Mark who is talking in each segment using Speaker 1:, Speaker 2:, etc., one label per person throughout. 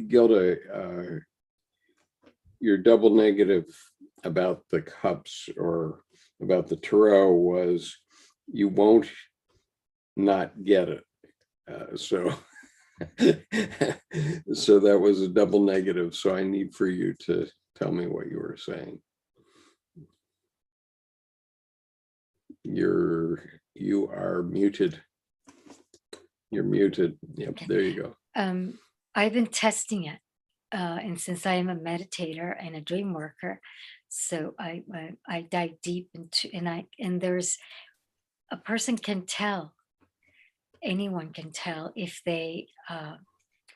Speaker 1: Gilda, your double negative about the cups or about the tarot was you won't not get it. So that was a double negative. So I need for you to tell me what you were saying. You are muted. You're muted. Yep, okay. There you go.
Speaker 2: I've been testing it. And since I am a meditator and a dream worker, so I dive deep into, and there's a person can tell, anyone can tell if they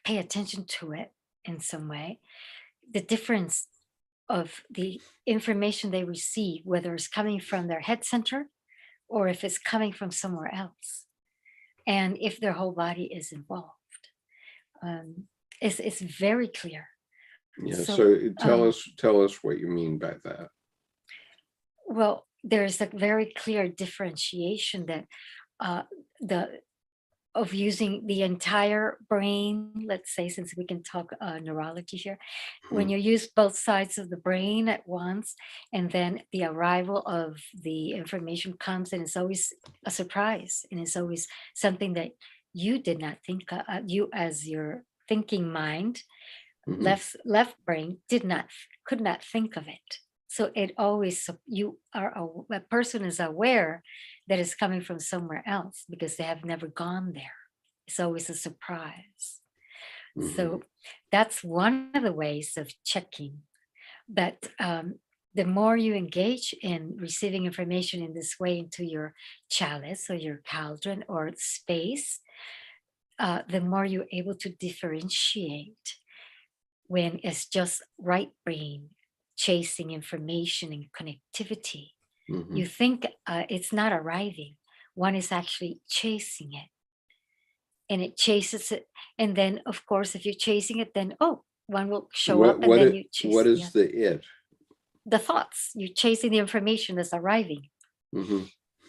Speaker 2: pay attention to it in some way, the difference of the information they receive, whether it's coming from their head center or if it's coming from somewhere else, and if their whole body is involved. It's very clear.
Speaker 1: Yeah. So tell us what you mean by that.
Speaker 2: Well, there's a very clear differentiation that of using the entire brain. Let's say, since we can talk neurology here, when you use both sides of the brain at once, and then the arrival of the information comes, and it's always a surprise, and it's always something that you did not think of, you as your thinking mind, left brain could not think of it. So it always, a person is aware that it's coming from somewhere else because they have never gone there. It's always a surprise. So that's one of the ways of checking. But the more you engage in receiving information in this way into your chalice or your cauldron or space, the more you're able to differentiate when it's just right brain chasing information and connectivity. You think it's not arriving. One is actually chasing it. And it chases it. And then, of course, if you're chasing it, then, one will show up and then you chase it.
Speaker 1: What is the it?
Speaker 2: The thoughts. You're chasing the information that's arriving.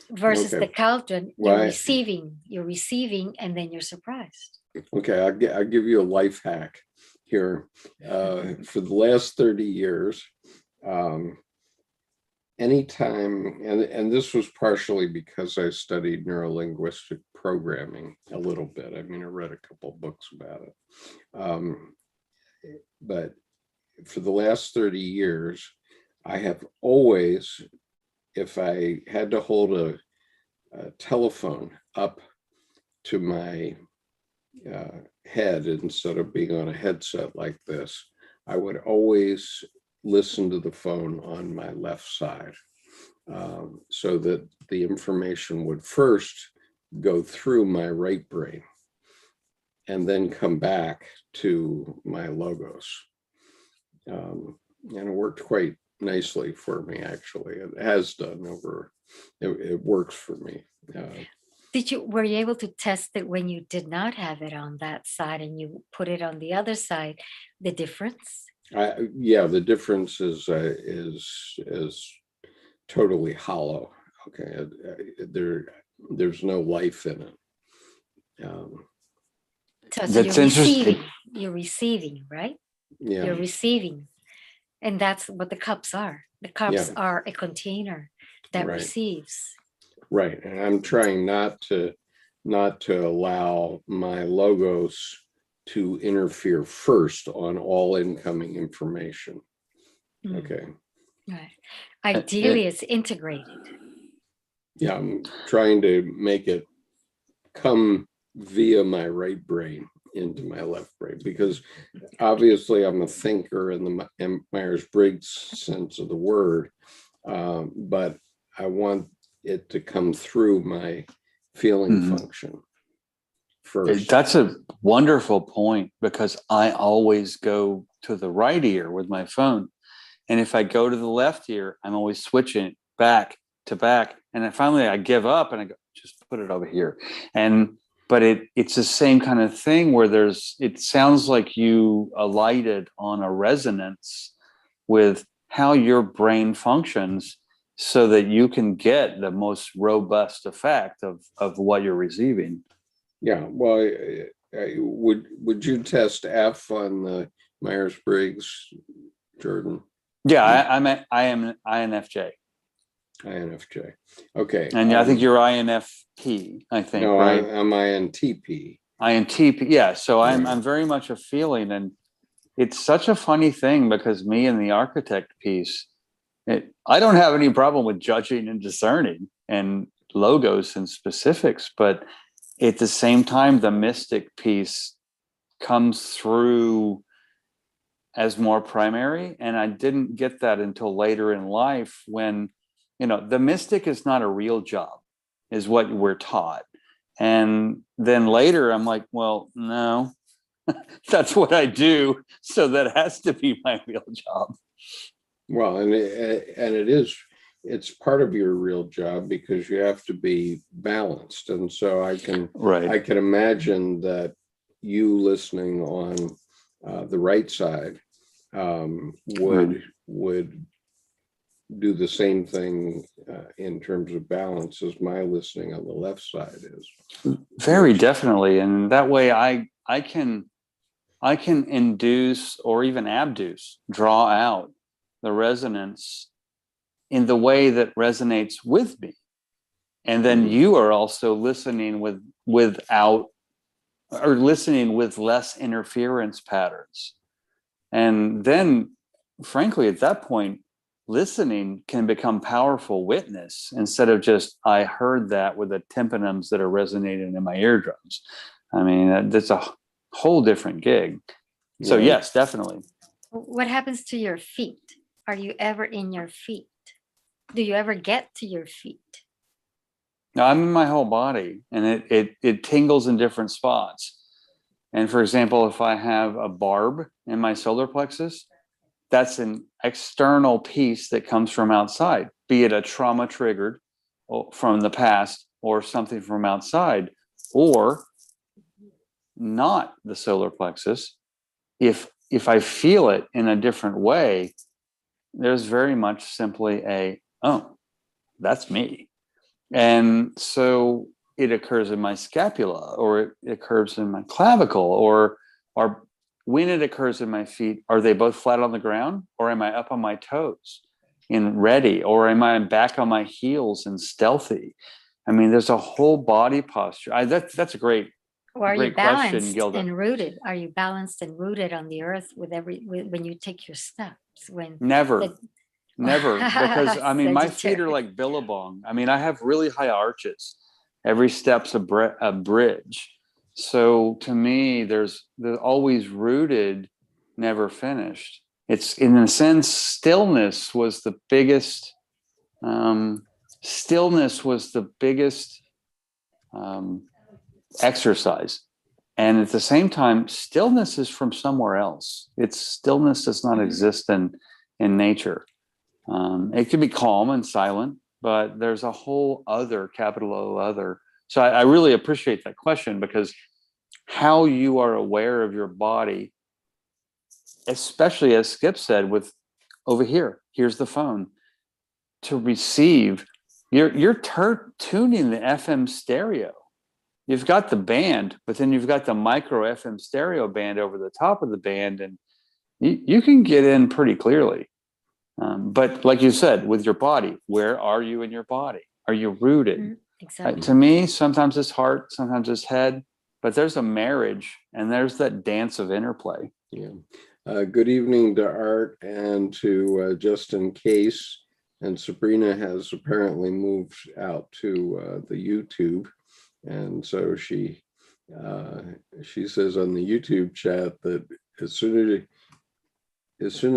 Speaker 2: Versus the cauldron, you're receiving, and then you're surprised.
Speaker 1: Okay, I'll give you a life hack here. For the last 30 years, anytime, and this was partially because I studied neurolinguistic programming a little bit. I mean, I read a couple of books about it. But for the last 30 years, I have always, if I had to hold a telephone up to my head instead of being on a headset like this, I would always listen to the phone on my left side, so that the information would first go through my right brain and then come back to my logos. And it worked quite nicely for me, actually. It has done it works for me.
Speaker 2: Were you able to test it when you did not have it on that side and you put it on the other side, the difference?
Speaker 1: Yeah, the difference is totally hollow. Okay, there's no life in it.
Speaker 2: So that's interesting. You're receiving, right?
Speaker 1: Yeah,
Speaker 2: you're receiving, and that's what the cups are. The cups are a container that receives.
Speaker 1: Right, and I'm trying not to allow my logos to interfere first on all incoming information. Okay.
Speaker 2: Right. Ideally, it's integrated.
Speaker 1: Yeah, I'm trying to make it come via my right brain into my left brain, because obviously I'm a thinker in the Myers-Briggs sense of the word, but I want it to come through my feeling function first.
Speaker 3: That's a wonderful point, because I always go to the right ear with my phone. And if I go to the left ear, I'm always switching back to back. And then finally I give up and I go, just put it over here. But it's the same kind of thing where it sounds like you alighted on a resonance with how your brain functions so that you can get the most robust effect of what you're receiving.
Speaker 1: Yeah, well, would you test F on the Myers-Briggs, Jordan?
Speaker 3: Yeah, I am INFJ.
Speaker 1: INFJ. Okay.
Speaker 3: And I think you're INFP, I think,
Speaker 1: no,
Speaker 3: right?
Speaker 1: I'm INTP.
Speaker 3: INTP, yeah. So
Speaker 1: Right.
Speaker 3: I'm very much a feeling, and it's such a funny thing because me and the architect piece, I don't have any problem with judging and discerning and logos and specifics, but at the same time, the mystic piece comes through as more primary. And I didn't get that until later in life when, the mystic is not a real job, is what we're taught. And then later I'm like, well, no, that's what I do. So that has to be my real job.
Speaker 1: Well, and it's part of your real job because you have to be balanced. And so I can imagine that you listening on the right side would do the same thing in terms of balance as my listening on the left side is.
Speaker 3: Very definitely. And that way I can induce or even abduce, draw out the resonance in the way that resonates with me. And then you are also listening without, or listening with less interference patterns. And then, frankly, at that point, listening can become powerful witness instead of just, I heard that with the tympanums that are resonating in my eardrums. I mean, that's a whole different gig. So yes, definitely.
Speaker 2: What happens to your feet? Are you ever in your feet? Do you ever get to your feet?
Speaker 3: No, I'm in my whole body, and it tingles in different spots. And for example, if I have a barb in my solar plexus, that's an external piece that comes from outside, be it a trauma triggered from the past or something from outside, or not the solar plexus. If I feel it in a different way, there's very much simply oh, that's me. And so it occurs in my scapula, or it occurs in my clavicle, or when it occurs in my feet, are they both flat on the ground, or am I up on my toes in ready, or am I back on my heels and stealthy? I mean, there's a whole body posture. That's a great
Speaker 2: Or are you
Speaker 3: great question,
Speaker 2: balanced
Speaker 3: Gilda.
Speaker 2: and rooted? Are you balanced and rooted on the earth when you take your steps?
Speaker 3: Never, because I mean, my feet are
Speaker 2: Sagittarius.
Speaker 3: like billabong. I mean, I have really high arches. Every step's a bridge. So to me, there's always rooted, never finished. It's, in a sense, stillness was the biggest. Exercise. And at the same time, stillness is from somewhere else. Stillness does not exist in nature. It can be calm and silent, but there's a whole other, capital O other. So I really appreciate that question, because how you are aware of your body, especially as Skip said, with over here's the phone to receive, you're tuning the FM stereo. You've got the band, but then you've got the micro FM stereo band over the top of the band, and you can get in pretty clearly. But like you said, with your body, where are you in your body? Are you rooted?
Speaker 2: Exactly.
Speaker 3: To me, sometimes it's heart, sometimes it's head, but there's a marriage, and there's that dance of interplay.
Speaker 1: Yeah. Good evening to Art and to Justin Case. And Sabrina has apparently moved out to the YouTube. And so she says on the YouTube chat that as soon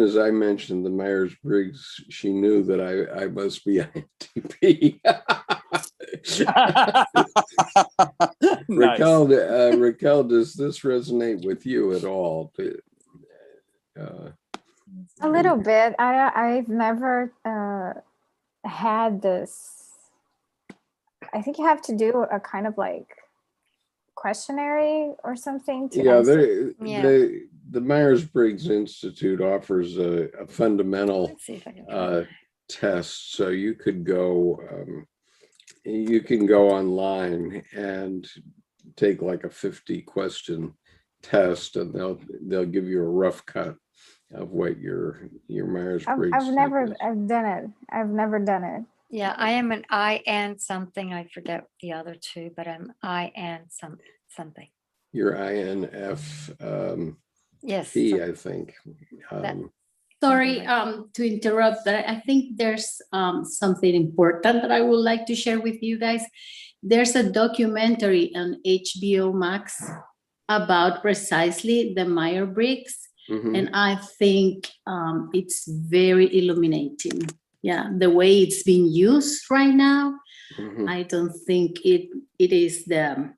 Speaker 1: as I mentioned the Myers-Briggs, she knew that I must be INTP.
Speaker 3: Nice.
Speaker 1: Raquel, does this resonate with you at all?
Speaker 4: A little bit. I've never had this. I think you have to do a kind of like questionnaire or something to answer.
Speaker 1: The Myers-Briggs Institute offers a fundamental
Speaker 2: Let's see if I can
Speaker 1: test, so you could go you can go online and take like a 50 question test, and they'll give you a rough cut of what your Myers-Briggs
Speaker 4: I've never
Speaker 1: is.
Speaker 4: I've done it. I've never done it.
Speaker 2: Yeah, I am an IN something. I forget the other two, but I'm IN something.
Speaker 1: Your INF
Speaker 2: Yes.
Speaker 1: P,
Speaker 2: some-
Speaker 1: I think.
Speaker 5: Sorry
Speaker 2: like-
Speaker 5: to interrupt, but I think there's something important that I would like to share with you guys. There's a documentary on HBO Max about precisely the Myers-Briggs,
Speaker 1: Mhm.
Speaker 5: and I think it's very illuminating. Yeah, the way it's being used right now,
Speaker 1: Mhm.
Speaker 5: I don't think it is the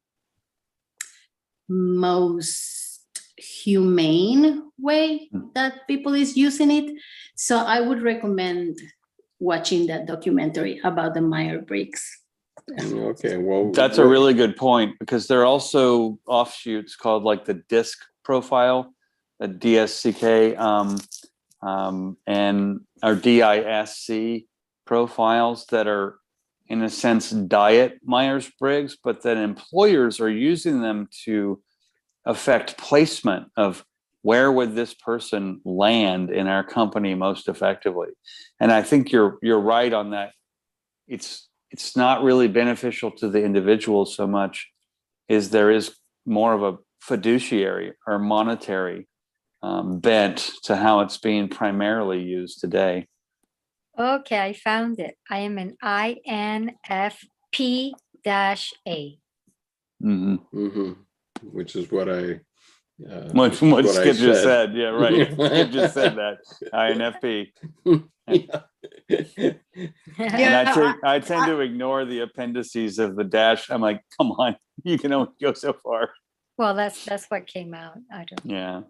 Speaker 5: most humane way that people is using it. So I would recommend watching that documentary about the Myers-Briggs.
Speaker 1: Okay, well,
Speaker 3: That's a really good point, because there are also offshoots called like the DISC profile, the DSCK, and our DISC profiles that are, in a sense, diet Myers-Briggs, but that employers are using them to affect placement of where would this person land in our company most effectively. And I think you're right on that. It's not really beneficial to the individual so much as there is more of a fiduciary or monetary bent to how it's being primarily used today.
Speaker 2: Okay, I found it. I am an INFP-A.
Speaker 3: Mm-hmm.
Speaker 1: Mhm. Which is what I.
Speaker 3: What
Speaker 1: I
Speaker 3: Skip just said. Yeah, right. Skip just said that. INFP. And I tend to ignore the appendices of the dash. I'm like, come on, you can only go so far.
Speaker 2: Well, that's what came out. I don't.
Speaker 3: Yeah.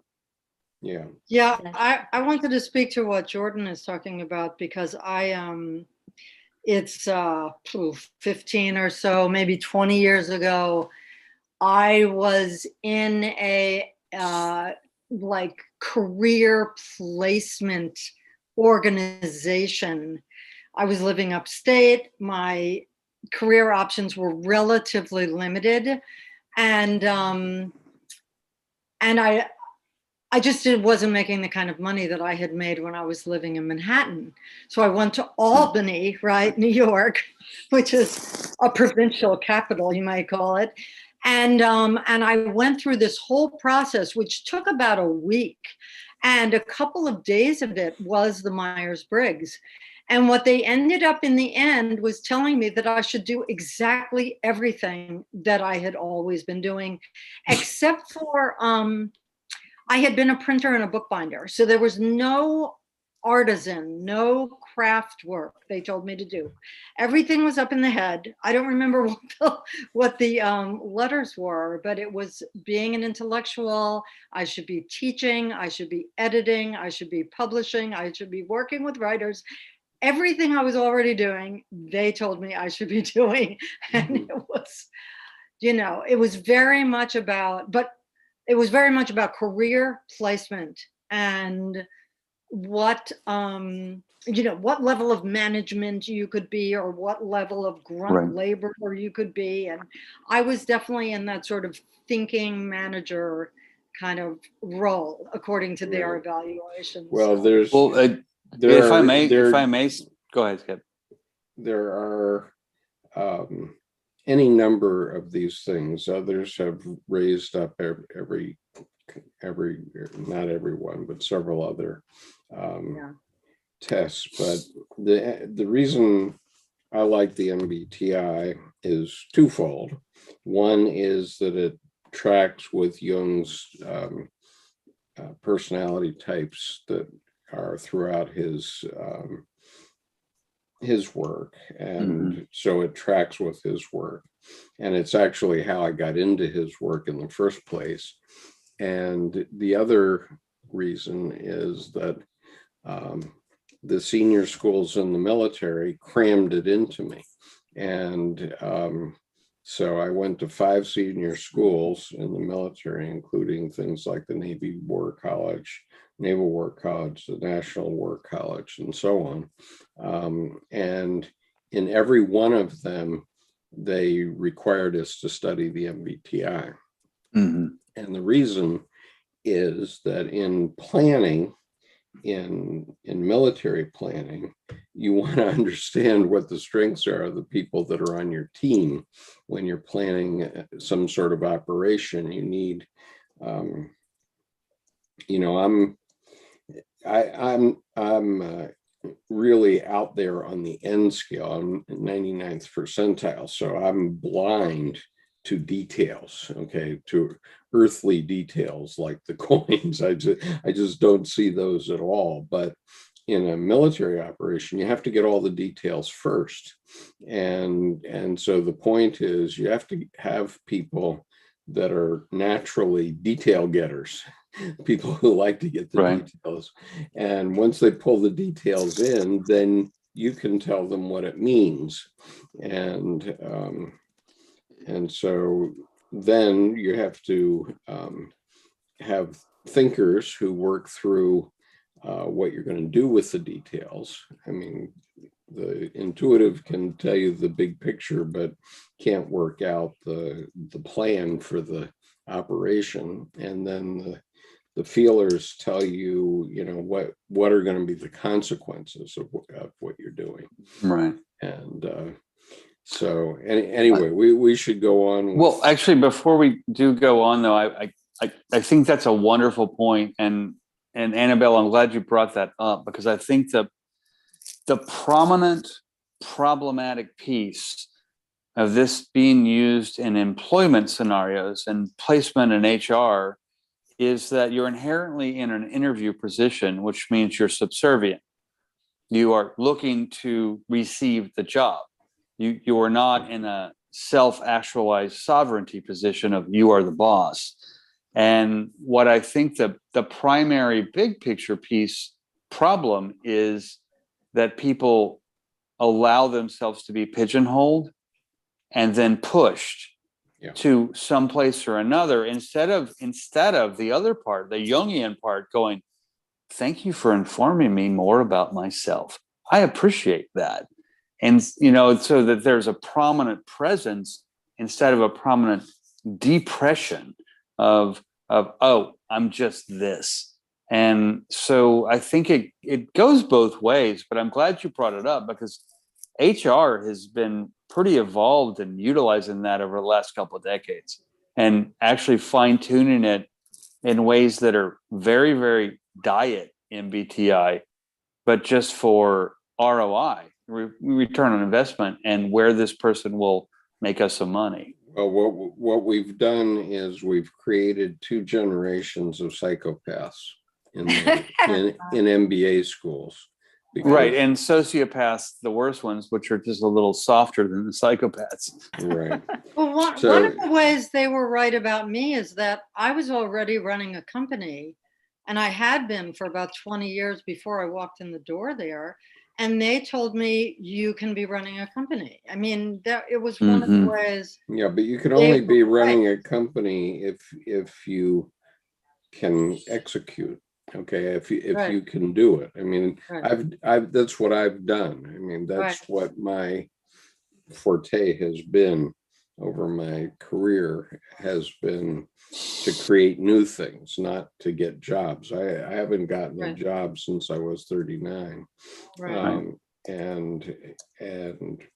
Speaker 1: Yeah.
Speaker 6: Yeah,
Speaker 2: Yes.
Speaker 6: I wanted to speak to what Jordan is talking about, because it's 15 or so, maybe 20 years ago, I was in a like career placement organization. I was living upstate. My career options were relatively limited, and I just wasn't making the kind of money that I had made when I was living in Manhattan. So I went to Albany, right, New York, which is a provincial capital, you might call it. And I went through this whole process, which took about a week. And a couple of days of it was the Myers-Briggs. And what they ended up in the end was telling me that I should do exactly everything that I had always been doing, except for I had been a printer and a bookbinder. So there was no artisan, no craft work they told me to do. Everything was up in the head. I don't remember what the letters were, but it was being an intellectual. I should be teaching, I should be editing, I should be publishing, I should be working with writers. Everything I was already doing, they told me I should be doing. And it was, it was very much about, career placement and what what level of management you could be, or what level of grunt laborer you could be. And I was definitely in that sort of thinking manager kind of role according to their evaluations.
Speaker 1: Well,
Speaker 3: if I may, go ahead, Skip.
Speaker 1: There are any number of these things. Others have raised up every not everyone, but several other tests. But the reason I like the MBTI is twofold. One is that it tracks with Jung's personality types that are throughout his work, and so it tracks with his work, and it's actually how I got into his work in the first place. And the other reason is that the senior schools in the military crammed it into me, and so I went to 5 senior schools in the military, including things like the Navy War College, Naval War College, the National War College, and so on. And in every one of them, they required us to study the MBTI.
Speaker 3: Mhm.
Speaker 1: And the reason is that in planning, in military planning, you want to understand what the strengths are of the people that are on your team. When you're planning some sort of operation, you need, you know, I'm really out there on the N scale. I'm 99th percentile, so I'm blind to details, okay, to earthly details like the coins. I just don't see those at all. But in a military operation, you have to get all the details first. And so the point is you have to have people that are naturally detail getters, people who like to get the
Speaker 3: Right.
Speaker 1: details. And once they pull the details in, then you can tell them what it means. And so then you have to have thinkers who work through what you're going to do with the details. I mean, the intuitive can tell you the big picture, but can't work out the plan for the operation. And then the feelers tell you, you know, what are going to be the consequences of what you're doing.
Speaker 3: Right.
Speaker 1: And so anyway, we should go on with,
Speaker 3: Well, actually, before we do go on, though, I think that's a wonderful point. And Annabelle, I'm glad you brought that up, because I think the prominent problematic piece of this being used in employment scenarios and placement in HR is that you're inherently in an interview position, which means you're subservient. You are looking to receive the job. You are not in a self-actualized sovereignty position of you are the boss. And what I think the primary big picture piece problem is that people allow themselves to be pigeonholed and then pushed to some place or another, instead of the other part, the Jungian part, going, thank you for informing me more about myself. I appreciate that. And, you know, so that there's a prominent presence instead of a prominent depression of oh, I'm just this. And so I think it goes both ways, but I'm glad you brought it up, because HR has been pretty evolved in utilizing that over the last couple of decades and actually fine-tuning it in ways that are very, very diet MBTI, but just for ROI, return on investment, and where this person will make us some money.
Speaker 1: well, what we've done is we've created two generations of psychopaths in MBA schools.
Speaker 3: Right. And sociopaths, the worst ones, which are just a little softer than the psychopaths.
Speaker 1: Right.
Speaker 6: Well, one of the ways they were right about me is that I was already running a company, and I had been for about 20 years before I walked in the door there. And they told me, you can be running a company. I mean, it was one of the ways.
Speaker 1: Yeah, but you can only be running a company if you can execute. Okay, if you can do it. I mean, I've that's what I've done. I mean, that's what my forte has been over my career, has been to create new things, not to get jobs. I haven't gotten a job since I was 39.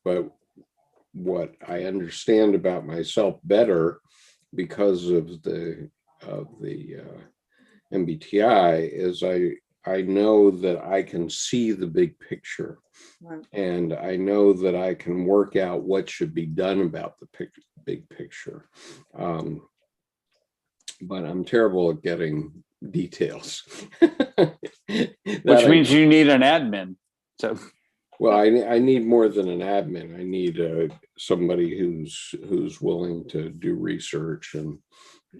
Speaker 1: But what I understand about myself better because of the MBTI is I know that I can see the big picture, and I know that I can work out what should be done about the big picture. But I'm terrible at getting details.
Speaker 3: Which means you need an admin. So,
Speaker 1: well, I need more than an admin. I need somebody who's willing to do research and.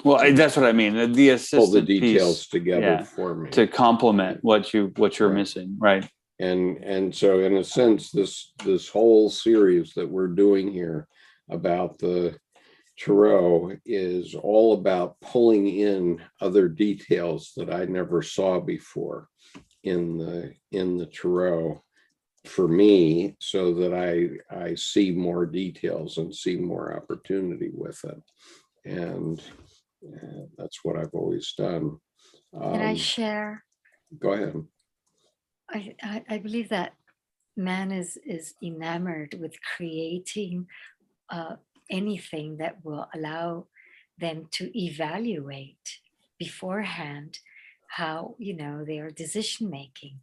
Speaker 3: Well, that's what I mean. The assistant
Speaker 1: pull the details
Speaker 3: piece,
Speaker 1: together for me
Speaker 3: to complement what you're missing, right?
Speaker 1: And so, in a sense, this whole series that we're doing here about the tarot is all about pulling in other details that I never saw before in the tarot, for me, so that I see more details and see more opportunity with it. And that's what I've always done.
Speaker 2: Can I share?
Speaker 1: Go ahead.
Speaker 2: I believe that man is enamored with creating anything that will allow them to evaluate beforehand how, you know, their decision making.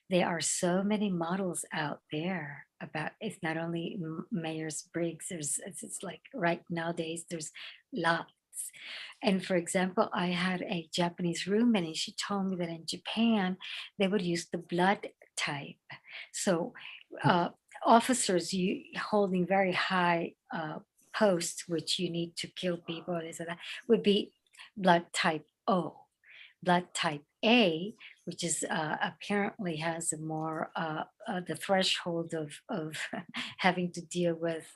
Speaker 2: There are so many models out there about, it's not only Myers-Briggs, it's like right nowadays there's lots. And for example, I had a Japanese roommate and she told me that in Japan, they would use the blood type. So officers you holding very high posts, which you need to kill people, this and that, would be blood type O. Blood type A, which is apparently has a more the threshold of having to deal with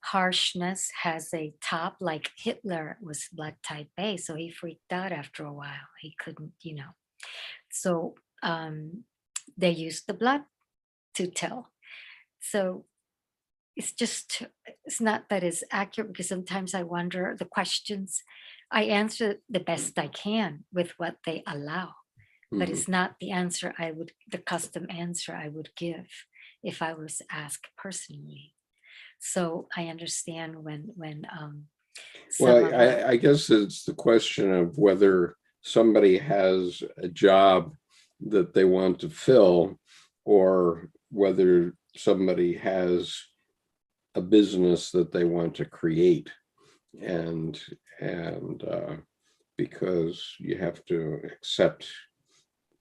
Speaker 2: harshness, has a top, like Hitler was blood type A, so he freaked out after a while. He couldn't, you know. So they used the blood to tell. So it's just, it's not that it's accurate, because sometimes I wonder the questions, I answer the best I can with what they allow, but it's not the answer the custom answer I would give if I was asked personally. So I understand when
Speaker 1: Well, I guess it's the question of whether somebody has a job that they want to fill, or whether somebody has a business that they want to create. And because you have to accept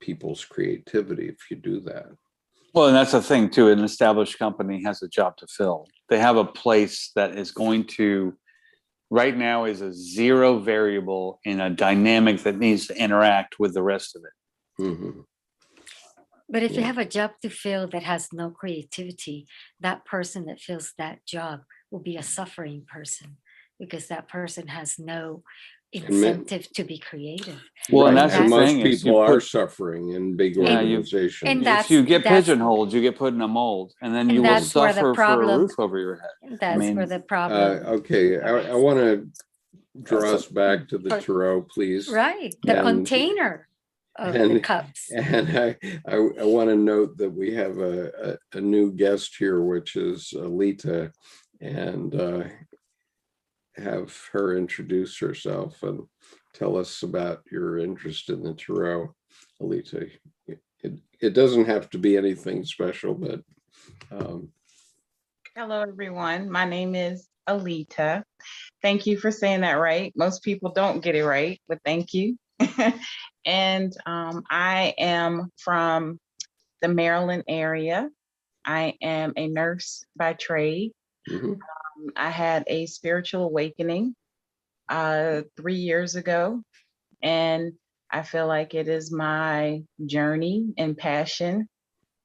Speaker 1: people's creativity if you do that.
Speaker 3: Well, and that's the thing too. An established company has a job to fill. They have a place that is going to, right now, is a zero variable in a dynamic that needs to interact with the rest of it.
Speaker 1: Mm-hmm.
Speaker 2: But if you have a job to fill that has no creativity, that person that fills that job will be a suffering person, because that person has no incentive to be creative.
Speaker 3: Well, and
Speaker 1: Right.
Speaker 3: that's the
Speaker 1: And most
Speaker 3: thing is
Speaker 1: people
Speaker 3: you
Speaker 1: are
Speaker 3: put,
Speaker 1: suffering in big
Speaker 3: Yeah, you-
Speaker 1: organizations.
Speaker 2: and
Speaker 3: if you get pigeonholed, you get put in a mold, and then
Speaker 2: And
Speaker 3: you will
Speaker 2: that's where the
Speaker 3: suffer for a
Speaker 2: problem-
Speaker 3: roof over your head.
Speaker 2: That's
Speaker 3: mean,
Speaker 2: where the problem.
Speaker 1: Okay, I
Speaker 2: arises.
Speaker 1: want to draw us back to the
Speaker 2: For-
Speaker 1: Tarot, please.
Speaker 2: Right, the
Speaker 1: And-
Speaker 2: container of the cups.
Speaker 1: And I want to note that we have a new guest here, which is Alita, and have her introduce herself and tell us about your interest in the Tarot, Alita. It doesn't have to be anything special, but
Speaker 7: Hello, everyone. My name is Alita. Thank you for saying that right. Most people don't get it right, but thank you. And I am from the Maryland area. I am a nurse by trade.
Speaker 1: mhm.
Speaker 7: I had a spiritual awakening 3 years ago, and I feel like it is my journey and passion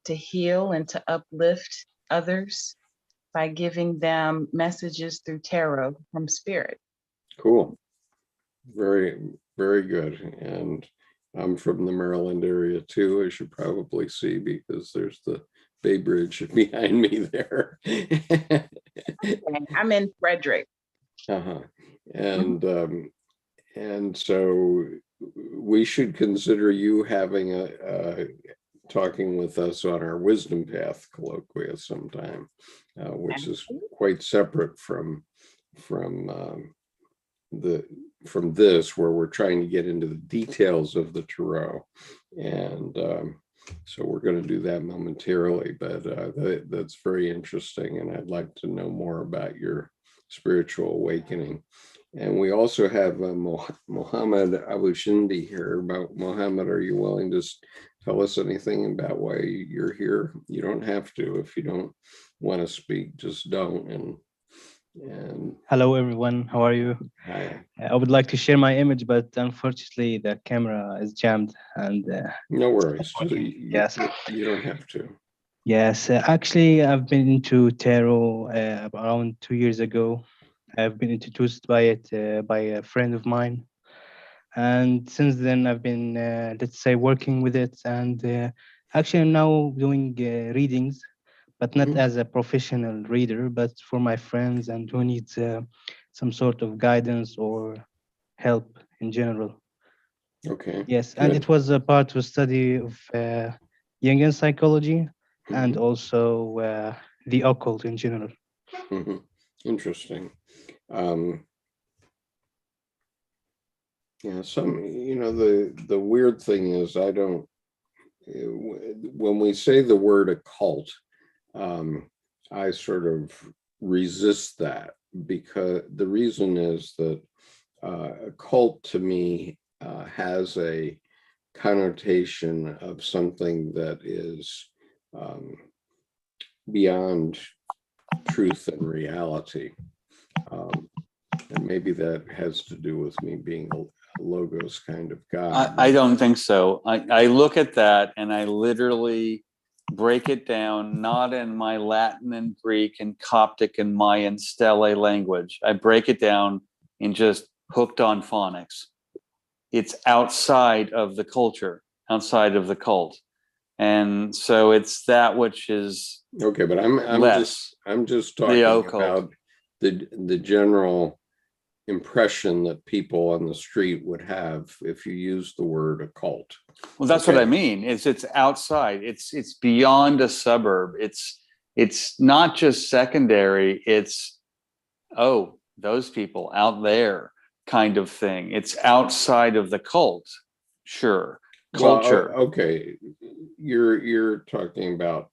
Speaker 7: to heal and to uplift others by giving them messages through tarot from spirit.
Speaker 1: Cool. Very, very good. And I'm from the Maryland area too, as you probably see, because there's the Bay Bridge behind me there.
Speaker 7: I'm in Frederick.
Speaker 1: Uh-huh. And so we should consider you having a talking with us on our Wisdom Path colloquia sometime, which is quite separate from this, where we're trying to get into the details of the Tarot. And so we're going to do that momentarily, but that's very interesting, and I'd like to know more about your spiritual awakening. And we also have Mohammed Abushindi here. Mohammed, are you willing to tell us anything about why you're here? You don't have to. If you don't want to speak, just don't. And
Speaker 8: hello everyone, how are you?
Speaker 1: hi.
Speaker 8: I would like to share my image, but unfortunately the camera is jammed. And
Speaker 1: No worries.
Speaker 8: yes,
Speaker 1: You don't have to.
Speaker 8: yes, actually I've been into tarot around 2 years ago. I've been introduced by it by a friend of mine, and since then I've been let's say working with it, and Actually, I'm now doing readings, but not
Speaker 1: Mhm.
Speaker 8: as a professional reader, but for my friends and who needs some sort of guidance or help in general.
Speaker 1: Okay.
Speaker 8: Yes, and
Speaker 1: Good.
Speaker 8: it was a part of study of Jungian psychology and
Speaker 1: Mhm.
Speaker 8: also the occult in general.
Speaker 1: Mhm. Interesting. Um, yeah, the weird thing is when we say the word occult, I sort of resist that because the reason is that occult to me has a connotation of something that is um, beyond truth and reality. And maybe that has to do with me being a logos kind of guy.
Speaker 3: I don't think so. I look at that and I literally break it down, not in my Latin and Greek and Coptic and Mayan stele language. I break it down in just hooked on phonics. It's outside of the culture, outside of the cult. And so it's that which is
Speaker 1: Okay, but
Speaker 3: less
Speaker 1: I'm just
Speaker 3: the
Speaker 1: talking
Speaker 3: occult.
Speaker 1: about the general impression that people on the street would have if you use the word occult.
Speaker 3: Well, that's what
Speaker 1: Okay.
Speaker 3: I mean. It's outside. It's beyond a suburb. It's not just secondary. It's, oh, those people out there kind of thing. It's outside of the cult. Sure. Culture.
Speaker 1: Well, okay, you're talking about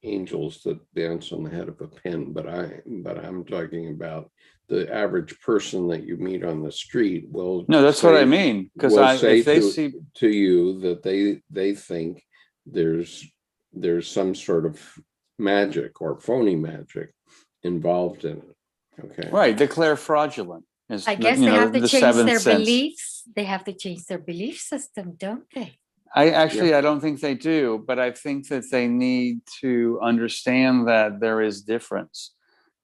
Speaker 1: angels that dance on the head of a pin, but I'm talking about the average person that you meet on the street will
Speaker 3: No, that's what I
Speaker 1: say-
Speaker 3: mean. Because
Speaker 1: will say
Speaker 3: if they
Speaker 1: to,
Speaker 3: see,
Speaker 1: to you that they think there's some sort of magic or phony magic involved in it. Okay.
Speaker 3: right, declare fraudulent. Is,
Speaker 2: I guess
Speaker 3: you
Speaker 2: they
Speaker 3: know,
Speaker 2: have to
Speaker 3: the
Speaker 2: change
Speaker 3: seventh
Speaker 2: their
Speaker 3: sense.
Speaker 2: beliefs. They have to change their belief system, don't they?
Speaker 3: I don't think they do, but I think that they need to understand that there is difference.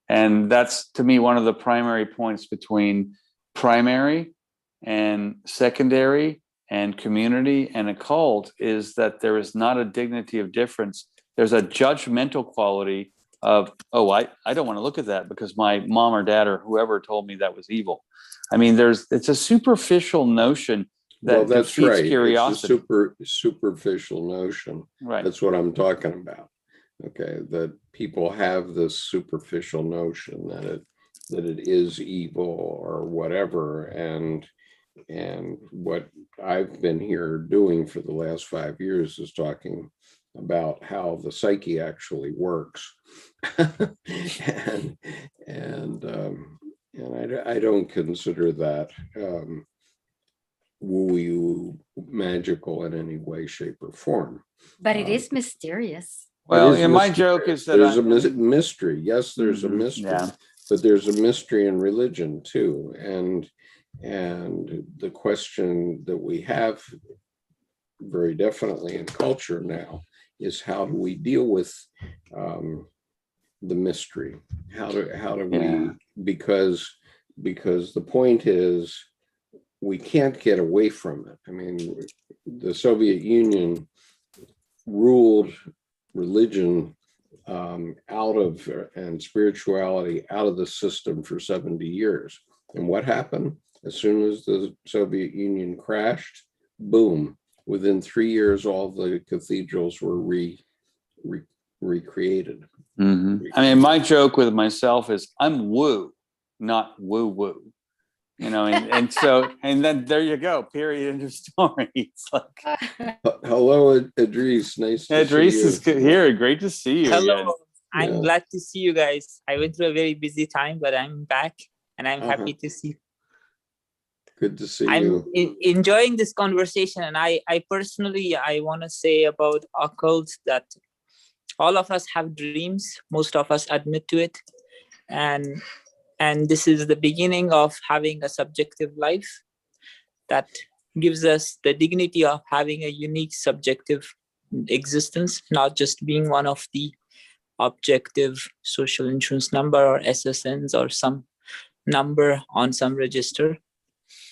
Speaker 3: And that's, to me, one of the primary points between primary and secondary and community and occult is that there is not a dignity of difference. There's a judgmental quality of, oh, I don't want to look at that because my mom or dad or whoever told me that was evil. I mean, it's a superficial notion that
Speaker 1: Well, that's
Speaker 3: defeats
Speaker 1: right.
Speaker 3: curiosity.
Speaker 1: It's a superficial notion.
Speaker 3: Right.
Speaker 1: That's what I'm talking about. Okay, that people have this superficial notion that it is evil or whatever, and what I've been here doing for the last 5 years is talking about how the psyche actually works, and I don't consider that woo magical in any way, shape, or form.
Speaker 2: But it is mysterious.
Speaker 3: Well,
Speaker 1: It is
Speaker 3: yeah, my joke is that
Speaker 1: there's a mystery. Yes, there's a
Speaker 3: Mhm,
Speaker 1: mystery,
Speaker 3: yeah.
Speaker 1: but there's a mystery in religion too. And the question that we have very definitely in culture now is how do we deal with the mystery? How do we,
Speaker 3: Yeah.
Speaker 1: because the point is we can't get away from it. I mean, the Soviet Union ruled religion out of and spirituality out of the system for 70 years. And what happened? As soon as the Soviet Union crashed, boom, within 3 years, all the cathedrals were recreated.
Speaker 3: Mhm. I mean, my joke with myself is I'm woo, not woo woo. You know, and so then there you go. Period. End of story. It's like
Speaker 1: Hello, Idris. Nice to
Speaker 3: Idris
Speaker 1: see you.
Speaker 3: is here. Great to see you
Speaker 9: Hello,
Speaker 3: again.
Speaker 9: I'm
Speaker 1: Yeah.
Speaker 9: glad to see you guys. I went through a very busy time, but I'm back and I'm happy to see.
Speaker 1: Good to see
Speaker 9: I'm
Speaker 1: you.
Speaker 9: enjoying this conversation, and I personally want to say about occult that all of us have dreams. Most of us admit to it, and this is the beginning of having a subjective life that gives us the dignity of having a unique subjective existence, not just being one of the objective social insurance number or SSNs or some number on some register.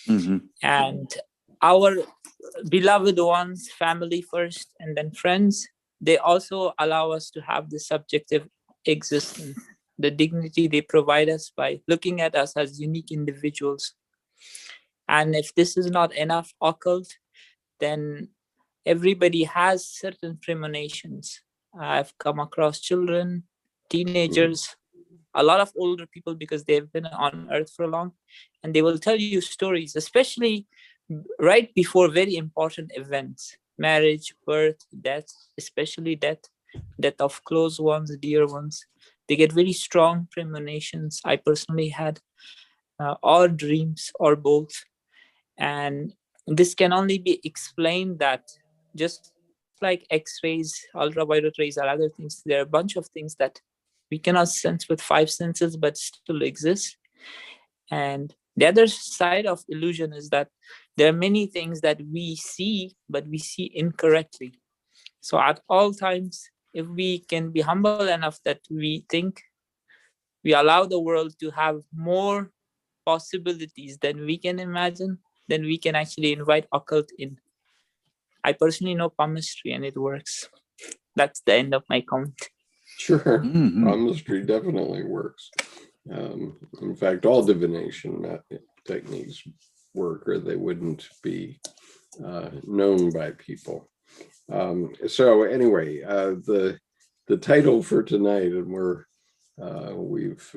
Speaker 3: Mhm.
Speaker 9: And our beloved ones, family first and then friends, they also allow us to have the subjective existence, the dignity they provide us by looking at us as unique individuals. And if this is not enough occult, then everybody has certain premonitions. I've come across children, teenagers, a lot of older people, because they've been on earth for long, and they will tell you stories, especially right before very important events, marriage, birth, death, especially death of close ones, dear ones. They get very strong premonitions. I personally had or dreams or both. And this can only be explained that just like X-rays, ultraviolet rays, or other things, there are a bunch of things that we cannot sense with 5 senses but still exist. And the other side of illusion is that there are many things that we see, but we see incorrectly. So at all times, if we can be humble enough that we think, we allow the world to have more possibilities than we can imagine, then we can actually invite occult in. I personally know palmistry and it works. That's the end of my comment.
Speaker 1: Sure,
Speaker 3: Mhm.
Speaker 1: palmistry definitely works. In fact, all divination techniques work, or they wouldn't be known by people. So anyway, the title for tonight, and we've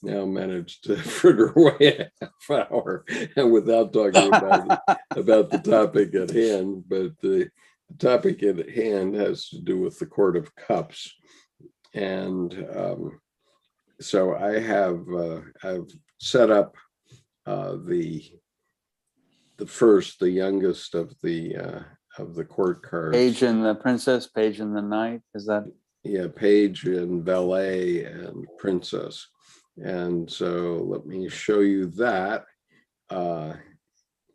Speaker 1: now managed to fritter away a half hour and without talking about the topic at hand. But the topic at hand has to do with the Court of Cups, and so I've set up the youngest of the court cards.
Speaker 3: Page and the princess, page and the knight. Is that?
Speaker 1: Yeah, page and valet and princess. And so let me show you that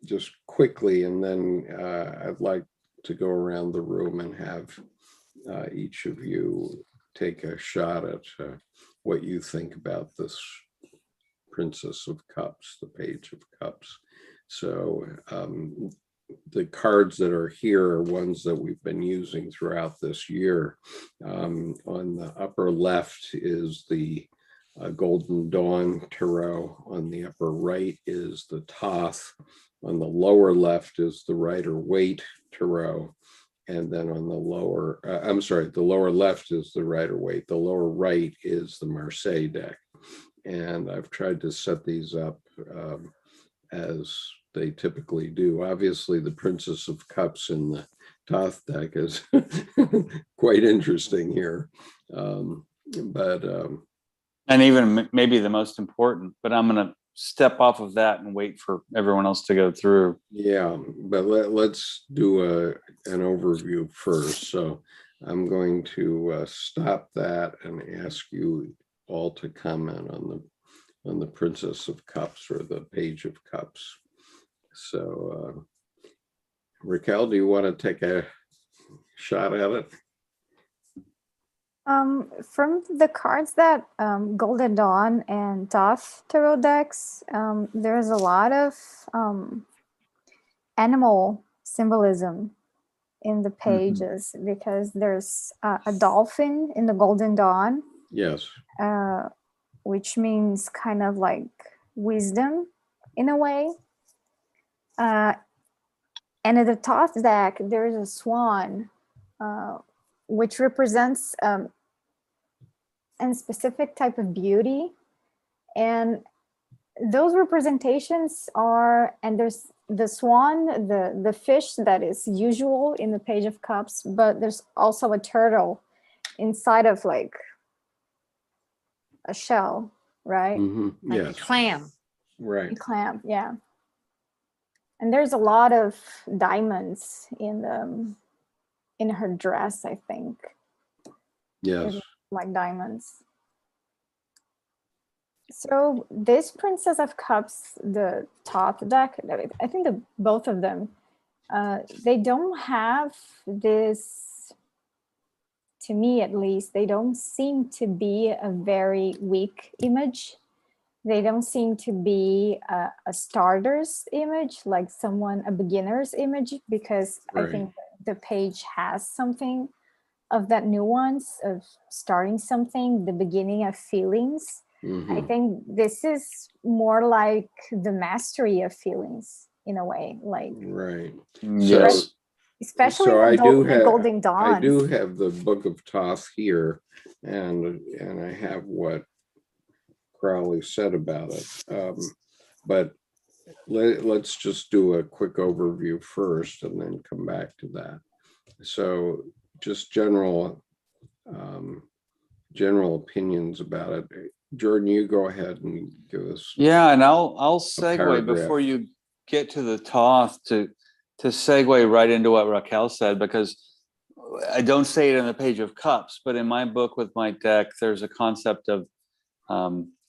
Speaker 1: just quickly, and then I'd like to go around the room and have each of you take a shot at what you think about this Princess of Cups, the Page of Cups. So the cards that are here are ones that we've been using throughout this year. On the upper left is the Golden Dawn Tarot. On the upper right is the Thoth. On the lower left is the Rider-Waite Tarot. And then on the lower, the lower left is the Rider-Waite. The lower right is the Marseille deck. And I've tried to set these up as they typically do. Obviously, the Princess of Cups in the Thoth deck is quite interesting here.
Speaker 3: And even maybe the most important, but I'm going to step off of that and wait for everyone else to go through.
Speaker 1: Yeah, but let's do an overview first. So I'm going to stop that and ask you all to comment on the Princess of Cups or the Page of Cups. So Raquel, do you want to take a shot at it?
Speaker 4: From the cards that Golden Dawn and Thoth tarot decks, there's a lot of animal symbolism in the pages, because there's a dolphin in the Golden Dawn.
Speaker 1: Yes.
Speaker 4: Which means kind of like wisdom in a way. And in the Thoth deck, there's a swan, which represents a specific type of beauty. And those representations are, and there's the swan, the fish that is usual in the Page of Cups, but there's also a turtle inside of like a shell, right?
Speaker 1: Mm-hmm.
Speaker 2: Like
Speaker 1: Yes.
Speaker 2: a clam.
Speaker 1: Right.
Speaker 4: A clam, yeah. And there's a lot of diamonds in her dress, I think.
Speaker 1: Yes.
Speaker 4: Like diamonds. So this Princess of Cups, the Thoth deck, I think both of them, they don't have this, to me at least, they don't seem to be a very weak image. They don't seem to be a starter's image, like a beginner's image, because
Speaker 1: Right.
Speaker 4: I think the page has something of that nuance of starting something, the beginning of feelings. I
Speaker 1: Mhm.
Speaker 4: think this is more like the mastery of feelings in a way, like
Speaker 1: Right.
Speaker 3: Yes.
Speaker 4: especially
Speaker 1: So
Speaker 4: the, the Golden Dawn.
Speaker 1: I do have the Book of Thoth here, and I have what Crowley said about it. But let's just do a quick overview first, and then come back to that. So, just general opinions about it. Jordan, you go ahead and give us.
Speaker 3: Yeah, and I'll segue
Speaker 1: paragraph.
Speaker 3: before you get to the Toth to segue right into what Raquel said, because I don't say it in the Page of Cups, but in my book with my deck, there's a concept of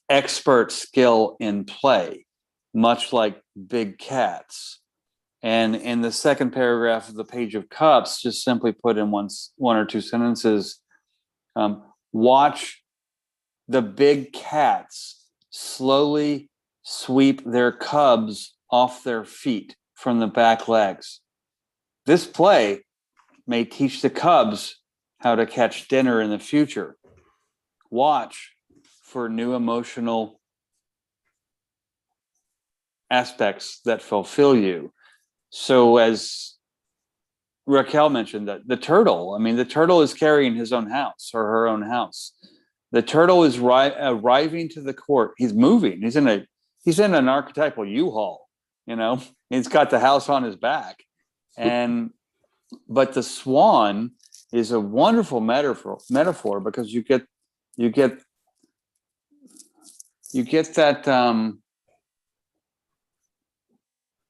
Speaker 3: expert skill in play, much like big cats. And in the second paragraph of the Page of Cups, just simply put in one or two sentences, watch the big cats slowly sweep their cubs off their feet from the back legs. This play may teach the cubs how to catch dinner in the future. Watch for new emotional aspects that fulfill you. So as Raquel mentioned, that the turtle is carrying his own house or her own house. The turtle is arriving to the court. He's moving. He's in an archetypal U-Haul. He's got the house on his back, but the swan is a wonderful metaphor because you get that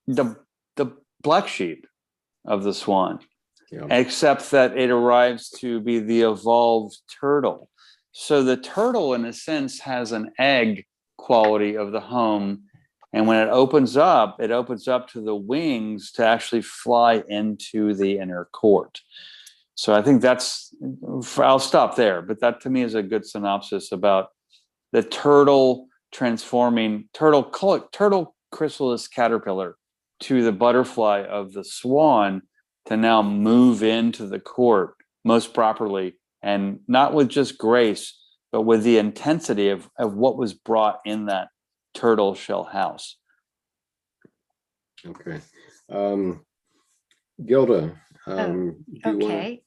Speaker 3: the black sheep of the swan, except that it arrives to be the evolved turtle. So the turtle, in a sense, has an egg quality of the home. And when it opens up to the wings to actually fly into the inner court. So I think I'll stop there. But that to me is a good synopsis about the turtle transforming, turtle chrysalis caterpillar to the butterfly of the swan to now move into the court most properly, and not with just grace, but with the intensity of what was brought in that turtle shell house.
Speaker 1: Okay. Gilda,
Speaker 2: Okay.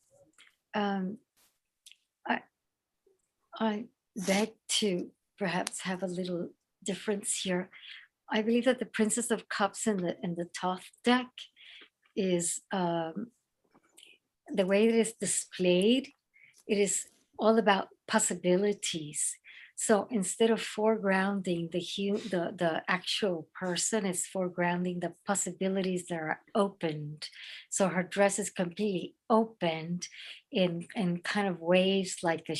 Speaker 2: I beg to perhaps have a little difference here. I believe that the Princess of Cups in the Thoth deck is the way it is displayed. It is all about possibilities. So instead of foregrounding the actual person, it's foregrounding the possibilities that are opened. So her dress is completely opened in kind of waves like a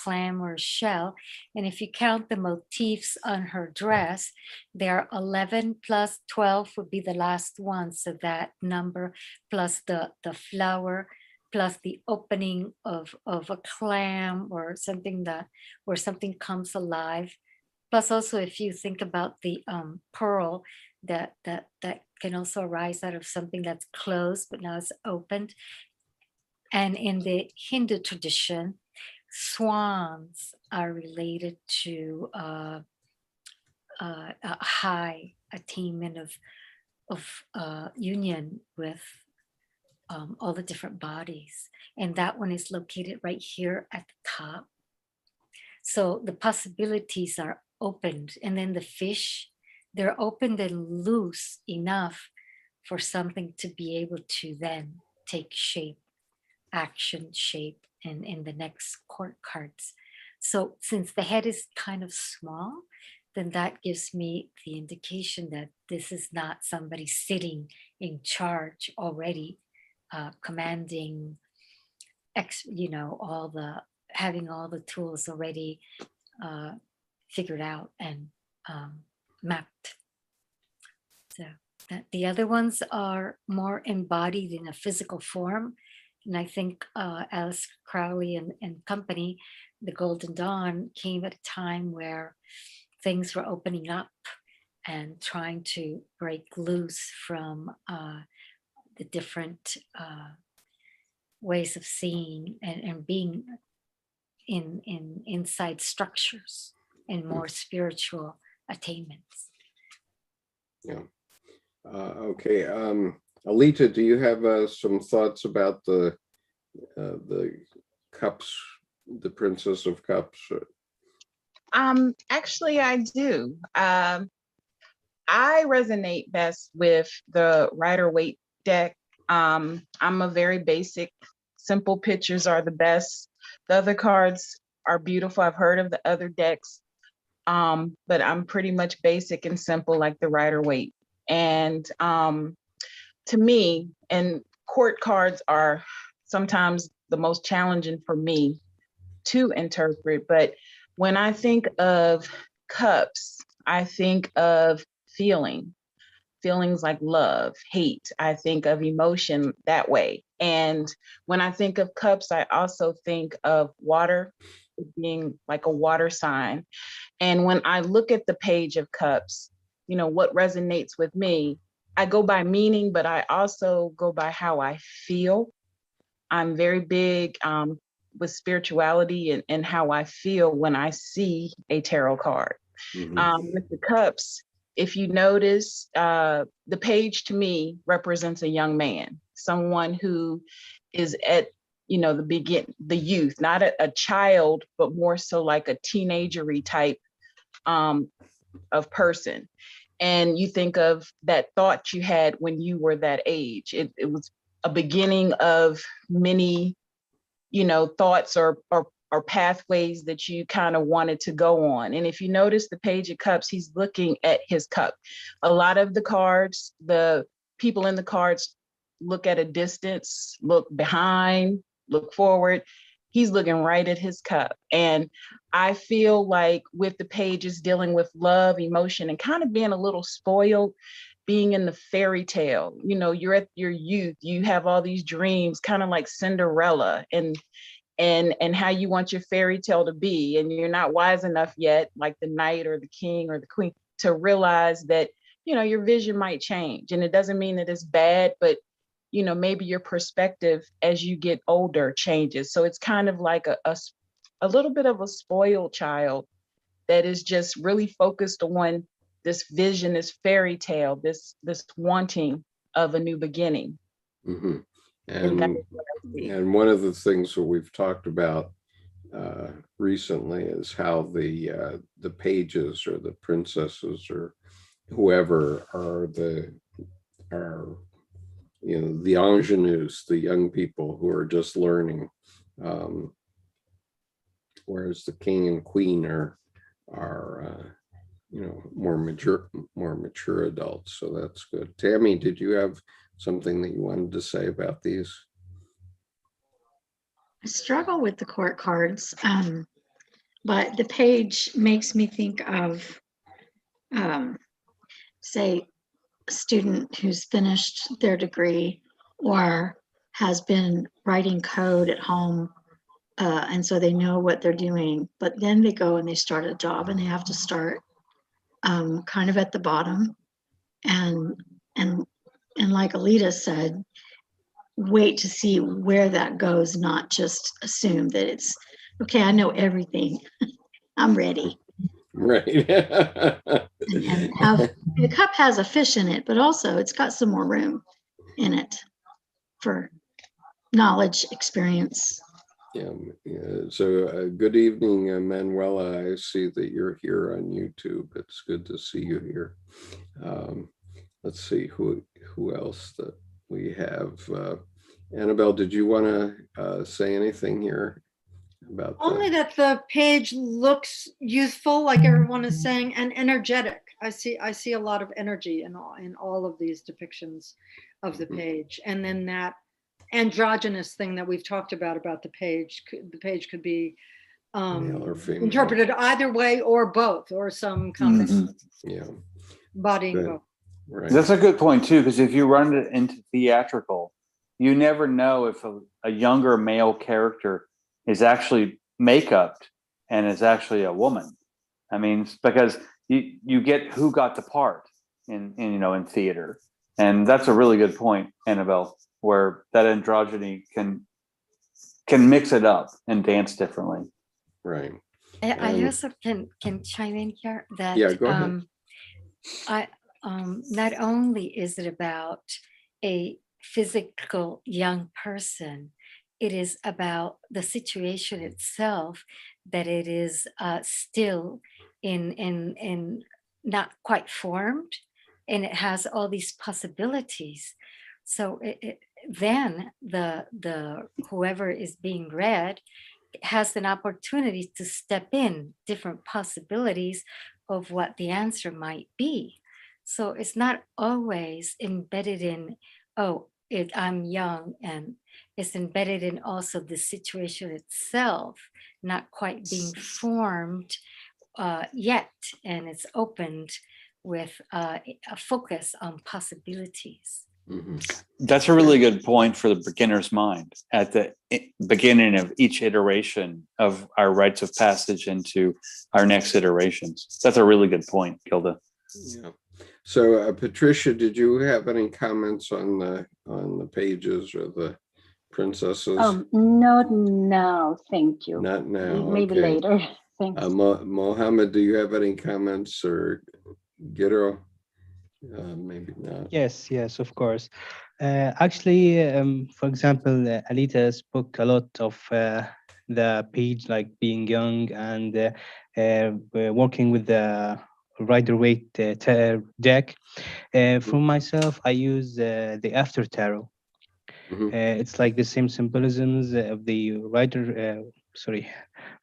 Speaker 2: clam or a shell. And if you count the motifs on her dress, there are 11 plus 12 would be the last one. So that number plus the flower, plus the opening of a clam or something where something comes alive. Plus also, if you think about the pearl that can also arise out of something that's closed, but now it's opened. And in the Hindu tradition, swans are related to a high attainment of union with all the different bodies. And that one is located right here at the top. So the possibilities are opened. And then the fish, they're opened and loose enough for something to be able to then take shape, action shape in the next court cards. So since the head is kind of small, then that gives me the indication that this is not somebody sitting in charge already, commanding, having all the tools already figured out and mapped. So the other ones are more embodied in a physical form. And I think Alice Crowley and company, the Golden Dawn, came at a time where things were opening up and trying to break loose from the different ways of seeing and being in inside structures and more spiritual attainments.
Speaker 1: Yeah. Okay. Alita, do you have some thoughts about the cups, the Princess of Cups?
Speaker 7: Actually, I do. I resonate best with the Rider-Waite deck. I'm a very basic, simple pictures are the best. The other cards are beautiful. I've heard of the other decks, but I'm pretty much basic and simple like the Rider-Waite. And to me, and court cards are sometimes the most challenging for me to interpret, but when I think of cups, I think of feelings like love, hate. I think of emotion that way. And when I think of cups, I also think of water being like a water sign. And when I look at the page of cups, you know, what resonates with me, I go by meaning, but I also go by how I feel. I'm very big with spirituality and how I feel when I see a tarot card. With the cups, if you notice, the page to me represents a young man, someone who is at, you know, the youth, not a child, but more so like a teenager-y type of person. And you think of that thought you had when you were that age. It was a beginning of many, you know, thoughts or pathways that you kind of wanted to go on. And if you notice the page of cups, he's looking at his cup. A lot of the cards, the people in the cards look at a distance, look behind, look forward. He's looking right at his cup. And I feel like with the pages dealing with love, emotion, and kind of being a little spoiled, being in the fairy tale, you know, you're at your youth, you have all these dreams, kind of like Cinderella and how you want your fairy tale to be. And you're not wise enough yet, like the knight or the king or the queen, to realize that, you know, your vision might change. And it doesn't mean that it's bad, but, you know, maybe your perspective as you get older changes. So it's kind of like a little bit of a spoiled child that is just really focused on this vision, this fairy tale, this wanting of a new beginning.
Speaker 1: Mm-hmm. And one of the things that we've talked about recently is how the pages or the princesses or whoever are you know, the ingenues, the young people who are just learning, whereas the king and queen are you know, more mature adults. So that's good. Tammy, did you have something that you wanted to say about these?
Speaker 10: I struggle with the court cards, but the page makes me think of, say, a student who's finished their degree or has been writing code at home, and so they know what they're doing, but then they go and they start a job and they have to start kind of at the bottom, and like Alita said, wait to see where that goes, not just assume that it's okay, I know everything, I'm ready.
Speaker 1: Right.
Speaker 10: and have, the cup has a fish in it, but also it's got some more room in it for knowledge, experience.
Speaker 1: Yeah. So good evening, Manuela. I see that you're here on YouTube. It's good to see you here. Let's see who else that we have. Annabelle, did you want to say anything here about
Speaker 6: Only that the page looks youthful, like everyone is saying, and energetic. I see a lot of energy in all of these depictions of the page. And then that androgynous thing that we've talked about the page could be
Speaker 1: male or female,
Speaker 6: interpreted either way or both, or some combination.
Speaker 1: Yeah,
Speaker 6: Bodying both.
Speaker 1: Right.
Speaker 3: That's a good point too, because if you run it into theatrical, you never know if a younger male character is actually make-upped and is actually a woman. I mean, because you get who got the part in you know, in theater, and that's a really good point, Annabelle, where that androgyny can can mix it up and dance differently.
Speaker 1: Right.
Speaker 2: I
Speaker 1: And-
Speaker 2: also can chime in here that
Speaker 1: Yeah, go ahead.
Speaker 2: I not only is it about a physical young person, it is about the situation itself, that it is still in not quite formed, and it has all these possibilities. So then the whoever is being read has an opportunity to step in different possibilities of what the answer might be. So it's not always embedded in, oh, I'm young, and it's embedded in also the situation itself, not quite being formed yet, and it's opened with a focus on possibilities.
Speaker 1: Mhm.
Speaker 3: That's a really good point for the beginner's mind at the beginning of each iteration of our rites of passage into our next iterations. That's a really good point, Gilda.
Speaker 1: Yeah. So Patricia, did you have any comments on the pages or the princesses?
Speaker 10: Not now, thank you.
Speaker 1: Not now.
Speaker 10: Maybe
Speaker 1: Okay.
Speaker 10: later. Thanks.
Speaker 1: Mohammed, do you have any comments, or Giro? Maybe not.
Speaker 8: Yes, yes, of course. Actually, for example, Alita spoke a lot of the page, like being young and working with the Rider-Waite deck. For myself, I use the After Tarot.
Speaker 1: Mhm.
Speaker 8: It's like the same symbolisms of the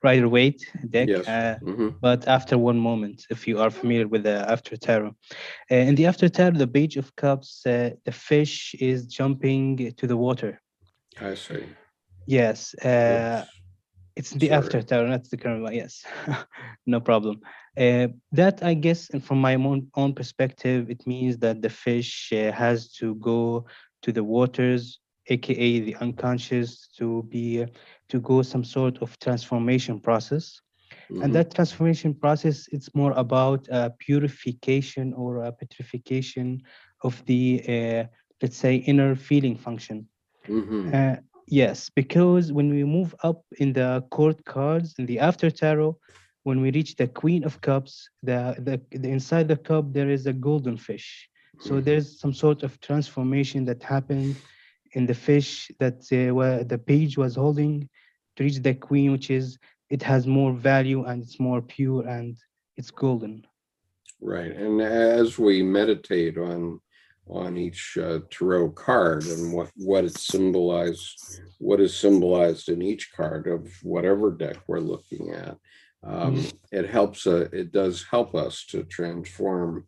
Speaker 8: Rider-Waite deck,
Speaker 1: Yes. Mhm.
Speaker 8: but after one moment, if you are familiar with the After Tarot. In the After Tarot, the Page of Cups, the fish is jumping to the water.
Speaker 1: I see.
Speaker 8: Yes,
Speaker 1: Oops.
Speaker 8: it's the
Speaker 1: Sorry.
Speaker 8: After Tarot, not the current one. Yes, no problem. That, I guess, and from my own perspective, it means that the fish has to go to the waters, aka the unconscious, to go some sort of transformation process. And
Speaker 1: Mhm.
Speaker 8: that transformation process, it's more about purification or a petrification of the, let's say, inner feeling function.
Speaker 1: Mhm.
Speaker 8: Yes, because when we move up in the court cards in the After Tarot, when we reach the Queen of Cups, the inside the cup there is a golden fish. So
Speaker 1: Mhm.
Speaker 8: there's some sort of transformation that happened in the fish that where the page was holding to reach the queen, which is it has more value and it's more pure and it's golden.
Speaker 1: Right. And as we meditate on each tarot card and what it symbolized, what is symbolized in each card of whatever deck we're looking at, it does help us to transform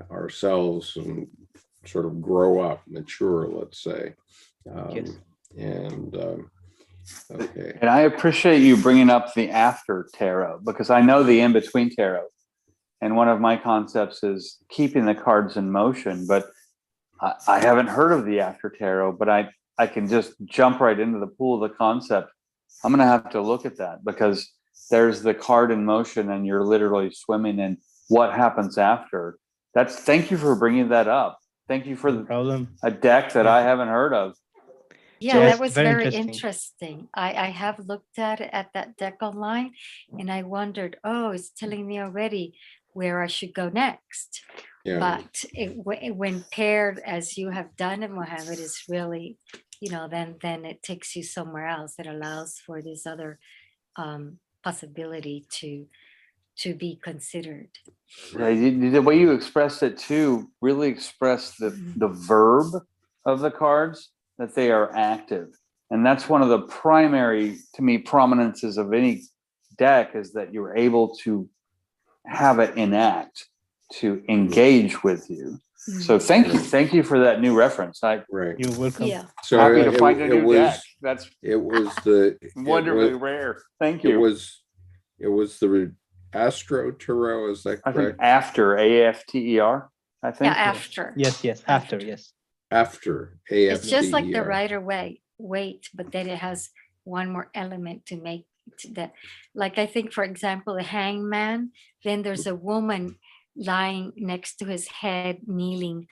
Speaker 1: ourselves and sort of grow up, mature, let's say.
Speaker 8: Yes.
Speaker 1: And okay.
Speaker 3: And I appreciate you bringing up the After Tarot, because I know the In-Between Tarot. And one of my concepts is keeping the cards in motion, but I haven't heard of the After Tarot, but I can just jump right into the pool of the concept. I'm going to have to look at that, because there's the card in motion and you're literally swimming in what happens after. Thank you for bringing that up. Thank you for
Speaker 8: No problem.
Speaker 3: a deck that I haven't heard of.
Speaker 2: Yeah,
Speaker 8: Yes,
Speaker 2: that was
Speaker 8: very
Speaker 2: very
Speaker 8: interesting.
Speaker 2: interesting. I have looked at that deck online, and I wondered, oh, it's telling me already where I should go next.
Speaker 1: Yeah.
Speaker 2: But when paired as you have done it, Mohammed, is really, then it takes you somewhere else. It allows for this other possibility to be considered.
Speaker 3: Yeah, the way you expressed it too really expressed the verb of the cards, that they are active. And that's one of the primary, to me, prominences of any deck, is that you're able to have it enact, to engage with you. So thank you for that new reference.
Speaker 1: Right.
Speaker 8: You're welcome.
Speaker 2: Yeah.
Speaker 1: So
Speaker 3: Happy to find a new deck. That's
Speaker 1: it was the
Speaker 3: wonderfully rare. Thank
Speaker 1: it
Speaker 3: you.
Speaker 1: was the Astro Tarot, is that
Speaker 3: I
Speaker 1: correct?
Speaker 3: think After, AFTER, I think.
Speaker 2: Yeah, after.
Speaker 8: Yes, after, yes.
Speaker 1: After
Speaker 2: It's just like the
Speaker 1: AFTER.
Speaker 2: Rider-Waite, but then it has one more element to make that. Like, I think, for example, the hangman, then there's a woman lying next to his head, kneeling,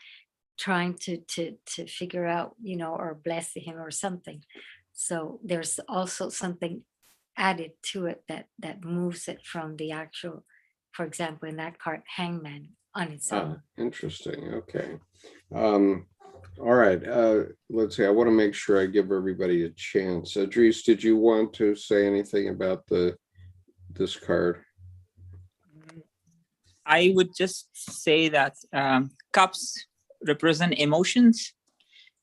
Speaker 2: trying to figure out, or bless him or something. So there's also something added to it that moves it from the actual, for example, in that card, hangman on its own.
Speaker 1: Interesting. Okay. All right. Let's see. I want to make sure I give everybody a chance. Dries, did you want to say anything about this card?
Speaker 9: I would just say that cups represent emotions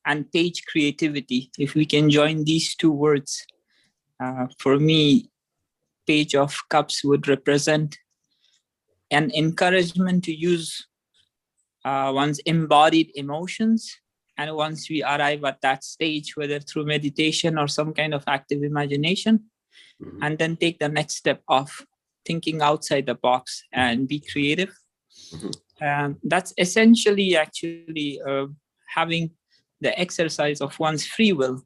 Speaker 9: and page creativity. If we can join these two words, for me, page of cups would represent an encouragement to use one's embodied emotions. And once we arrive at that stage, whether through meditation or some kind of active imagination, and then take the next step of thinking outside the box and be creative. That's essentially actually having the exercise of one's free will.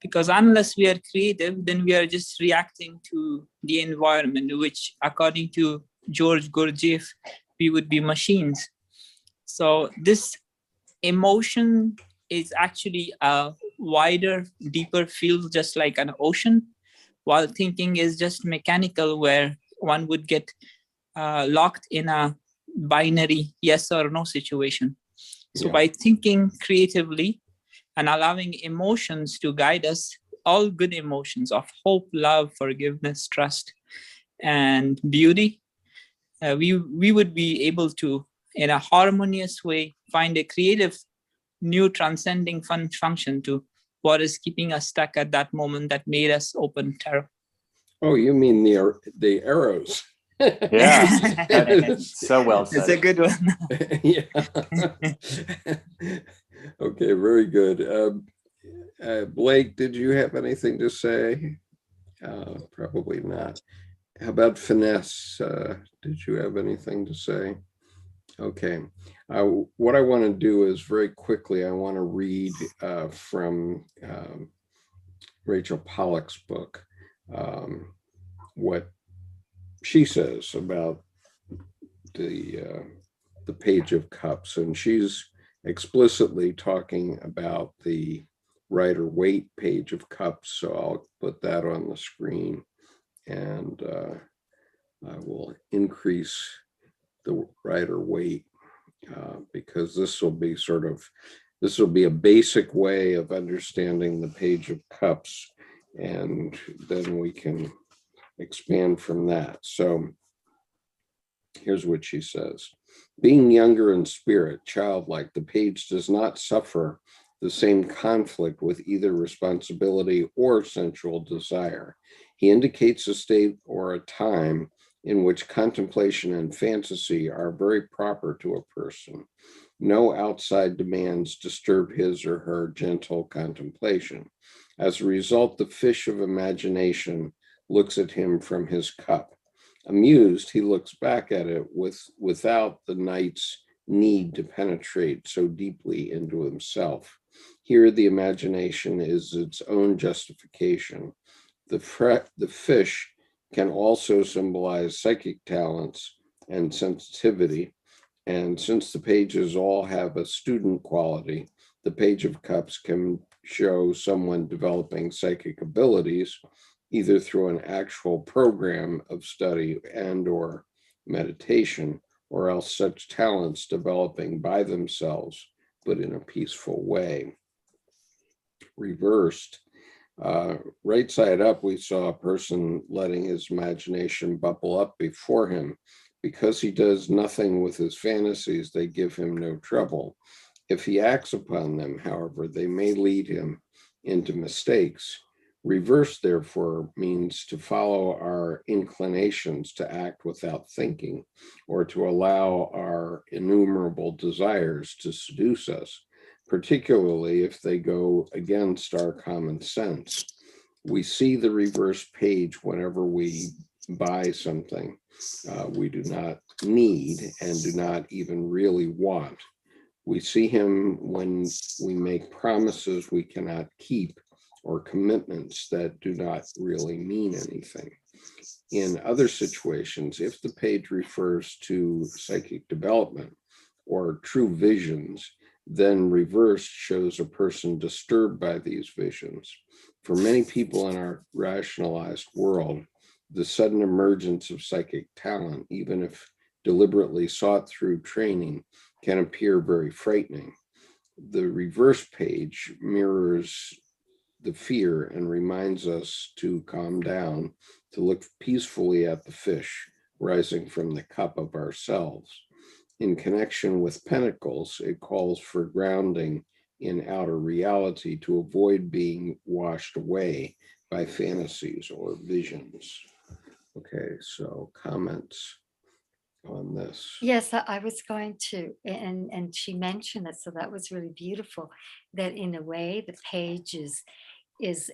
Speaker 9: Because unless we are creative, then we are just reacting to the environment, which according to George Gurdjieff, we would be machines. So this emotion is actually a wider, deeper field, just like an ocean, while thinking is just mechanical, where one would get locked in a binary yes or no situation. So by thinking creatively and allowing emotions to guide us, all good emotions of hope, love, forgiveness, trust, and beauty, we would be able to, in a harmonious way, find a creative, new transcending function to what is keeping us stuck at that moment that made us open tarot.
Speaker 1: Oh, you mean the arrows?
Speaker 3: Yeah, so well said.
Speaker 9: It's a good one.
Speaker 1: Yeah. Okay, very good. Blake, did you have anything to say? Probably not. How about finesse? Did you have anything to say? Okay. What I want to do is very quickly, I want to read from Rachel Pollack's book, what she says about the Page of Cups, and she's explicitly talking about the Rider-Waite Page of Cups. So I'll put that on the screen, and I will increase the Rider-Waite because this will be a basic way of understanding the Page of Cups, and then we can expand from that. So here's what she says. Being younger in spirit, childlike, the page does not suffer the same conflict with either responsibility or sensual desire. He indicates a state or a time in which contemplation and fantasy are very proper to a person. No outside demands disturb his or her gentle contemplation. As a result, the fish of imagination looks at him from his cup. Amused, he looks back at it without the knight's need to penetrate so deeply into himself. Here, the imagination is its own justification. The fish can also symbolize psychic talents and sensitivity. And since the pages all have a student quality, the Page of Cups can show someone developing psychic abilities, either through an actual program of study and or meditation, or else such talents developing by themselves, but in a peaceful way. Reversed, right side up, we saw a person letting his imagination bubble up before him. Because he does nothing with his fantasies, they give him no trouble. If he acts upon them, however, they may lead him into mistakes. Reverse, therefore, means to follow our inclinations to act without thinking, or to allow our innumerable desires to seduce us, particularly if they go against our common sense. We see the reverse page whenever we buy something we do not need and do not even really want. We see him when we make promises we cannot keep, or commitments that do not really mean anything. In other situations, if the page refers to psychic development or true visions, then reversed shows a person disturbed by these visions. For many people in our rationalized world, the sudden emergence of psychic talent, even if deliberately sought through training, can appear very frightening. The reverse page mirrors the fear and reminds us to calm down, to look peacefully at the fish rising from the cup of ourselves. In connection with pentacles, it calls for grounding in outer reality to avoid being washed away by fantasies or visions. Okay, so comments on this?
Speaker 2: Yes, I was going to, and she mentioned it, so that was really beautiful. That in a way, the page is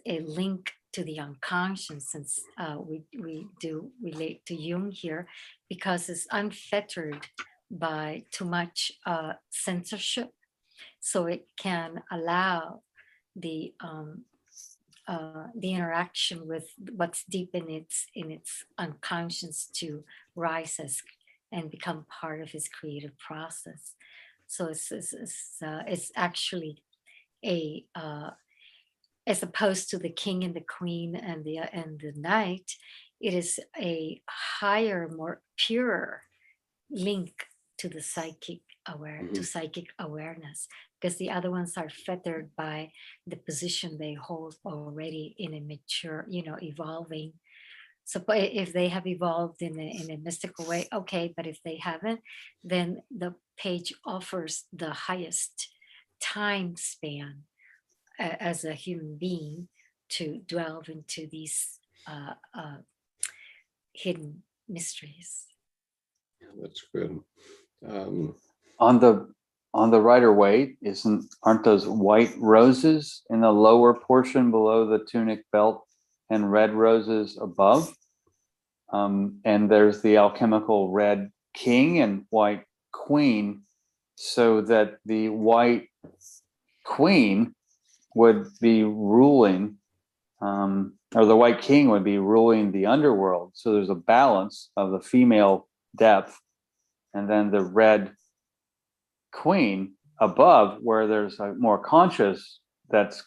Speaker 2: a link to the unconscious, since we do relate to Jung here, because it's unfettered by too much censorship, so it can allow the interaction with what's deep in its unconscious to rise as and become part of his creative process. So it's actually a as opposed to the king and the queen and the knight, it is a higher, more pure link to the psychic to psychic awareness, because the other ones are fettered by the position they hold already in a mature, evolving. So if they have evolved in a mystical way, okay, but if they haven't, then the page offers the highest time span as a human being to delve into these hidden mysteries.
Speaker 1: That's good.
Speaker 3: On the Rider-Waite, aren't those white roses in the lower portion below the tunic belt and red roses above? And there's the alchemical red king and white queen, so that the white queen would be ruling, or the white king would be ruling the underworld. So there's a balance of the female depth, and then the red queen above, where there's a more conscious that's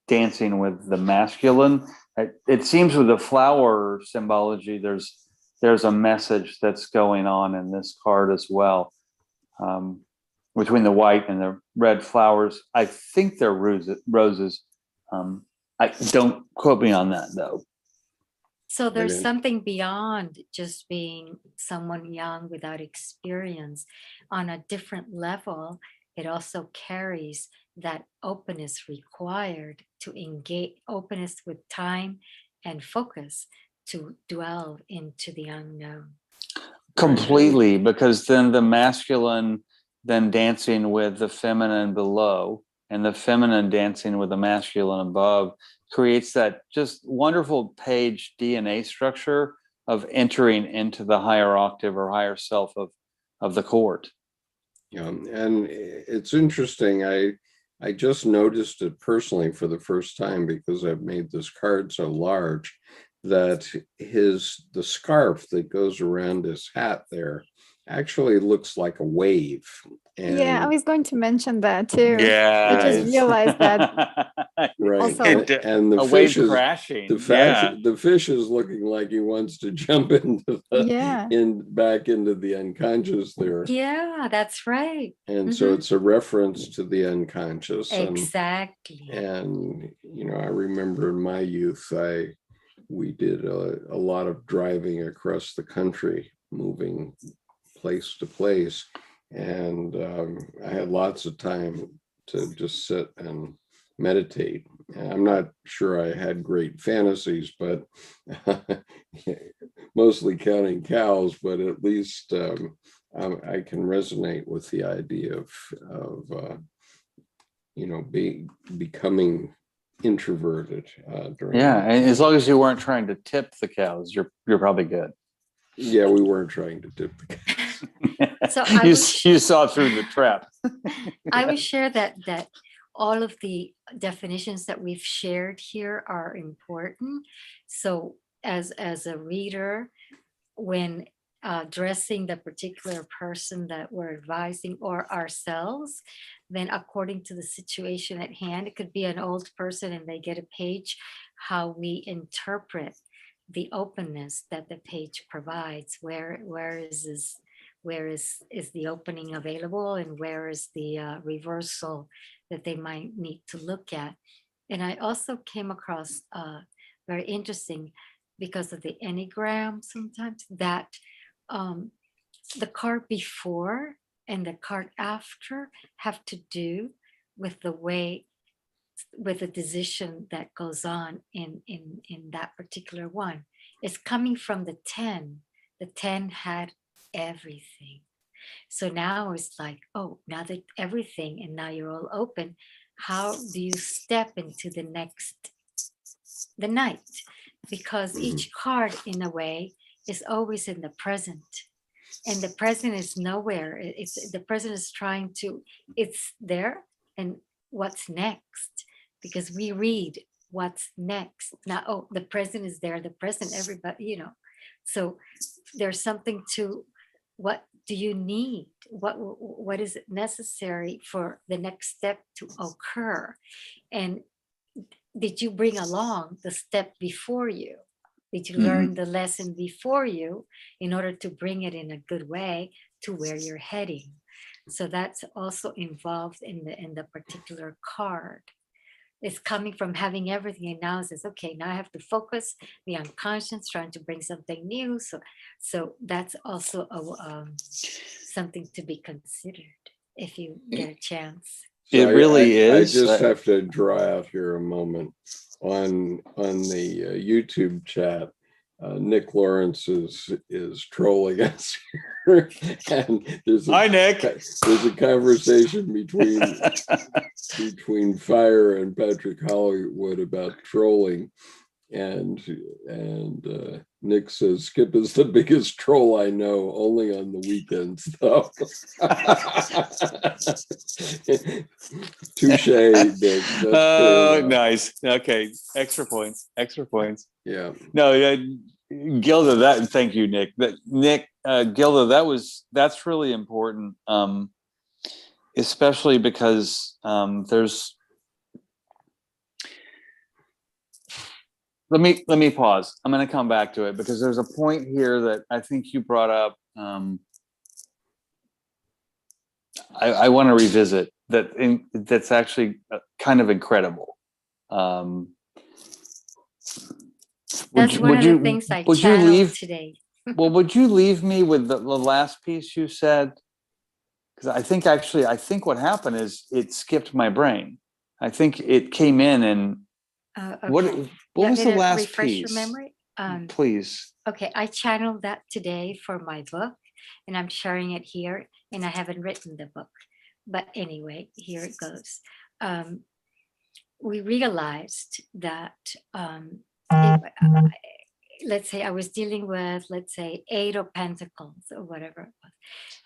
Speaker 3: dancing with the masculine. It seems with the flower symbology, there's a message that's going on in this card as well. Between the white and the red flowers, I think they're roses. I don't quote me on that though.
Speaker 2: So there's
Speaker 1: Brilliant.
Speaker 2: something beyond just being someone young without experience. On a different level, it also carries that openness required to engage, openness with time and focus to dwell into the unknown.
Speaker 3: Completely, because then the masculine then dancing with the feminine below, and the feminine dancing with the masculine above, creates that just wonderful page DNA structure of entering into the higher octave or higher self of the court.
Speaker 1: Yeah, and it's interesting. I just noticed it personally for the first time, because I've made this card so large, that the scarf that goes around his hat there actually looks like a wave. And
Speaker 4: Yeah, I was going to mention that too.
Speaker 3: Yeah,
Speaker 4: I just realized that.
Speaker 1: right.
Speaker 4: Also-
Speaker 1: And the
Speaker 3: a
Speaker 1: fish
Speaker 3: wave
Speaker 1: is
Speaker 3: crashing.
Speaker 1: the fish is looking like he wants to jump into
Speaker 4: Yeah.
Speaker 1: back into the unconscious there.
Speaker 2: Yeah, that's right.
Speaker 1: And so it's a reference to the unconscious.
Speaker 2: Exactly.
Speaker 1: And I remember in my youth, we did a lot of driving across the country, moving place to place. And I had lots of time to just sit and meditate. And I'm not sure I had great fantasies, but mostly counting cows, but at least I can resonate with the idea of becoming introverted during.
Speaker 3: Yeah, and as long as you weren't trying to tip the cows, you're probably good.
Speaker 1: Yeah, we weren't trying to tip the cows.
Speaker 2: So
Speaker 3: you saw through the trap.
Speaker 2: I would share that all of the definitions that we've shared here are important. So as a reader, when addressing the particular person that we're advising or ourselves, then according to the situation at hand, it could be an old person and they get a page, how we interpret the openness that the page provides. Where is the opening available, and where is the reversal that they might need to look at. And I also came across very interesting, because of the Enneagram sometimes, that the card before and the card after have to do with the way, with the decision that goes on in that particular one. It's coming from the 10. The 10 had everything. So now it's like, oh, now that everything, and now you're all open, how do you step into the night? Because each card, in a way, is always in the present. And the present is nowhere. It's the present is trying to, it's there, and what's next? Because we read what's next. Now, oh, the present is there, the present, everybody, So there's something to, what do you need? What is necessary for the next step to occur? And did you bring along the step before you? Did you learn the lesson before you in order to bring it in a good way to where you're heading? So that's also involved in the particular card. It's coming from having everything, and now it says, okay, now I have to focus the unconscious, trying to bring something new. So that's also something to be considered if you get a chance.
Speaker 3: It really is.
Speaker 1: I just have to draw out here a moment on the YouTube chat. Nick Lawrence is trolling us here, and
Speaker 3: Hi, Nick.
Speaker 1: There's a conversation between Fire and Patrick Hollywood about trolling, and Nick says Skip is the biggest troll I know, only on the weekends though. Touche, Nick.
Speaker 3: Oh, nice. Okay, extra points.
Speaker 1: Yeah.
Speaker 3: No, Gilda, thank you, Nick. Gilda, that's really important, especially because there's. Let me pause. I'm going to come back to it because there's a point here that I think you brought up. I want to revisit that. That's actually kind of incredible.
Speaker 2: That's one of the things I channeled today.
Speaker 3: Well, would you leave me with the last piece you said? Because I think what happened is it skipped my brain. I think it came in and
Speaker 2: okay.
Speaker 3: what was the last
Speaker 2: refresh
Speaker 3: piece?
Speaker 2: Your memory?
Speaker 3: Please.
Speaker 2: Okay, I channeled that today for my book, and I'm sharing it here, and I haven't written the book. But anyway, here it goes. We realized that let's say I was dealing with, let's say, 8 of Pentacles or whatever it was,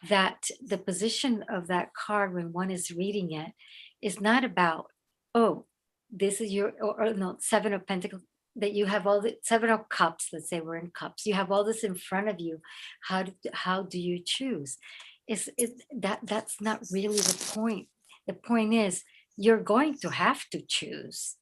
Speaker 2: that the position of that card when one is reading it is not about, oh, this is your, or no, 7 of Pentacles, that you have all the 7 of Cups, let's say we're in Cups, you have all this in front of you. How do you choose? That's not really the point. The point is you're going to have to choose.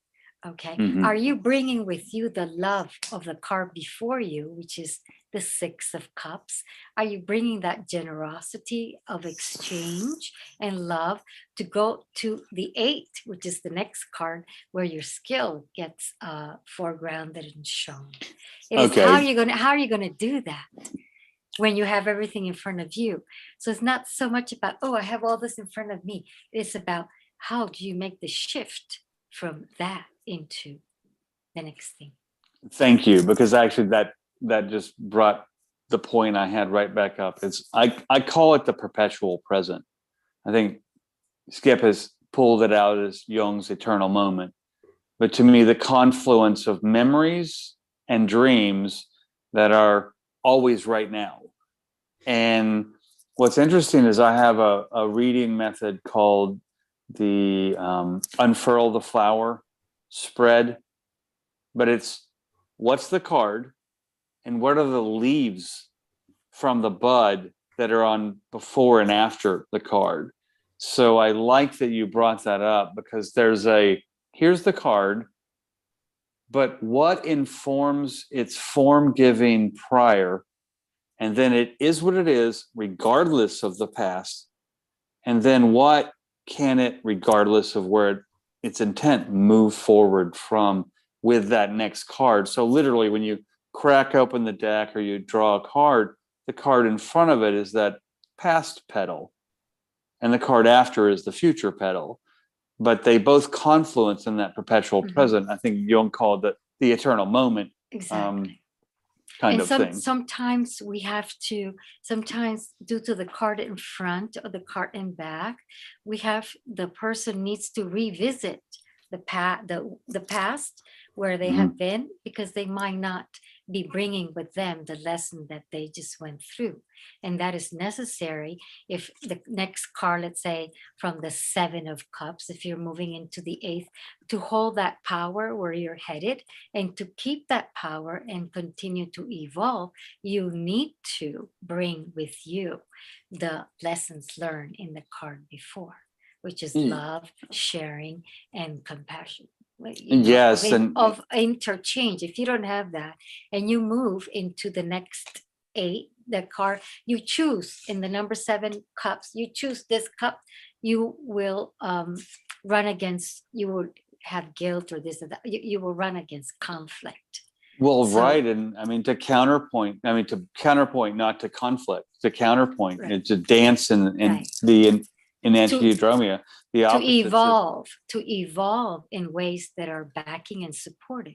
Speaker 2: Okay. Are you bringing with you the love of the card before you, which is the 6 of Cups? Are you bringing that generosity of exchange and love to go to the 8, which is the next card, where your skill gets foregrounded and shown? It is how are you gonna do that when you have everything in front of you? So it's not so much about, oh, I have all this in front of me. It's about how do you make the shift from that into the next thing.
Speaker 3: Thank you, because actually that just brought the point I had right back up. It's I call it the perpetual present. I think Skip has pulled it out as Jung's eternal moment. But to me, the confluence of memories and dreams that are always right now. And what's interesting is I have a reading method called the Unfurl the Flower spread, but it's what's the card and what are the leaves from the bud that are on before and after the card. So I like that you brought that up, because here's the card, but what informs its form giving prior, and then it is what it is regardless of the past, and then what can it, regardless of where its intent, move forward from with that next card. So literally when you crack open the deck or you draw a card, the card in front of it is that past petal, and the card after is the future petal, but they both confluence in that perpetual present. I think Jung called it the eternal moment.
Speaker 2: Exactly.
Speaker 3: Kind
Speaker 2: And
Speaker 3: of thing.
Speaker 2: sometimes we have to, sometimes due to the card in front or the card in back, the person needs to revisit the past where they have been, because they might not be bringing with them the lesson that they just went through. And that is necessary if the next card, let's say from the 7 of Cups, if you're moving into the 8th, to hold that power where you're headed and to keep that power and continue to evolve, you need to bring with you the lessons learned in the card before, which is love, sharing, and compassion.
Speaker 3: Yes,
Speaker 2: of interchange. If you don't have that and you move into the next 8, the card you choose in the number 7 cups, you choose this cup, you will run against, you will have guilt or this or that. You will run against conflict.
Speaker 3: Well, right. And I mean, to counterpoint, not to conflict, to counterpoint, and to dance in anti-eudromia, the opposite.
Speaker 2: To evolve in ways that are backing and supportive.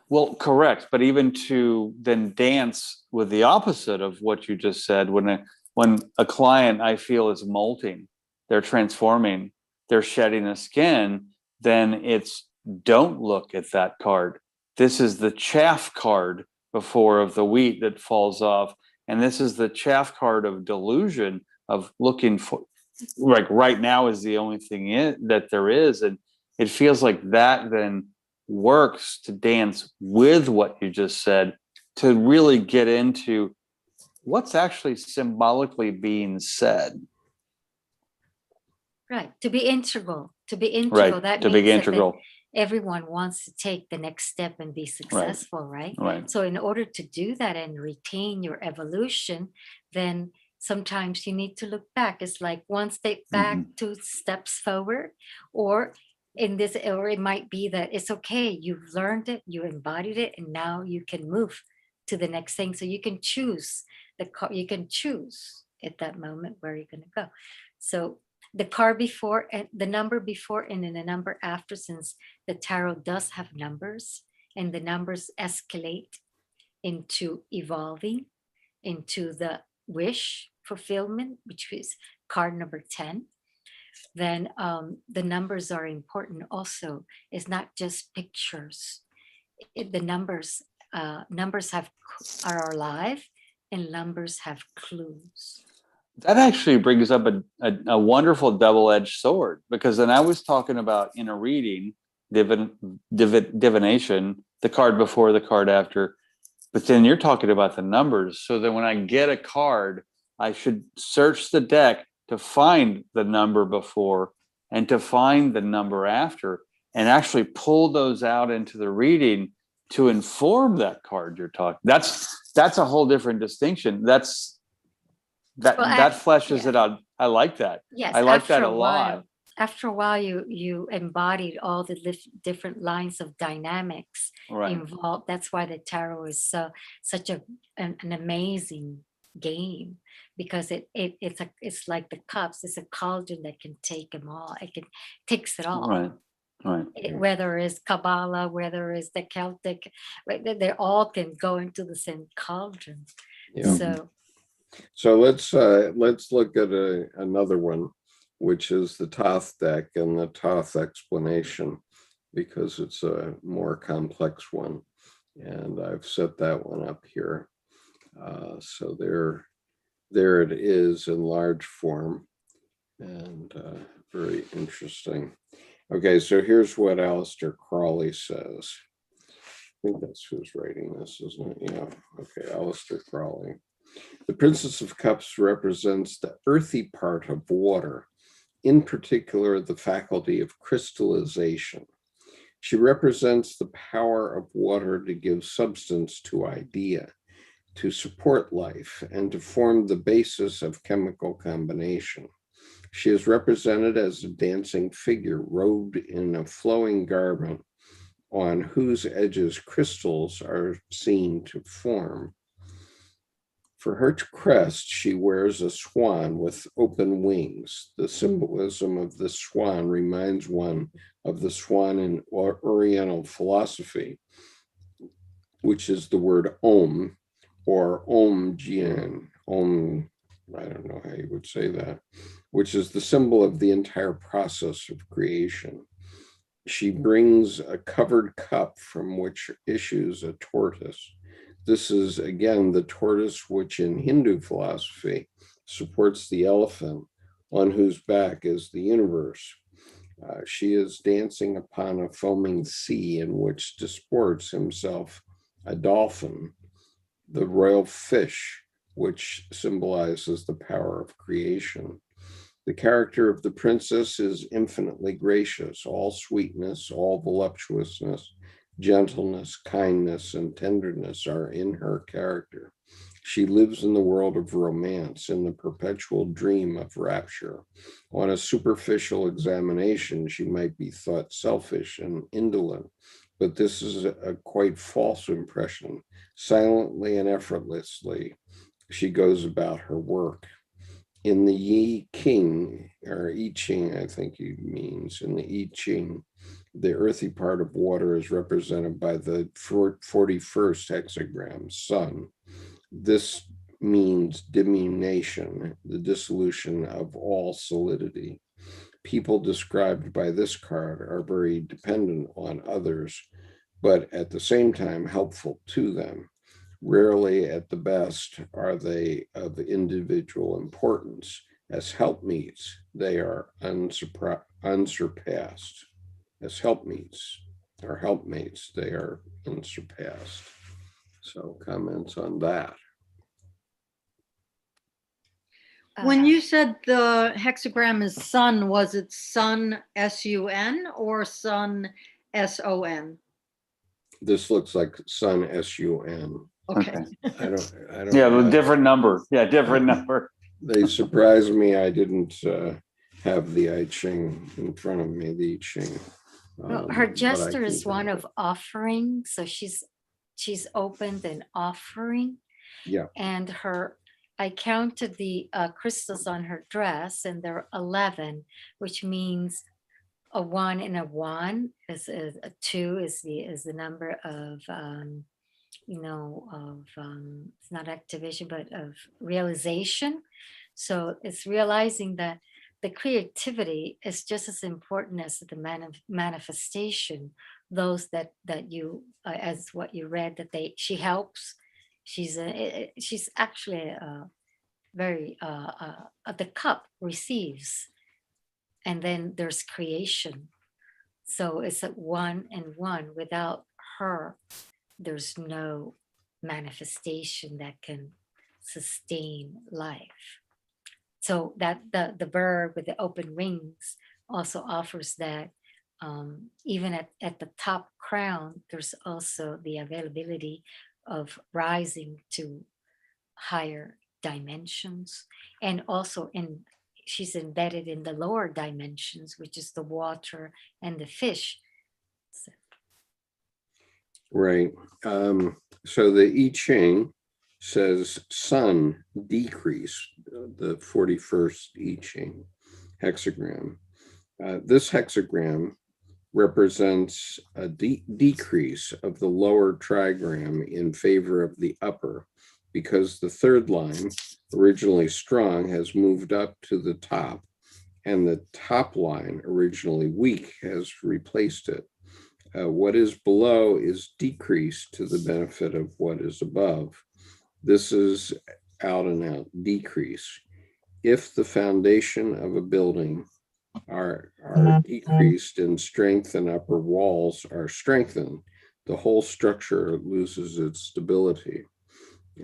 Speaker 3: Well, correct. But even to then dance with the opposite of what you just said, when a client I feel is molting, they're transforming, they're shedding the skin, then it's don't look at that card. This is the chaff card before of the wheat that falls off. And this is the chaff card of delusion, of looking for, like right now is the only thing that there is. And it feels like that then works to dance with what you just said, to really get into what's actually symbolically being said.
Speaker 2: Right. To be integral.
Speaker 3: Right.
Speaker 2: That
Speaker 3: to
Speaker 2: means
Speaker 3: be integral.
Speaker 2: That everyone wants to take the next step and be successful, right? So in order to do that and retain your evolution, then sometimes you need to look back. It's like one step back, 2 steps forward, or it might be that it's okay, you've learned it, you embodied it, and now you can move to the next thing. So you can choose you can choose at that moment where you're going to go. So the card before and the number before and then the number after, since the tarot does have numbers and the numbers escalate into evolving into the wish fulfillment, which is card number 10, then the numbers are important also. It's not just pictures. The numbers are alive, and numbers have clues.
Speaker 3: That actually brings up a wonderful double-edged sword, because then I was talking about in a reading, divination, the card before, the card after, but then you're talking about the numbers. So that when I get a card, I should search the deck to find the number before and to find the number after, and actually pull those out into the reading to inform that card you're talking. That's a whole different distinction. That fleshes it out. I like that.
Speaker 2: Yes,
Speaker 3: I like that a lot.
Speaker 2: After a while, you embodied all the different lines of dynamics involved. That's why the tarot is such an amazing game, because it's like the cups. It's a cauldron that can take them all. It takes it all.
Speaker 3: Right.
Speaker 2: Whether it's Kabbalah, whether it's the Celtic, they all can go into the same cauldron.
Speaker 1: Yeah. So let's look at another one, which is the Thoth deck and the Thoth explanation, because it's a more complex one. And I've set that one up here. So there it is in large form, and very interesting. Okay, so here's what Aleister Crowley says. I think that's who's writing this, isn't it? Yeah. Okay, Aleister Crowley. The Princess of Cups represents the earthy part of water, in particular the faculty of crystallization. She represents the power of water to give substance to idea, to support life, and to form the basis of chemical combination. She is represented as a dancing figure robed in a flowing garment on whose edges crystals are seen to form. For her crest, she wears a swan with open wings. The symbolism of the swan reminds one of the swan in Oriental philosophy, which is the word Om, or Om Jian, Om, I don't know how you would say that, which is the symbol of the entire process of creation. She brings a covered cup from which issues a tortoise. This is, again, the tortoise which in Hindu philosophy supports the elephant on whose back is the universe. She is dancing upon a foaming sea in which disports himself a dolphin, the royal fish, which symbolizes the power of creation. The character of the princess is infinitely gracious. All sweetness, all voluptuousness, gentleness, kindness, and tenderness are in her character. She lives in the world of romance, in the perpetual dream of rapture. On a superficial examination, she might be thought selfish and indolent, but this is a quite false impression. Silently and effortlessly, she goes about her work. In the Yi-King, or I-Ching, I think he means, in the I-Ching, the earthy part of water is represented by the 41st hexagram, sun. This means diminution, the dissolution of all solidity. People described by this card are very dependent on others, but at the same time helpful to them. Rarely at the best are they of individual importance. As helpmeets, they are unsurpassed. As helpmeets or helpmates, they are unsurpassed. So comments on that.
Speaker 6: When you said the hexagram is sun, was it sun, S-U-N, or sun, S-O-N?
Speaker 1: This looks like sun, S-U-N.
Speaker 6: Okay.
Speaker 1: I don't
Speaker 3: Yeah,
Speaker 1: know.
Speaker 3: but different number. Yeah, different number.
Speaker 1: They surprised me. I didn't have the I Ching in front of me, the I Ching.
Speaker 2: Well, her
Speaker 1: but I
Speaker 2: gesture is
Speaker 1: can-
Speaker 2: one of offering, so she's opened an offering.
Speaker 1: Yeah.
Speaker 2: And I counted the crystals on her dress, and there are 11, which means a 1 and a 1 is a 2 is the number of it's not activation, but of realization. So it's realizing that the creativity is just as important as the manifestation. Those that you, as what you read, that she helps. She's actually very the cup receives, and then there's creation. So it's a 1 and 1. Without her, there's no manifestation that can sustain life. So that the bird with the open wings also offers that. Even at the top crown, there's also the availability of rising to higher dimensions, and also she's embedded in the lower dimensions, which is the water and the fish. So.
Speaker 1: Right. So the I Ching says sun decrease, the 41st I Ching hexagram. This hexagram represents a decrease of the lower trigram in favor of the upper, because the third line, originally strong, has moved up to the top, and the top line, originally weak, has replaced it. What is below is decreased to the benefit of what is above. This is out and out decrease. If the foundation of a building are decreased in strength and upper walls are strengthened, the whole structure loses its stability.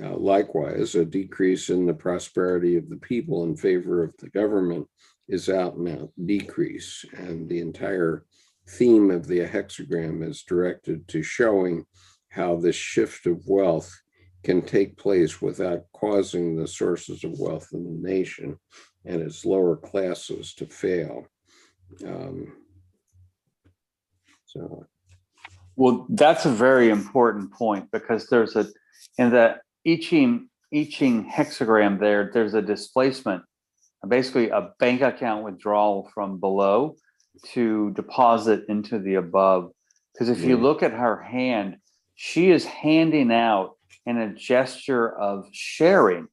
Speaker 1: Likewise, a decrease in the prosperity of the people in favor of the government is out and out decrease. And the entire theme of the hexagram is directed to showing how this shift of wealth can take place without causing the sources of wealth in the nation and its lower classes to fail.
Speaker 3: Well, that's a very important point, because there's in the Eachine hexagram there's a displacement, basically a bank account withdrawal from below to deposit into the above. Because if you look at her hand, she is handing out in a gesture of sharing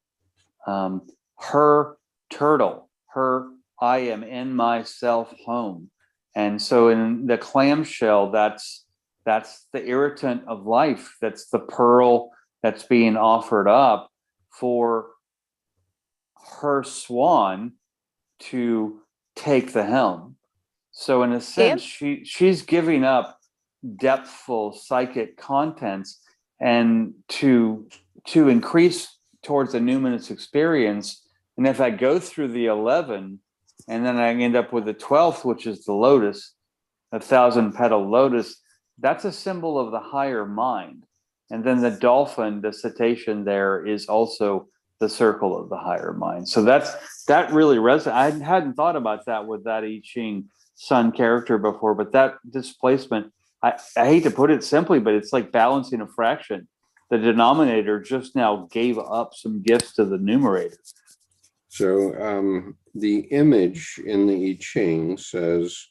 Speaker 3: her turtle, her I am in myself home. And so in the clamshell, that's the irritant of life. That's the pearl that's being offered up for her swan to take the helm. So in a sense, she's giving up depthful psychic contents and to increase towards the numinous experience. And if I go through the 11 and then I end up with the 12th, which is the lotus, 1,000-petal lotus, that's a symbol of the higher mind. And then the dolphin, the cetacean there, is also the circle of the higher mind. So that really resonates. I hadn't thought about that with that I Ching sun character before, but that displacement, I hate to put it simply, but it's like balancing a fraction. The denominator just now gave up some gifts to the numerator.
Speaker 1: So the image in the I Ching says,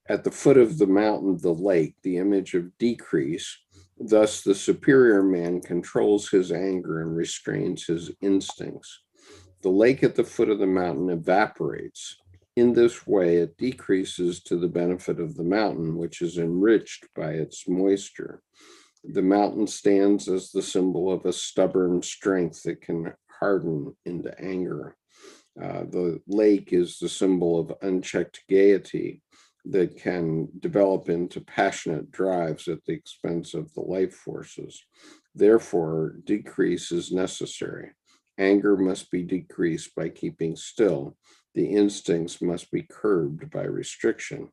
Speaker 1: at the foot of the mountain, the lake, the image of decrease. Thus, the superior man controls his anger and restrains his instincts. The lake at the foot of the mountain evaporates. In this way, it decreases to the benefit of the mountain, which is enriched by its moisture. The mountain stands as the symbol of a stubborn strength that can harden into anger. The lake is the symbol of unchecked gaiety that can develop into passionate drives at the expense of the life forces. Therefore, decrease is necessary. Anger must be decreased by keeping still. The instincts must be curbed by restriction.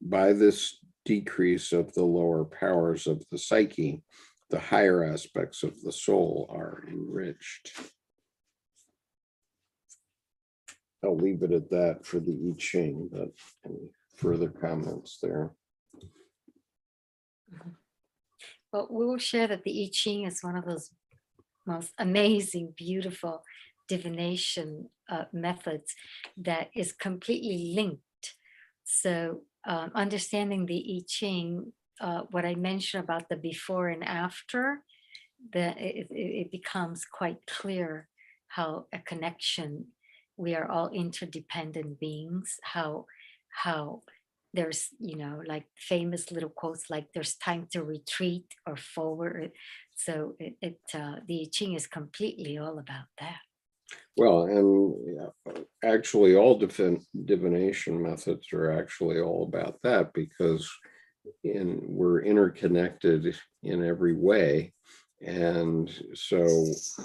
Speaker 1: By this decrease of the lower powers of the psyche, the higher aspects of the soul are enriched. I'll leave it at that for the I Ching, but any further comments there?
Speaker 2: Well, we will share that the I Ching is one of those most amazing, beautiful divination methods that is completely linked. So understanding the I Ching, what I mentioned about the before and after, that it becomes quite clear how a connection, we are all interdependent beings, how there's, like famous little quotes like there's time to retreat or forward. So the I Ching is completely all about that.
Speaker 1: Well, and actually all divination methods are actually all about that, because we're interconnected in every way. And so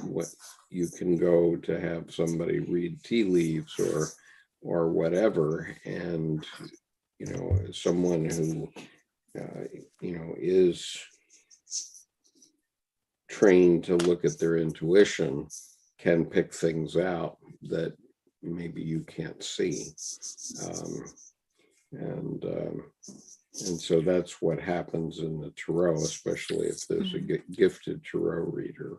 Speaker 1: what you can go to have somebody read tea leaves or whatever, and someone who is trained to look at their intuition can pick things out that maybe you can't see. And so that's what happens in the tarot, especially if there's a gifted tarot reader,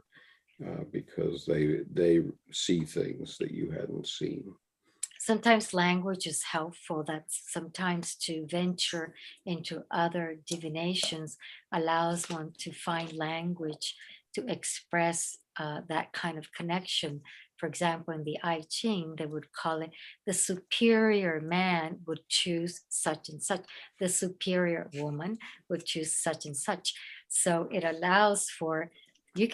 Speaker 1: because they see things that you hadn't seen.
Speaker 2: Sometimes language is helpful. That's sometimes to venture into other divinations allows one to find language to express that kind of connection. For example, in the I Ching, they would call it the superior man would choose such and such. The superior woman would choose such and such. So it allows for, you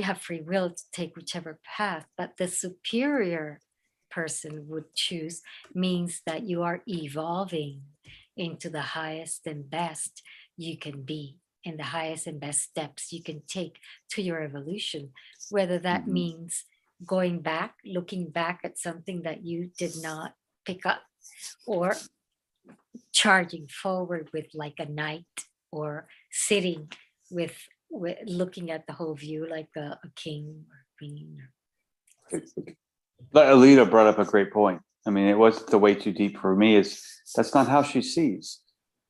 Speaker 2: have free will to take whichever path, but the superior person would choose means that you are evolving into the highest and best you can be. and the highest and best steps you can take to your evolution, whether that
Speaker 3: Mhm.
Speaker 2: means going back, looking back at something that you did not pick up, or charging forward with like a knight, or sitting with looking at the whole view like a king or queen.
Speaker 3: But Alita brought up a great point. I mean, it wasn't the way too deep for me. That's not how she sees.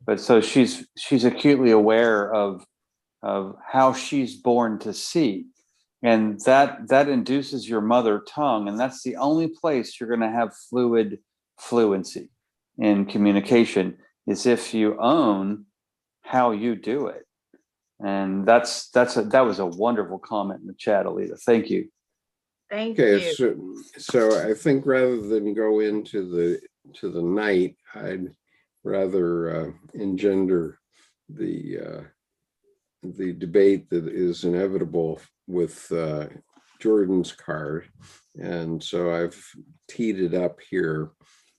Speaker 3: But so she's acutely aware of how she's born to see, and that induces your mother tongue, and that's the only place you're going to have fluency in communication, is if you own how you do it. And that was a wonderful comment in the chat, Alita. Thank you.
Speaker 7: Thank
Speaker 1: Okay,
Speaker 7: you.
Speaker 1: so I think rather than go into the night, I'd rather engender the debate that is inevitable with Jordan's card, and so I've teed it up here.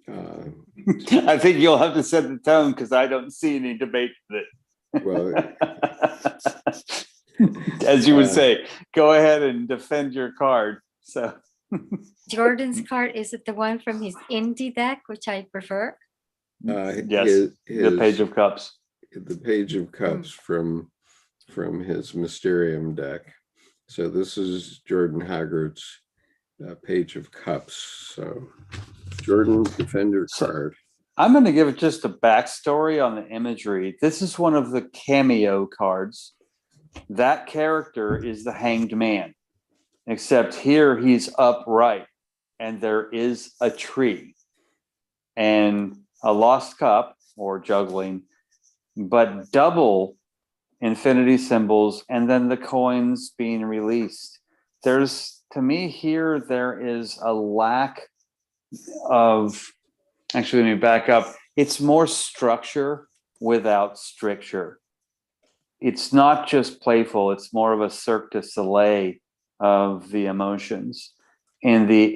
Speaker 3: I think you'll have to set the tone, because I don't see any debate with it.
Speaker 1: Well,
Speaker 3: as you would say, go ahead and defend your card. So
Speaker 2: Jordan's card, is it the one from his indie deck, which I prefer?
Speaker 3: yes, the Page of Cups.
Speaker 1: The Page of Cups from his Mysterium deck. So this is Jordan Haggert's Page of Cups. So Jordan, defend your card.
Speaker 3: I'm going to give it just a backstory on the imagery. This is one of the cameo cards. That character is the Hanged Man, except here he's upright and there is a tree and a lost cup or juggling, but double infinity symbols, and then the coins being released. To me here, there is a lack of, actually, let me back up. It's more structure without stricture. It's not just playful, it's more of a Cirque du Soleil of the emotions and the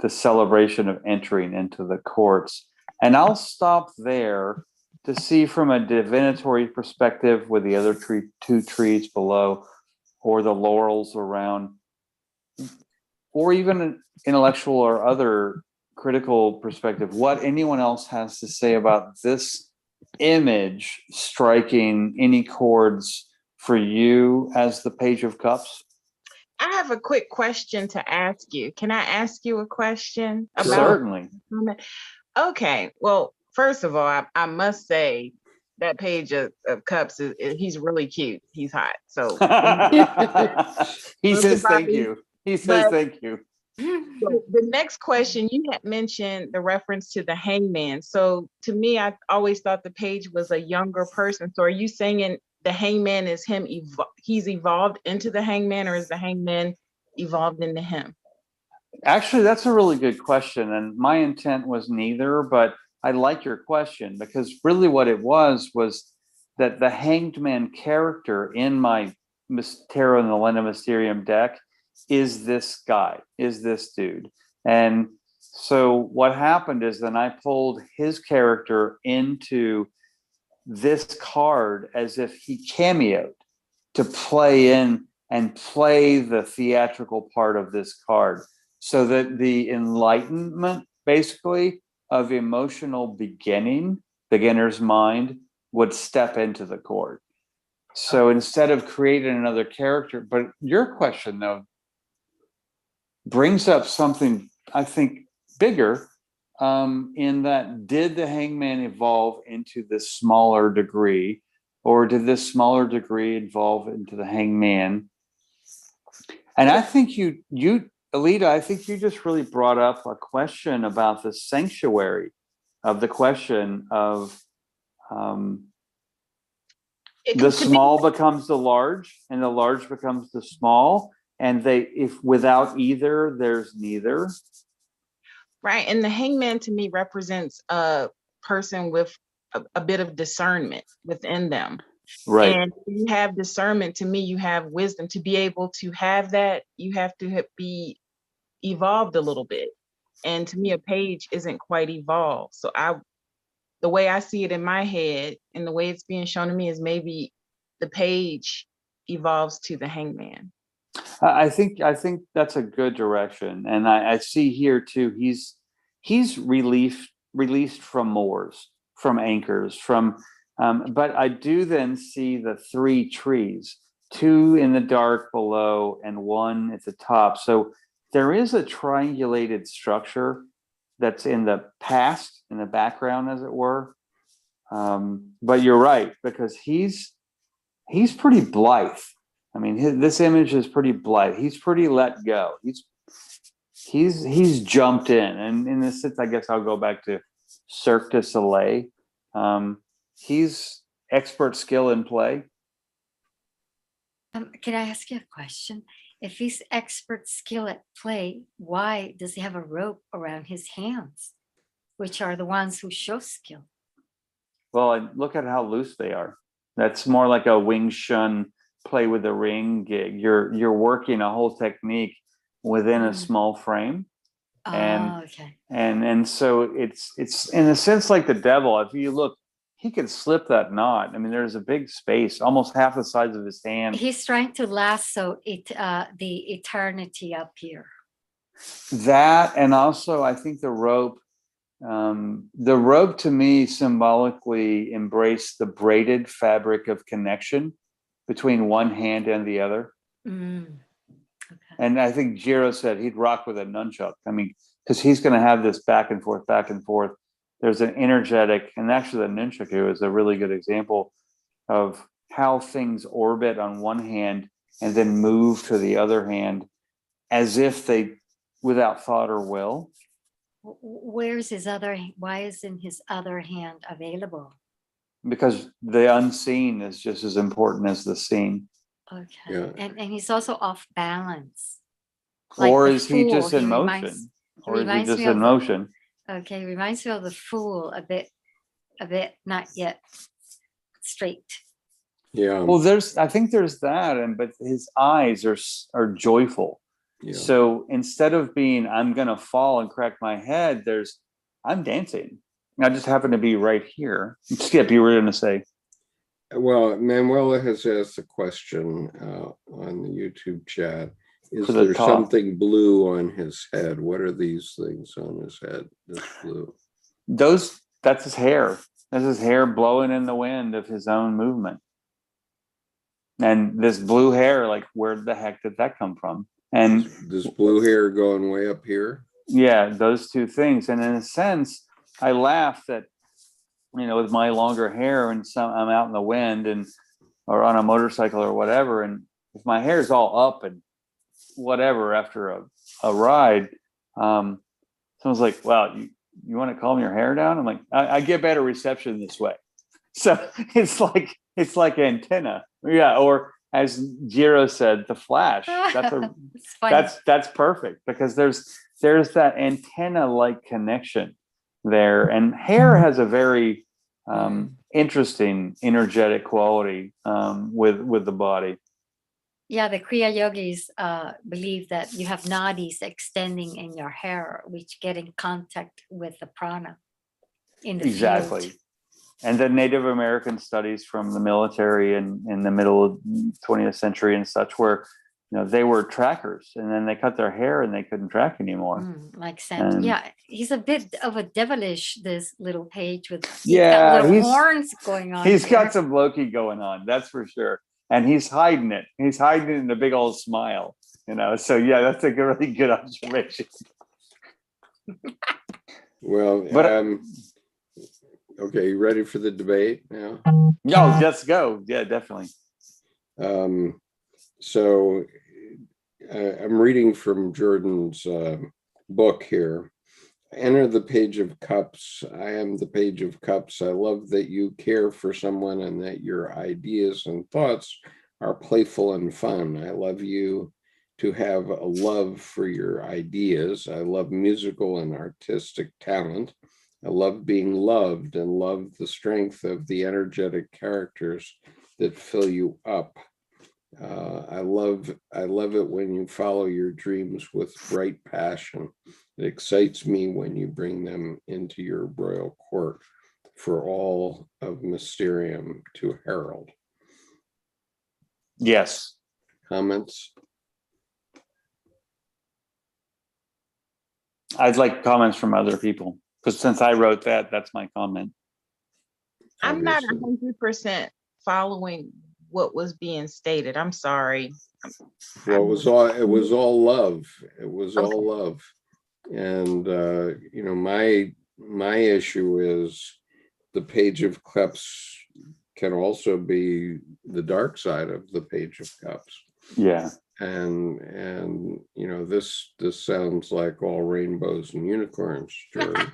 Speaker 3: celebration of entering into the courts. And I'll stop there to see from a divinatory perspective with the other two trees below, or the laurels around, or even an intellectual or other critical perspective, what anyone else has to say about this image striking any chords for you as the Page of Cups.
Speaker 7: I have a quick question to ask you. Can I ask you a question?
Speaker 3: Certainly.
Speaker 7: Okay. Well, first of all, I must say that Page of Cups he's really cute. He's hot. So
Speaker 3: he says thank you. He says thank you.
Speaker 7: So the next question, you had mentioned the reference to the hangman. So to me, I always thought the Page was a younger person. So are you saying the hangman is him? He's evolved into the hangman, or is the hangman evolved into him?
Speaker 3: Actually, that's a really good question. And my intent was neither, but I like your question, because really what it was that the Hanged Man character in my Tarot and the Lena Mysterium deck is this guy, is this dude. And so what happened is then I pulled his character into this card as if he cameoed to play in and play the theatrical part of this card, so that the enlightenment basically of emotional beginner's mind would step into the chord. So instead of creating another character, but your question though brings up something I think bigger, in that, did the hangman evolve into this smaller degree, or did this smaller degree evolve into the hangman? And I think you Alita, I think you just really brought up a question about the sanctuary of the question of the small becomes the large and the large becomes the small, and if without either, there's neither.
Speaker 7: Right. And the hangman to me represents a person with a bit of discernment within them.
Speaker 3: Right.
Speaker 7: And you have discernment, to me, you have wisdom. To be able to have that, you have to be evolved a little bit. And to me, a page isn't quite evolved. So the way I see it in my head and the way it's being shown to me is maybe the page evolves to the hangman.
Speaker 3: I think that's a good direction, and I see here too. He's released from moors, from anchors, from. But I do then see the 3 trees, 2 in the dark below and 1 at the top. So there is a triangulated structure that's in the past, in the background, as it were. But you're right, because he's pretty blithe. I mean, this image is pretty blithe. He's pretty let go. He's jumped in, and in this sense, I guess I'll go back to Cirque du Soleil. He's expert skill in play.
Speaker 2: Can I ask you a question? If he's expert skill at play, why does he have a rope around his hands, which are the ones who show skill?
Speaker 3: Well, look at how loose they are. That's more like a Wing Chun play with the ring gig. You're working a whole technique within a small frame.
Speaker 2: Okay.
Speaker 3: And so it's in a sense like the devil. If you look, he could slip that knot. I mean, there's a big space, almost half the size of his hand.
Speaker 2: He's trying to lasso the eternity up here.
Speaker 3: That, and also I think the rope to me symbolically embraced the braided fabric of connection between one hand and the other.
Speaker 2: Okay.
Speaker 3: And I think Jiro said he'd rock with a nunchuck. I mean, because he's going to have this back and forth, back and forth. There's an energetic, and actually the nunchaku is a really good example of how things orbit on one hand and then move to the other hand as if they, without thought or will.
Speaker 2: Where's his other? Why isn't his other hand available?
Speaker 3: Because the unseen is just as important as the seen.
Speaker 2: Okay.
Speaker 1: Yeah.
Speaker 2: And he's also off balance.
Speaker 3: Or
Speaker 2: the
Speaker 3: is he just
Speaker 2: Fool,
Speaker 3: in motion? Or is he just in motion?
Speaker 2: Okay, reminds me of the Fool a bit not yet straight.
Speaker 1: Yeah.
Speaker 3: Well, I think there's that, but his eyes are joyful.
Speaker 1: Yeah.
Speaker 3: So instead of being, I'm gonna fall and crack my head, I'm dancing. I just happen to be right here. Skip, you were gonna say.
Speaker 1: Well, Manuela has asked a question on the YouTube chat. Is
Speaker 3: For the
Speaker 1: there
Speaker 3: top.
Speaker 1: something blue on his head? What are these things on his head that's blue?
Speaker 3: That's his hair. That's his hair blowing in the wind of his own movement. And this blue hair, like, where the heck did that come from? And
Speaker 1: This blue hair going way up here?
Speaker 3: yeah, those two things. And in a sense, I laugh that, with my longer hair and I'm out in the wind or on a motorcycle or whatever. And if my hair is all up and whatever after a ride, someone's like, "Wow, you want to calm your hair down?" I'm like, I get better reception this way. So it's like antenna. Yeah. Or as Jiro said, the flash. That's perfect, because there's that antenna-like connection there, and hair has a very interesting energetic quality with the body.
Speaker 2: Yeah, the Kriya yogis believe that you have nadis extending in your hair, which get in contact with the prana in the
Speaker 3: Exactly.
Speaker 2: field.
Speaker 3: And the Native American studies from the military in the middle of 20th century and such, where they were trackers, and then they cut their hair and they couldn't track anymore.
Speaker 2: Like Santa.
Speaker 3: And-
Speaker 2: Yeah, he's a bit of a devilish, this little page with
Speaker 3: Yeah,
Speaker 2: got little horns going on.
Speaker 3: He's got
Speaker 2: there.
Speaker 3: some Loki going on, that's for sure. And he's hiding it. He's hiding it in a big old smile, So yeah, that's a really good observation.
Speaker 1: Well,
Speaker 3: But-
Speaker 1: okay, you ready for the debate now?
Speaker 3: Yo, let's go. Yeah, definitely.
Speaker 1: So I'm reading from Jordan's book here. Enter the Page of Cups. I am the Page of Cups. I love that you care for someone and that your ideas and thoughts are playful and fun. I love you to have a love for your ideas. I love musical and artistic talent. I love being loved and love the strength of the energetic characters that fill you up. I love it when you follow your dreams with bright passion. It excites me when you bring them into your royal court for all of Mysterium to herald.
Speaker 3: Yes.
Speaker 1: Comments?
Speaker 3: I'd like comments from other people, because since I wrote that, that's my comment.
Speaker 7: I'm not
Speaker 1: Obviously.
Speaker 7: 100% following what was being stated. I'm sorry.
Speaker 1: Well, it was all love. It was
Speaker 7: Okay.
Speaker 1: all love. And you know, my issue is the Page of Cups can also be the dark side of the Page of Cups.
Speaker 3: Yeah.
Speaker 1: And you know, this sounds like all rainbows and unicorns, Jerry.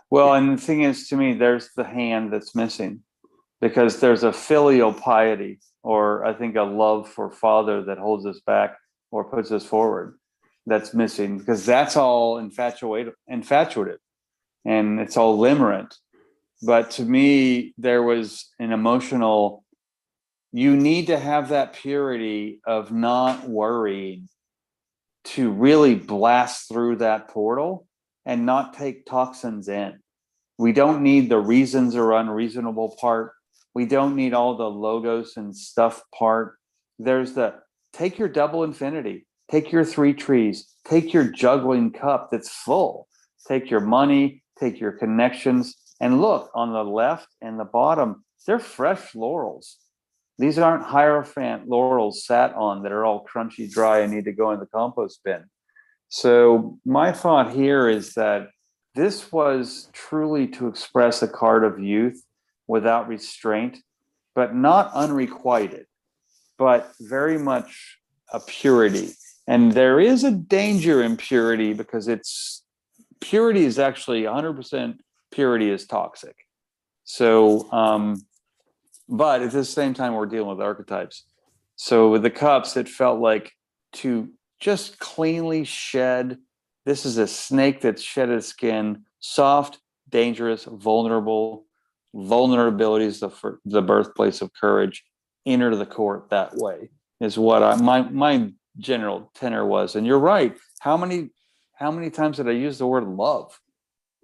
Speaker 3: Well, and the thing is, to me, there's the hand that's missing, because there's a filial piety, or I think a love for father that holds us back or puts us forward, that's missing, because that's all infatuative, and it's all limerent. But to me, there was an emotional, you need to have that purity of not worrying to really blast through that portal and not take toxins in. We don't need the reasons or unreasonable part. We don't need all the logos and stuff part. There's the, take your double infinity, take your 3 trees, take your juggling cup that's full, take your money, take your connections, and look on the left and the bottom, they're fresh laurels. These aren't Hierophant laurels sat on that are all crunchy dry and need to go in the compost bin. So my thought here is that this was truly to express a card of youth without restraint, but not unrequited, but very much a purity. And there is a danger in purity, because purity is actually 100% purity is toxic. So, but at the same time, we're dealing with archetypes. So with the cups, it felt like to just cleanly shed. This is a snake that's shed its skin, soft, dangerous, vulnerable. Vulnerability is the birthplace of courage. Enter the court that way is what my general tenor was. And you're right. How many times did I use the word love?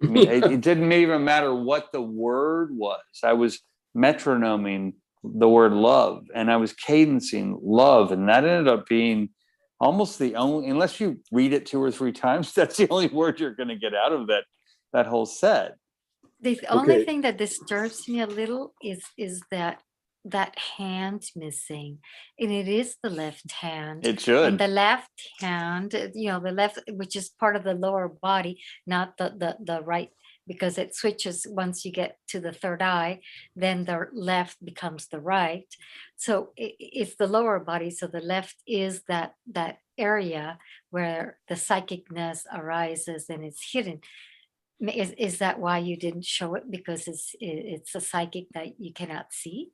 Speaker 3: I mean, it didn't even matter what the word was. I was metronoming the word love, and I was cadencing love, and that ended up being almost the only, unless you read it 2 or 3 times, that's the only word you're going to get out of that whole set.
Speaker 2: The only
Speaker 1: Okay.
Speaker 2: thing that disturbs me a little is that hand missing, and it is the left hand.
Speaker 3: It should.
Speaker 2: And the left hand, the left, which is part of the lower body, not the right, because it switches once you get to the third eye, then the left becomes the right. So it's the lower body. So the left is that area where the psychicness arises and it's hidden. Is that why you didn't show it? Because it's a psychic that you cannot see?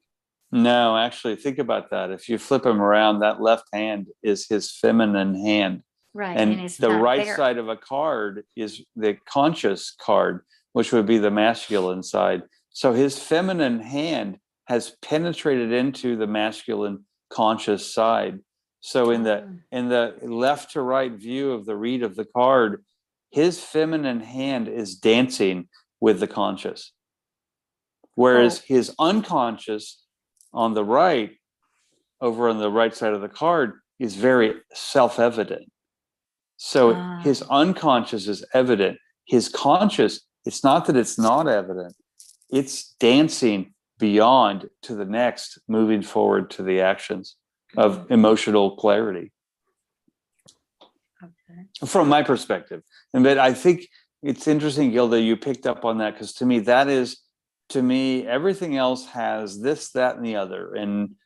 Speaker 3: No, actually, think about that. If you flip him around, that left hand is his feminine hand.
Speaker 2: Right.
Speaker 3: And
Speaker 2: it's
Speaker 3: the
Speaker 2: not
Speaker 3: right
Speaker 2: there.
Speaker 3: side of a card is the conscious card, which would be the masculine side. So his feminine hand has penetrated into the masculine conscious side. So in the left to right view of the read of the card, his feminine hand is dancing with the conscious, whereas his unconscious on the right, over on the right side of the card, is very self-evident. So his unconscious is evident. His conscious, it's not that it's not evident, it's dancing beyond to the next, moving forward to the actions of emotional clarity. Okay. From my perspective. But I think it's interesting, Gilda, you picked up on that, because to me, everything else has this, that, and the other. And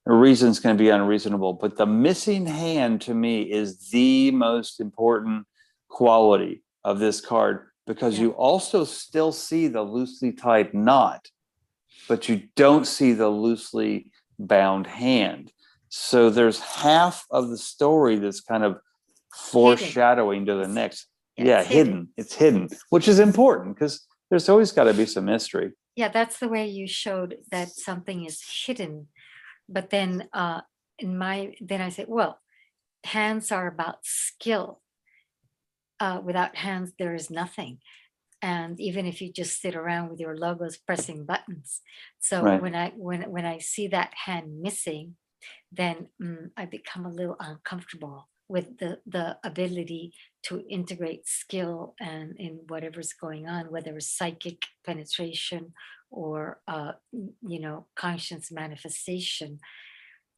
Speaker 3: reasons can be unreasonable, but the missing hand to me is the most important quality of this card, because you also still see the loosely tied knot, but you don't see the loosely bound hand. So there's half of the story that's kind of foreshadowing to the next. Yeah, hidden. It's hidden, which is important, because there's always got to be some mystery.
Speaker 2: Yeah, that's the way you showed that something is hidden. But then then I said, well, hands are about skill. Without hands, there is nothing. And even if you just sit around with your logos pressing buttons. So when I see that hand missing, then I become a little uncomfortable with the ability to integrate skill and in whatever's going on, whether it's psychic penetration or conscience manifestation.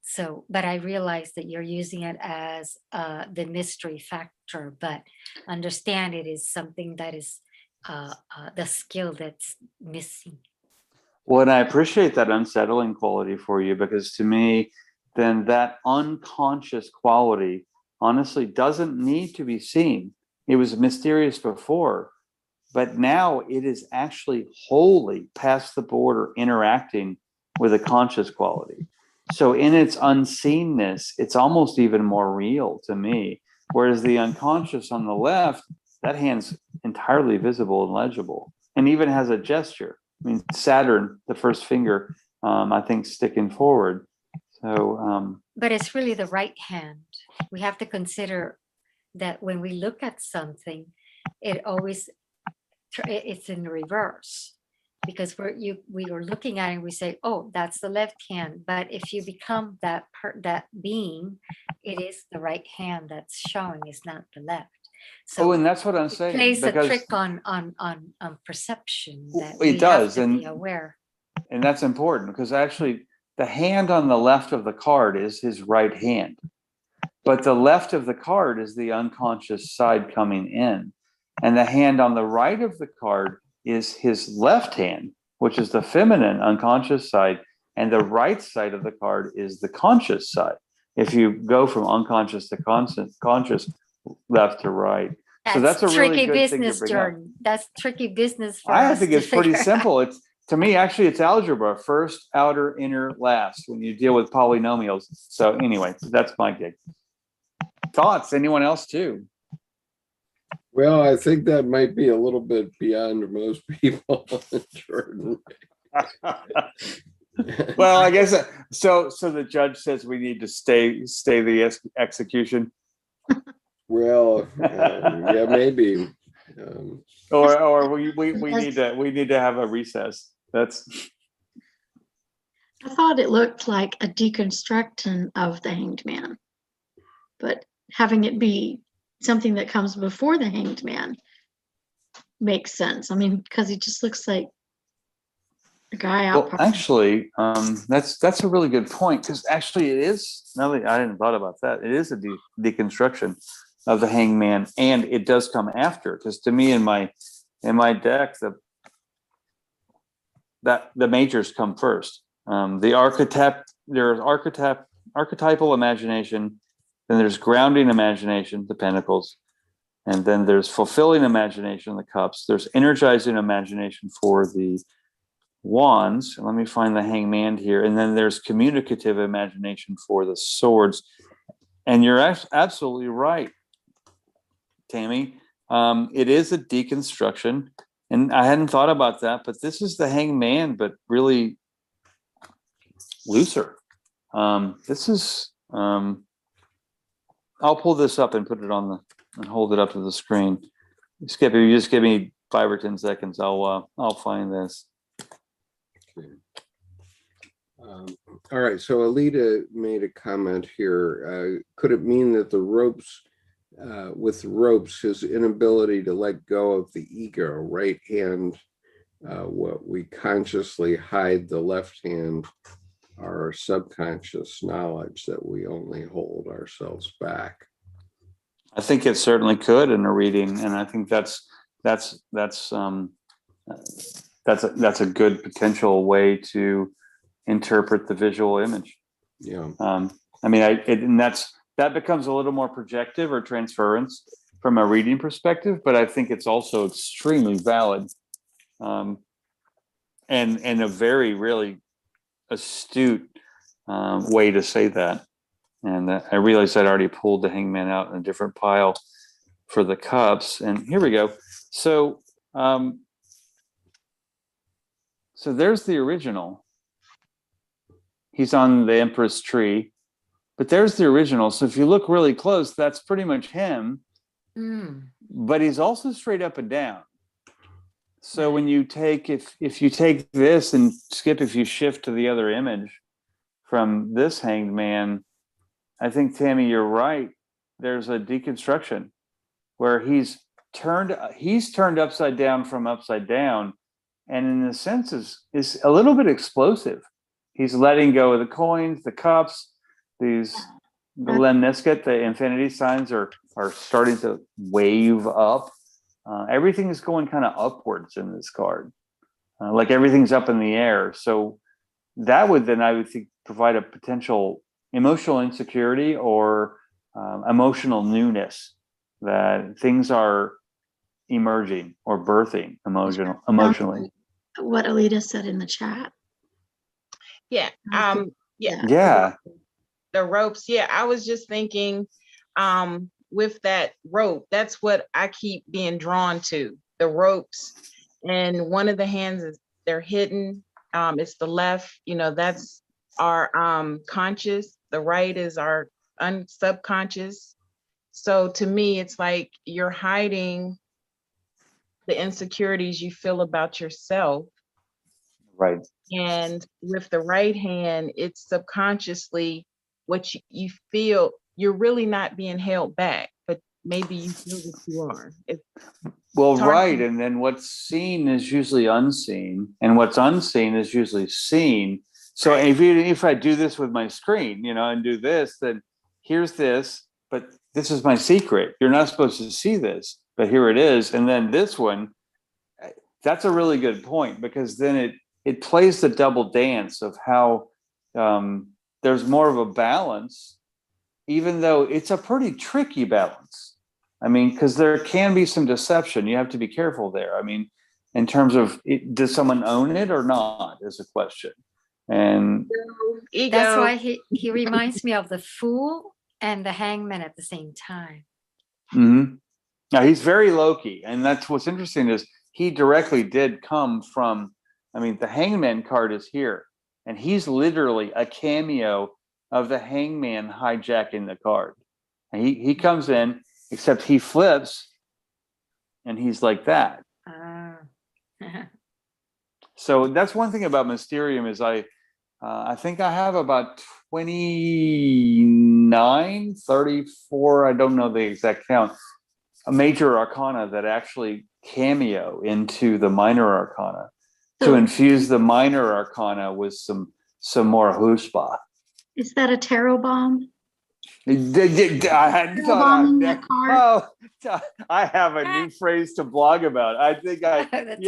Speaker 2: So, but I realize that you're using it as the mystery factor, but understand it is something that is the skill that's missing.
Speaker 3: Well, and I appreciate that unsettling quality for you, because to me, then that unconscious quality honestly doesn't need to be seen. It was mysterious before, but now it is actually wholly past the border interacting with a conscious quality. So in its unseenness, it's almost even more real to me. Whereas the unconscious on the left, that hand's entirely visible and legible, and even has a gesture. I mean, Saturn, the first finger, I think, sticking forward. So,
Speaker 2: but it's really the right hand. We have to consider that when we look at something, it's in reverse, because we are looking at it and we say, oh, that's the left hand. But if you become that being, it is the right hand that's showing, it's not the left. So
Speaker 3: and that's what I'm saying.
Speaker 2: It plays a trick on perception that
Speaker 3: it does,
Speaker 2: have to be aware.
Speaker 3: And that's important, because actually the hand on the left of the card is his right hand, but the left of the card is the unconscious side coming in, and the hand on the right of the card is his left hand, which is the feminine unconscious side, and the right side of the card is the conscious side. If you go from unconscious to conscious, left to right. So that's a really good thing to bring up.
Speaker 2: That's tricky business for
Speaker 3: I
Speaker 2: us
Speaker 3: think
Speaker 2: to
Speaker 3: it's pretty
Speaker 2: figure
Speaker 3: simple.
Speaker 2: out.
Speaker 3: It's, to me, actually, it's algebra: first, outer, inner, last, when you deal with polynomials. So anyway, that's my gig. Thoughts? Anyone else too?
Speaker 1: Well, I think that might be a little bit beyond most people, Jordan.
Speaker 3: Well, I guess so. So the judge says we need to stay the execution.
Speaker 1: Well, yeah, maybe.
Speaker 3: Or we need to have a recess. That's.
Speaker 10: I thought it looked like a deconstruction of the Hanged Man, but having it be something that comes before the Hanged Man makes sense. I mean, because he just looks like a guy out.
Speaker 3: Well, actually, that's a really good point, because actually it is. Now that I hadn't thought about that, it is a deconstruction of the Hanged Man, and it does come after. Because to me, in my deck, the majors come first. The there's archetypal imagination, then there's grounding imagination, the pentacles, and then there's fulfilling imagination, the cups. There's energizing imagination for the wands. Let me find the Hanged Man here. And then there's communicative imagination for the swords. And you're absolutely right, Tammy. It is a deconstruction, and I hadn't thought about that, but this is the Hanged Man, but really looser. This is, I'll pull this up and put it on and hold it up to the screen. Skip, if you just give me 5 or 10 seconds, I'll find this.
Speaker 1: Okay. All right, so Alita made a comment here. Could it mean that the ropes, his inability to let go of the ego, right hand, what we consciously hide the left hand, our subconscious knowledge that we only hold ourselves back?
Speaker 3: I think it certainly could in a reading, and I think that's a good potential way to interpret the visual image.
Speaker 1: Yeah.
Speaker 3: I mean, that becomes a little more projective or transference from a reading perspective, but I think it's also extremely valid, and a very, really astute way to say that. And I realized I'd already pulled the Hanged Man out in a different pile for the cups. And here we go. So, so there's the original. He's on the Empress tree, but there's the original. So if you look really close, that's pretty much him. But he's also straight up and down. So when you take, if you take this and Skip, if you shift to the other image, from this hanged man, I think, Tammy, you're right. There's a deconstruction where he's turned upside down from upside down, and in a sense is a little bit explosive. He's letting go of the coins, the cups, the lemniscate, the infinity signs are starting to wave up. Everything is going kind of upwards in this card, like everything's up in the air. So that would then, I would think, provide a potential emotional insecurity or emotional newness, that things are emerging or birthing emotionally.
Speaker 10: What Alita said in the chat.
Speaker 7: Yeah. Yeah.
Speaker 3: Yeah.
Speaker 7: The ropes. Yeah. I was just thinking, with that rope, that's what I keep being drawn to, the ropes. And one of the hands is they're hidden. It's the left, that's our conscious. The right is our subconscious. So to me, it's like you're hiding the insecurities you feel about yourself.
Speaker 3: Right.
Speaker 7: And with the right hand, it's subconsciously what you feel. You're really not being held back, but maybe you feel that you are.
Speaker 3: Well, right. And then what's seen is usually unseen, and what's unseen is usually seen. So if I do this with my screen, and do this, then here's this, but this is my secret. You're not supposed to see this, but here it is. And then this one, that's a really good point, because then it plays the double dance of how there's more of a balance, even though it's a pretty tricky balance. I mean, because there can be some deception. You have to be careful there. I mean, in terms of, does someone own it or not is a question. And
Speaker 2: that's why he reminds me of the Fool and the Hangman at the same time.
Speaker 3: Mm-hmm. Now, he's very low-key. And that's what's interesting is he directly did come from, the Hangman card is here. And he's literally a cameo of the Hangman hijacking the card. And he comes in, except he flips, and he's like that. So that's one thing about Mysterium is I think I have about 29, 34, I don't know the exact count, a major arcana that actually cameo into the minor arcana to infuse the minor arcana with some more chutzpah.
Speaker 10: Is that a tarot bomb?
Speaker 3: I hadn't thought of that. Oh, I have a new phrase to blog about. I think I have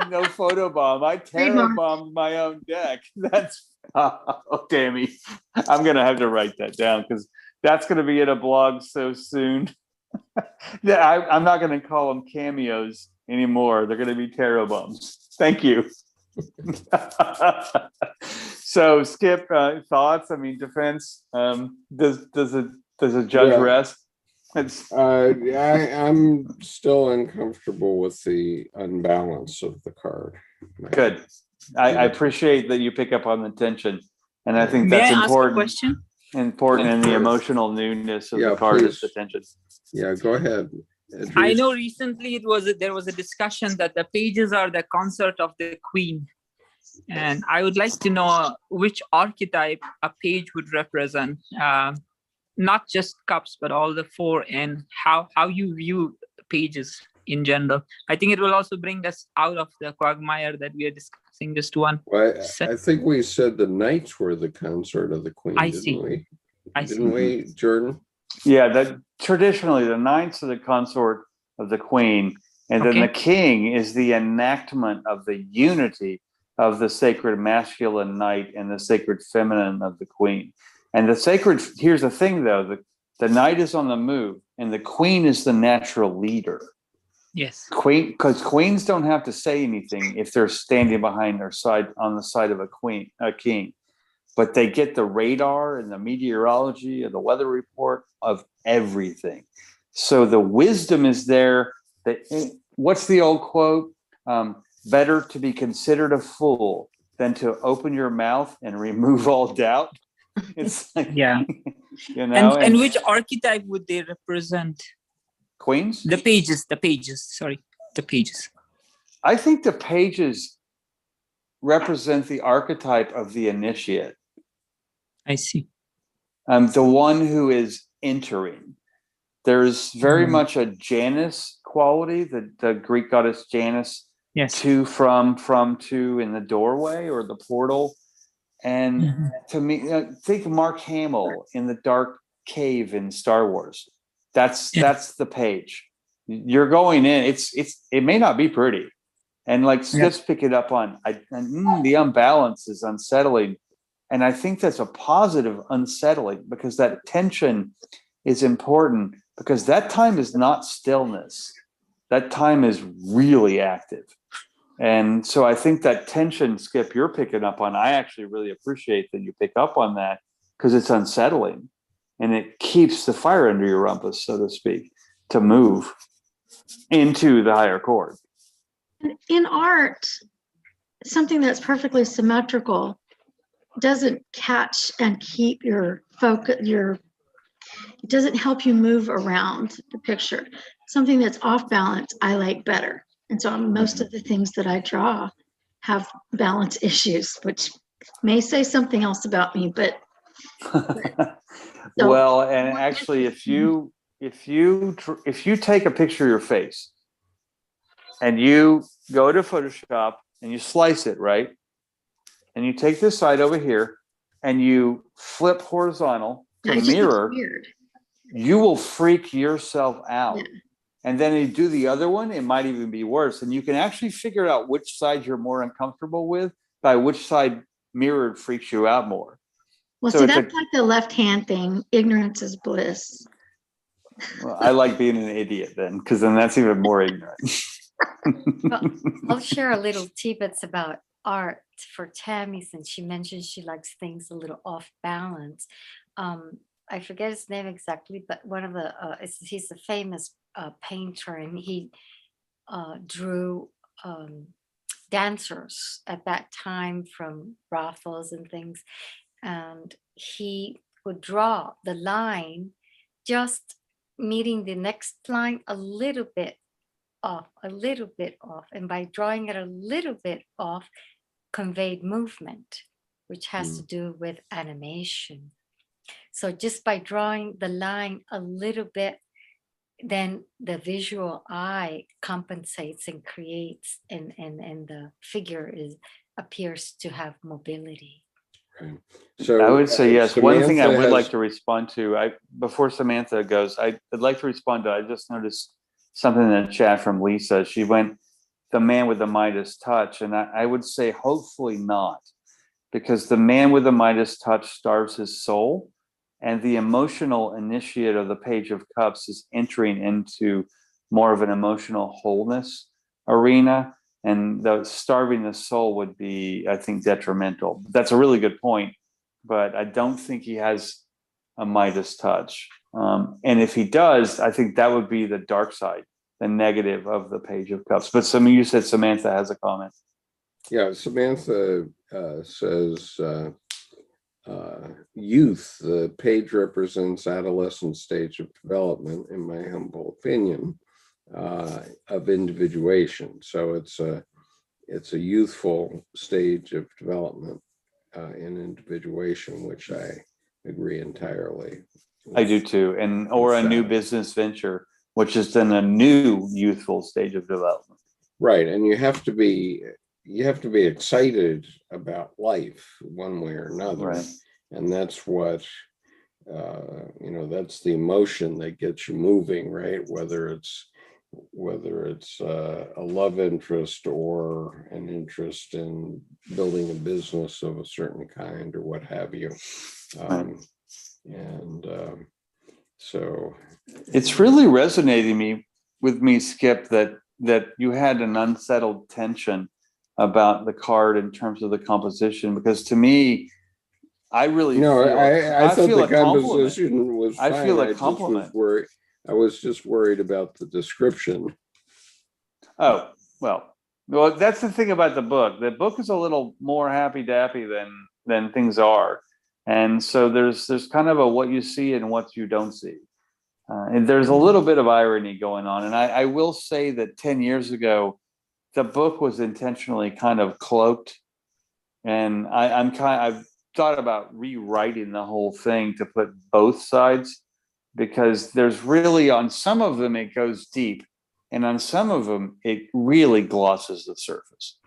Speaker 3: no photo bomb. I tarot bombed my own deck. That's Tammy. I'm gonna have to write that down because that's gonna be in a blog so soon. I'm not gonna call them cameos anymore. They're gonna be tarot bombs. Thank you. So Skip, thoughts? Defense. Does a judge rest?
Speaker 1: I'm still uncomfortable with the unbalance of the card.
Speaker 3: Good. I appreciate that you pick up on the tension, and I think that's important.
Speaker 9: Ask a question?
Speaker 3: Important in the emotional newness of the card is the tension.
Speaker 1: Yeah, go ahead.
Speaker 9: I know recently there was a discussion that the pages are the consort of the queen. And I would like to know which archetype a page would represent, not just cups, but all the four, and how you view pages in general. I think it will also bring us out of the quagmire that we are discussing just one.
Speaker 1: Well, I think we said the knights were the consort of the queen, didn't we? Didn't we, Jordan?
Speaker 3: Yeah, that traditionally the knights are the consort of the queen, and then the king is the enactment of the unity of the sacred masculine knight and the sacred feminine of the queen. And here's the thing though, the knight is on the move and the queen is the natural leader.
Speaker 9: Yes.
Speaker 3: Because queens don't have to say anything if they're standing behind their side on the side of a king. But they get the radar and the meteorology and the weather report of everything. So the wisdom is there. What's the old quote? Better to be considered a fool than to open your mouth and remove all doubt. It's like,
Speaker 9: And which archetype would they represent?
Speaker 3: Queens?
Speaker 9: The pages.
Speaker 3: I think the pages represent the archetype of the initiate.
Speaker 9: I see.
Speaker 3: The one who is entering. There's very much a Janus quality, the Greek goddess Janus,
Speaker 9: Yes.
Speaker 3: to from to in the doorway or the portal. And to me, think Mark Hamill in the dark cave in Star Wars. That's the page. You're going in. It may not be pretty, and like Skip's picking up on, the unbalance is unsettling, and I think that's a positive unsettling because that tension is important because that time is not stillness. That time is really active. And so I think that tension, Skip, you're picking up on, I actually really appreciate that you pick up on that because it's unsettling and it keeps the fire under your rumpus, so to speak, to move into the higher chord.
Speaker 10: In art, something that's perfectly symmetrical doesn't catch and keep your focus, it doesn't help you move around the picture. Something that's off balance, I like better. And so most of the things that I draw have balance issues, which may say something else about me, but.
Speaker 3: Well, and actually, if you take a picture of your face and you go to Photoshop and you slice it, right? And you take this side over here and you flip horizontal to mirror, you will freak yourself out. Yeah. And then you do the other one, it might even be worse. And you can actually figure out which side you're more uncomfortable with by which side mirrored freaks you out more.
Speaker 10: Well, so see, that's like the left hand thing. Ignorance is bliss.
Speaker 3: Well, I like being an idiot then, because then that's even more ignorant.
Speaker 2: Well, I'll share a little tidbits about art for Tammy, since she mentioned she likes things a little off balance. I forget his name exactly, but one of the he's a famous painter, and he drew dancers at that time from brothels and things, and he would draw the line just meeting the next line a little bit off, and by drawing it a little bit off conveyed movement, which has to do with animation. So just by drawing the line a little bit, then the visual eye compensates and creates, and the figure appears to have mobility.
Speaker 1: Right. So
Speaker 3: I would say yes. One thing I would like
Speaker 1: to
Speaker 3: to respond to, before Samantha goes, I'd like to respond to. I just noticed something in the chat from Lisa. She went, "The man with the Midas touch," and I would say hopefully not, because the man with the Midas touch starves his soul, and the emotional initiate of the Page of Cups is entering into more of an emotional wholeness arena. And the starving the soul would be, I think, detrimental. That's a really good point, but I don't think he has a Midas touch. And if he does, I think that would be the dark side, the negative of the Page of Cups. But you said Samantha has a comment.
Speaker 1: Yeah, Samantha says, youth, the page represents adolescent stage of development, in my humble opinion, of individuation. So it's a youthful stage of development in individuation, which I agree entirely.
Speaker 3: I do too, or a new business venture, which is then a new youthful stage of development.
Speaker 1: Right, and you have to be excited about life one way or another,
Speaker 3: right.
Speaker 1: And that's what that's the emotion that gets you moving, right? Whether it's a love interest or an interest in building a business of a certain kind or what have you. So
Speaker 3: it's really resonating with me, Skip, that you had an unsettled tension about the card in terms of the composition, because to me, I really
Speaker 1: I thought the composition was fine.
Speaker 3: I feel a compliment.
Speaker 1: I was just worried about the description.
Speaker 3: Oh, well, that's the thing about the book. The book is a little more happy-dappy than things are. And so there's kind of a what you see and what you don't see. And there's a little bit of irony going on. And I will say that 10 years ago, the book was intentionally kind of cloaked. And I've thought about rewriting the whole thing to put both sides, because there's really, on some of them it goes deep, and on some of them it really glosses the surface.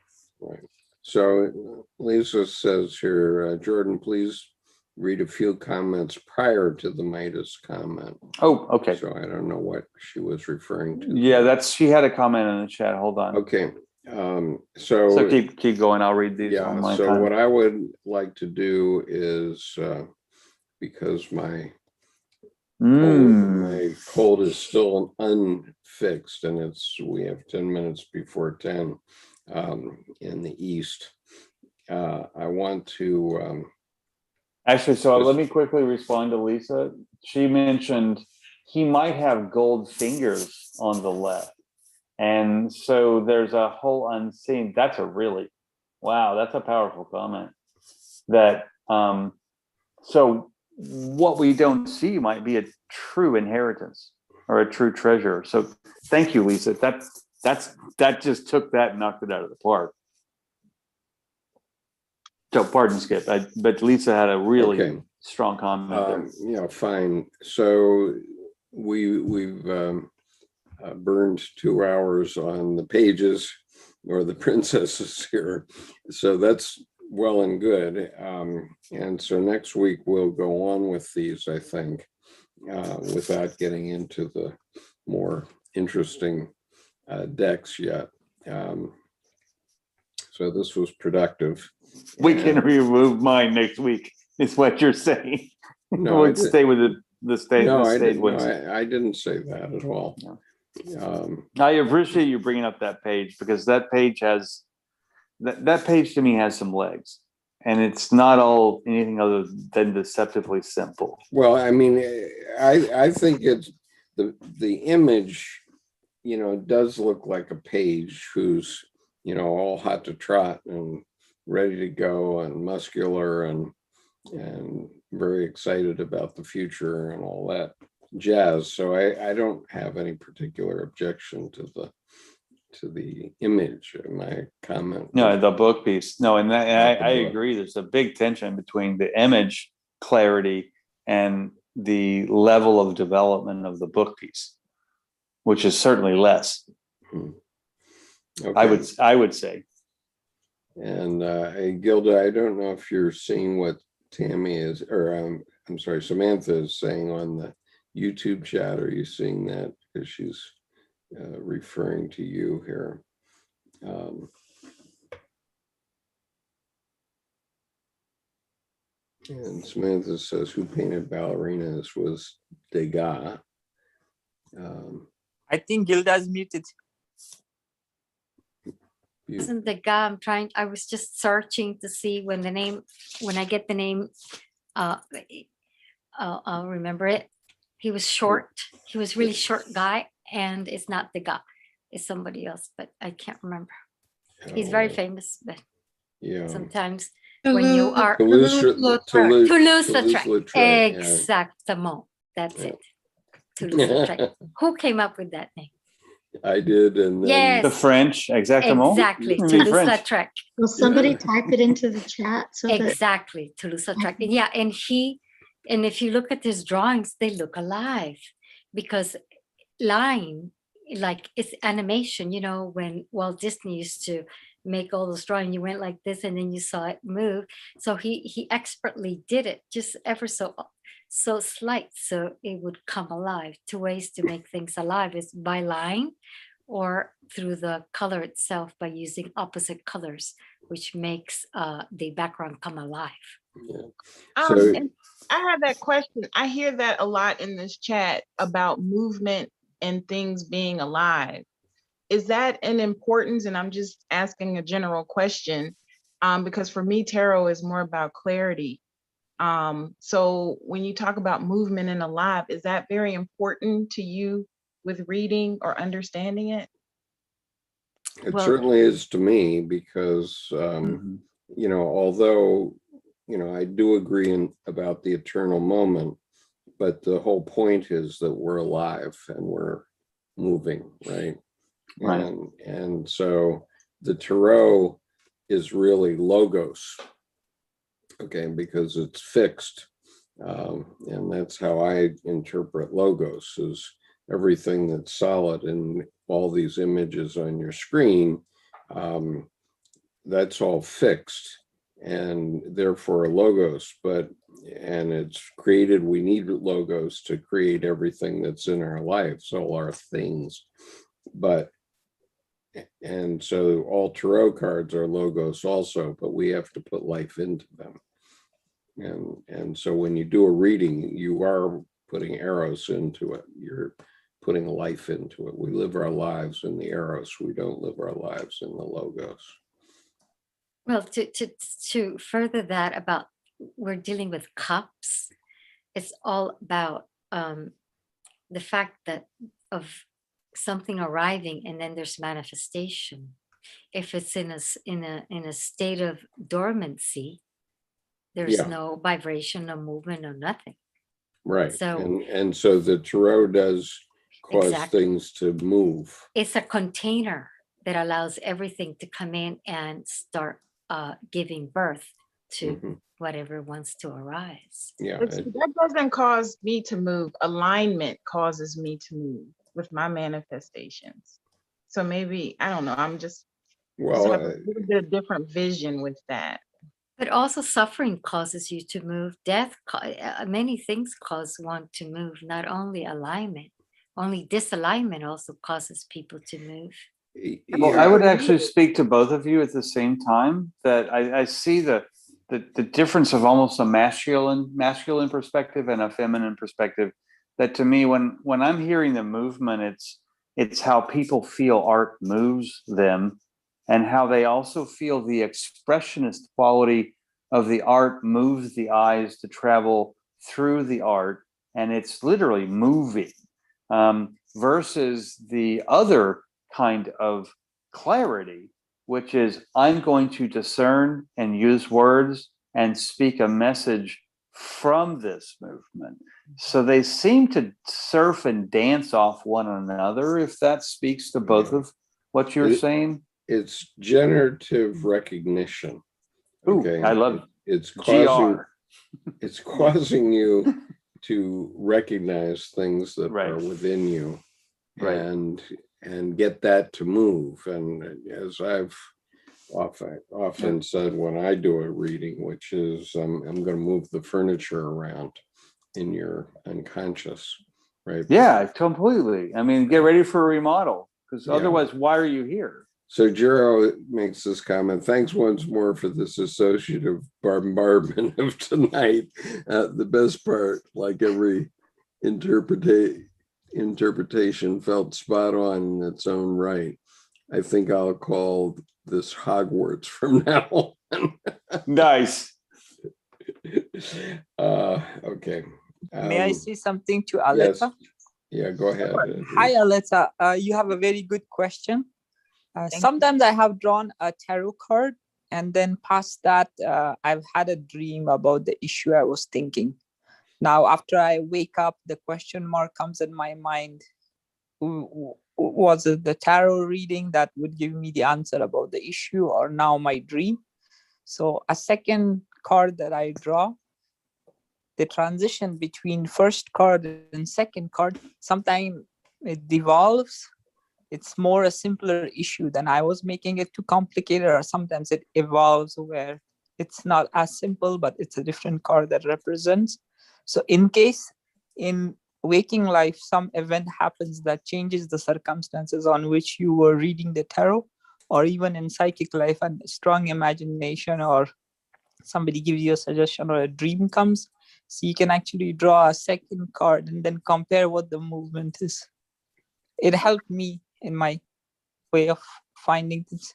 Speaker 1: Right. So Lisa says here, Jordan, please read a few comments prior to the Midas comment.
Speaker 3: Oh, okay.
Speaker 1: So I don't know what she was referring to.
Speaker 3: Yeah, she had a comment in the chat. Hold on.
Speaker 1: Okay.
Speaker 3: So keep going. I'll read these on
Speaker 1: Yeah,
Speaker 3: my
Speaker 1: so
Speaker 3: time.
Speaker 1: what I would like to do is, because my cold is still unfixed, and we have 10 minutes before 10 in the East. I want to
Speaker 3: Actually, so let me quickly respond to Lisa. She mentioned he might have gold fingers on the left. And so there's a whole unseen. That's a powerful comment. That so what we don't see might be a true inheritance or a true treasure. So thank you, Lisa. That just took that and knocked it out of the park. So pardon, Skip, but Lisa had a really strong comment there.
Speaker 1: Yeah, fine. So we've burned 2 hours on the pages or the princesses here. So that's well and good. And so next week we'll go on with these, I think, without getting into the more interesting decks yet. So this was productive.
Speaker 3: We can remove mine next week, is what you're saying.
Speaker 1: No,
Speaker 3: we'll stay with the state.
Speaker 1: No,
Speaker 3: ones.
Speaker 1: I didn't say that at all.
Speaker 3: No. I appreciate you bringing up that page, because that page has that page to me has some legs, and it's not all anything other than deceptively simple.
Speaker 1: Well, I mean, I think it's the image, does look like a page who's, all hot to trot and ready to go and muscular and very excited about the future and all that jazz. So I don't have any particular objection to the image of my comment.
Speaker 3: No, the book piece. No, and I agree. There's a big tension between the image clarity and the level of development of the book piece, which is certainly less.
Speaker 1: Okay.
Speaker 3: I would say.
Speaker 1: And Gilda, I don't know if you're seeing what Tammy is, or I'm sorry, Samantha is saying on the YouTube chat. Are you seeing that? Because she's referring to you here. And Samantha says, who painted ballerinas was Degas.
Speaker 9: I think Gilda's muted.
Speaker 2: Wasn't the guy I was just searching to see when I get the name, I'll remember it. He was short. He was really short guy, and it's not the guy. It's somebody else, but I can't remember. He's very famous, but sometimes when you are Toulouse-Lautrec. Exactement. That's it. Toulouse-Lautrec. Who came up with that name?
Speaker 1: I did, and then
Speaker 3: the French, exactement.
Speaker 2: Exactly, Toulouse-Lautrec.
Speaker 10: Will somebody type it into the chat?
Speaker 2: Exactly, Toulouse-Lautrec. Yeah, and if you look at his drawings, they look alive, because line, like it's animation, when Walt Disney used to make all those drawings, you went like this and then you saw it move. So he expertly did it, just ever so slight, so it would come alive. Two ways to make things alive is by line or through the color itself by using opposite colors, which makes the background come alive.
Speaker 7: And I have that question. I hear that a lot in this chat about movement and things being alive. Is that an importance? And I'm just asking a general question, because for me, tarot is more about clarity. So when you talk about movement and alive, is that very important to you with reading or understanding it?
Speaker 1: It certainly is to me, because, although, I do agree about the eternal moment, but the whole point is that we're alive and we're moving, right?
Speaker 3: Right.
Speaker 1: And so the tarot is really logos. Okay, because it's fixed. And that's how I interpret logos, is everything that's solid and all these images on your screen, that's all fixed and therefore logos, and it's created, we need logos to create everything that's in our lives, all our things. And so all tarot cards are logos also, but we have to put life into them. And so when you do a reading, you are putting arrows into it. You're putting life into it. We live our lives in the arrows. We don't live our lives in the logos.
Speaker 2: Well, to further that about, we're dealing with cups. It's all about the fact that of something arriving, and then there's manifestation. If it's in a state of dormancy, there's
Speaker 1: Yeah.
Speaker 2: no vibration, no movement, no nothing.
Speaker 1: Right.
Speaker 2: So-
Speaker 1: and so the tarot does cause
Speaker 2: Exactly.
Speaker 1: things to move.
Speaker 2: It's a container that allows everything to come in and start giving birth to
Speaker 1: Mhm.
Speaker 2: whatever wants to arise.
Speaker 1: Yeah.
Speaker 7: But see, that doesn't cause me to move. Alignment causes me to move with my manifestations. So maybe, I don't know, I'm just
Speaker 1: Well,
Speaker 7: have a little bit different vision with that.
Speaker 2: But also suffering causes you to move. Death, many things cause one to move, not only alignment. Only disalignment also causes people to move.
Speaker 3: Well, I would actually speak to both of you at the same time, that I see the difference of almost a masculine perspective and a feminine perspective. That to me, when I'm hearing the movement, it's how people feel art moves them, and how they also feel the expressionist quality of the art moves the eyes to travel through the art, and it's literally moving, versus the other kind of clarity, which is I'm going to discern and use words and speak a message from this movement. So they seem to surf and dance off one another, if that speaks to both of what you're saying.
Speaker 1: It's generative recognition.
Speaker 3: Ooh, I love
Speaker 1: it's
Speaker 3: GR.
Speaker 1: It's causing you to recognize things that
Speaker 3: Right.
Speaker 1: are within you,
Speaker 3: Right.
Speaker 1: and get that to move. And as I've often said when I do a reading, which is I'm going to move the furniture around in your unconscious, right?
Speaker 3: Yeah, completely. I mean, get ready for a remodel, because
Speaker 1: Yeah.
Speaker 3: otherwise, why are you here?
Speaker 1: So Jero makes this comment: thanks once more for this associative bombardment of tonight. The best part, like every interpretation, felt spot on in its own right. I think I'll call this Hogwarts from now on.
Speaker 3: Nice.
Speaker 1: Okay.
Speaker 9: May I say something to
Speaker 1: Yes.
Speaker 9: Aleta?
Speaker 1: Yeah, go ahead.
Speaker 9: Hi, Aleta. You have a very good question. Sometimes I have drawn a tarot card, and then past that, I've had a dream about the issue I was thinking. Now, after I wake up, the question mark comes in my mind. Was it the tarot reading that would give me the answer about the issue, or now my dream? So a second card that I draw, the transition between first card and second card, sometimes it devolves. It's more a simpler issue than I was making it too complicated, or sometimes it evolves where it's not as simple, but it's a different card that represents. So in case in waking life, some event happens that changes the circumstances on which you were reading the tarot, or even in psychic life, and strong imagination, or somebody gives you a suggestion or a dream comes, so you can actually draw a second card and then compare what the movement is. It helped me in my way of finding things.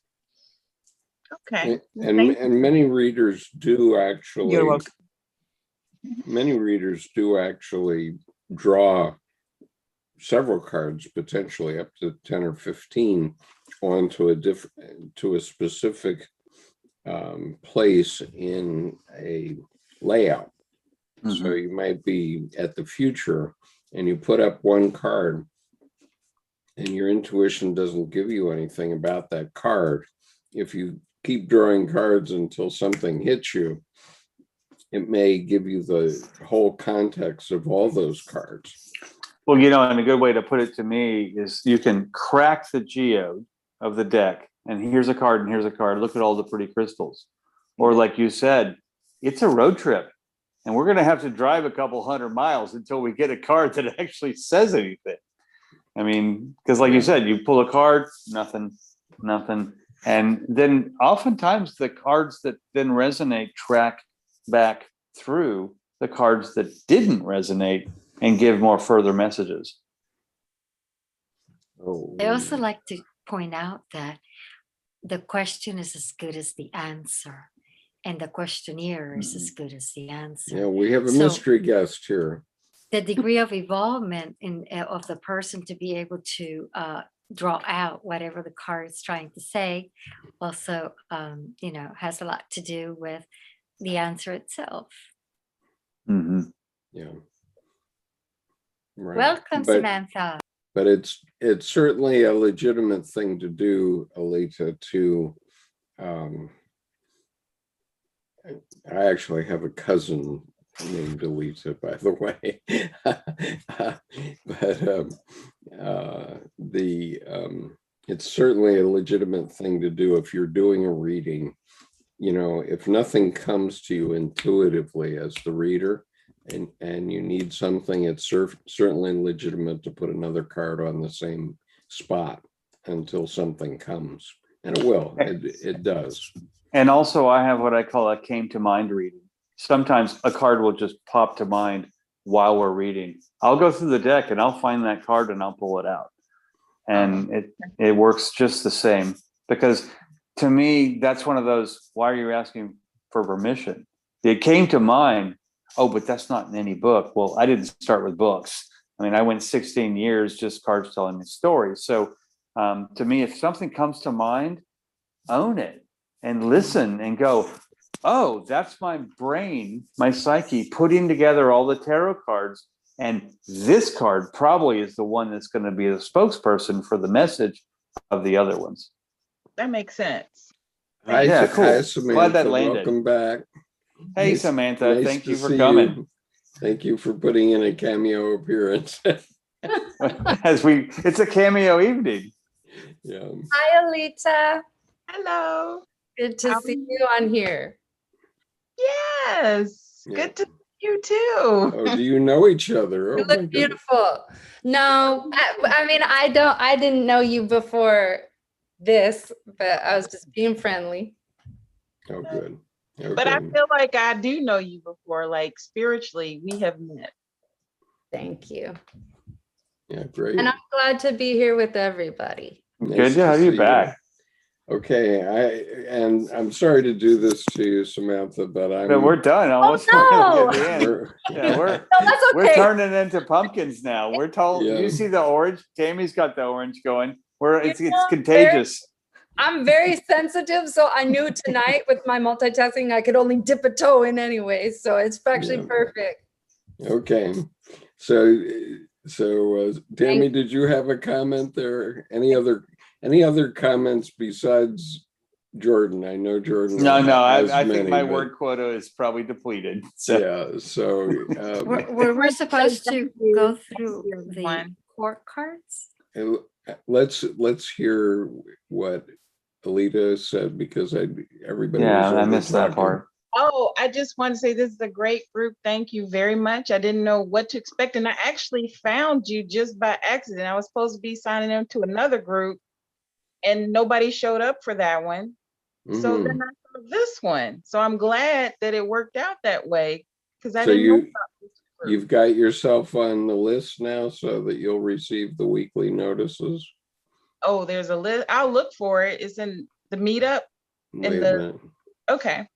Speaker 7: Okay.
Speaker 1: And many readers do actually.
Speaker 9: You're welcome.
Speaker 1: Many readers do actually draw several cards, potentially up to 10 or 15, onto a specific place in a layout.
Speaker 3: Mm-hmm.
Speaker 1: So you might be at the future and you put up one card and your intuition doesn't give you anything about that card. If you keep drawing cards until something hits you, it may give you the whole context of all those cards.
Speaker 3: Well, you know, and a good way to put it to me is you can crack the geode of the deck, and here's a card, and here's a card. Look at all the pretty crystals. Or like you said, it's a road trip, and we're going to have to drive a couple 100 miles until we get a card that actually says anything. I mean, because like you said, you pull a card, nothing. And then oftentimes the cards that then resonate track back through the cards that didn't resonate and give more further messages.
Speaker 1: Oh,
Speaker 2: I also like to point out that the question is as good as the answer, and the questionnaire is as good as the answer.
Speaker 1: yeah, we have a
Speaker 2: So-
Speaker 1: mystery guest here.
Speaker 2: The degree of involvement of the person to be able to draw out whatever the card is trying to say also, has a lot to do with the answer itself.
Speaker 3: Mm-hmm.
Speaker 1: Yeah. Right.
Speaker 2: Welcome,
Speaker 1: But-
Speaker 2: Samantha.
Speaker 1: But it's certainly a legitimate thing to do, Alita, to I actually have a cousin named Alita, by the way. But it's certainly a legitimate thing to do if you're doing a reading. You know, if nothing comes to you intuitively as the reader, and you need something, it's certainly legitimate to put another card on the same spot until something comes. And it will, it does.
Speaker 3: And also I have what I call a came to mind reading. Sometimes a card will just pop to mind while we're reading. I'll go through the deck and I'll find that card and I'll pull it out. And it works just the same, because to me, that's one of those, why are you asking for permission? It came to mind. Oh, but that's not in any book. Well, I didn't start with books. I mean, I went 16 years just cards telling me stories. So to me, if something comes to mind, own it and listen and go, oh, that's my brain, my psyche putting together all the tarot cards. And this card probably is the one that's going to be the spokesperson for the message of the other ones.
Speaker 7: That makes sense.
Speaker 1: Hi,
Speaker 3: Yeah, cool.
Speaker 1: hi, Samantha.
Speaker 3: Glad that landed.
Speaker 1: Welcome back.
Speaker 3: Hey,
Speaker 1: Nice-
Speaker 3: Samantha,
Speaker 1: nice
Speaker 3: thank
Speaker 1: to
Speaker 3: you for
Speaker 1: see
Speaker 3: coming.
Speaker 1: you. Thank you for putting in a cameo appearance.
Speaker 3: It's a cameo evening.
Speaker 1: Yeah.
Speaker 11: Hi, Alita.
Speaker 7: Hello.
Speaker 11: Good to
Speaker 7: How
Speaker 11: see
Speaker 7: are you?
Speaker 11: you on here.
Speaker 7: Yes.
Speaker 1: Yeah.
Speaker 7: Good to see you too.
Speaker 1: Oh, do you know each other? Oh,
Speaker 11: You
Speaker 1: my
Speaker 11: look
Speaker 1: goodness.
Speaker 11: beautiful. No, I mean, I didn't know you before this, but I was just being friendly.
Speaker 1: Oh, good.
Speaker 7: But I
Speaker 1: Okay.
Speaker 7: feel like I do know you before, like spiritually, we have met.
Speaker 11: Thank you.
Speaker 1: Yeah, great.
Speaker 11: And I'm glad to be here with everybody.
Speaker 1: Nice
Speaker 3: Good to have you
Speaker 1: see
Speaker 3: back.
Speaker 1: Okay, I'm sorry to do this to you, Samantha, but
Speaker 3: But we're done. Almost
Speaker 11: no!
Speaker 3: at the end.
Speaker 1: we're-
Speaker 3: Yeah,
Speaker 11: No, that's
Speaker 3: we're
Speaker 11: okay.
Speaker 3: turning into pumpkins now. We're told.
Speaker 1: Yeah.
Speaker 3: You see the orange? Tammy's got the orange going. It's
Speaker 11: know,
Speaker 3: contagious.
Speaker 11: I'm very sensitive, so I knew tonight with my multitasking, I could only dip a toe in anyway. So it's actually
Speaker 1: Yeah.
Speaker 11: perfect.
Speaker 1: Okay, so Tammy, did you have a comment there? Any other comments besides Jordan? I know Jordan.
Speaker 3: No,
Speaker 1: has
Speaker 3: I think
Speaker 1: many,
Speaker 3: my
Speaker 1: but-
Speaker 3: word quota is probably depleted. So
Speaker 1: Yeah, so
Speaker 2: We're supposed to go through the
Speaker 7: One.
Speaker 2: court cards.
Speaker 1: let's hear what Alita said, because everybody
Speaker 3: yeah,
Speaker 1: was
Speaker 3: I missed that
Speaker 1: overtalking.
Speaker 3: part.
Speaker 7: Oh, I just want to say this is a great group. Thank you very much. I didn't know what to expect. And I actually found you just by accident. I was supposed to be signing into another group and nobody showed up for that one. So
Speaker 1: Mhm.
Speaker 7: then I saw this one. So I'm glad that it worked out that way, because I
Speaker 1: So
Speaker 7: didn't know
Speaker 1: you-
Speaker 7: about this group.
Speaker 1: You've got yourself on the list now so that you'll receive the weekly notices.
Speaker 7: Oh, there's a list. I'll look for it. It's in the meetup.
Speaker 1: Wait a
Speaker 7: the-
Speaker 1: minute.
Speaker 7: Okay.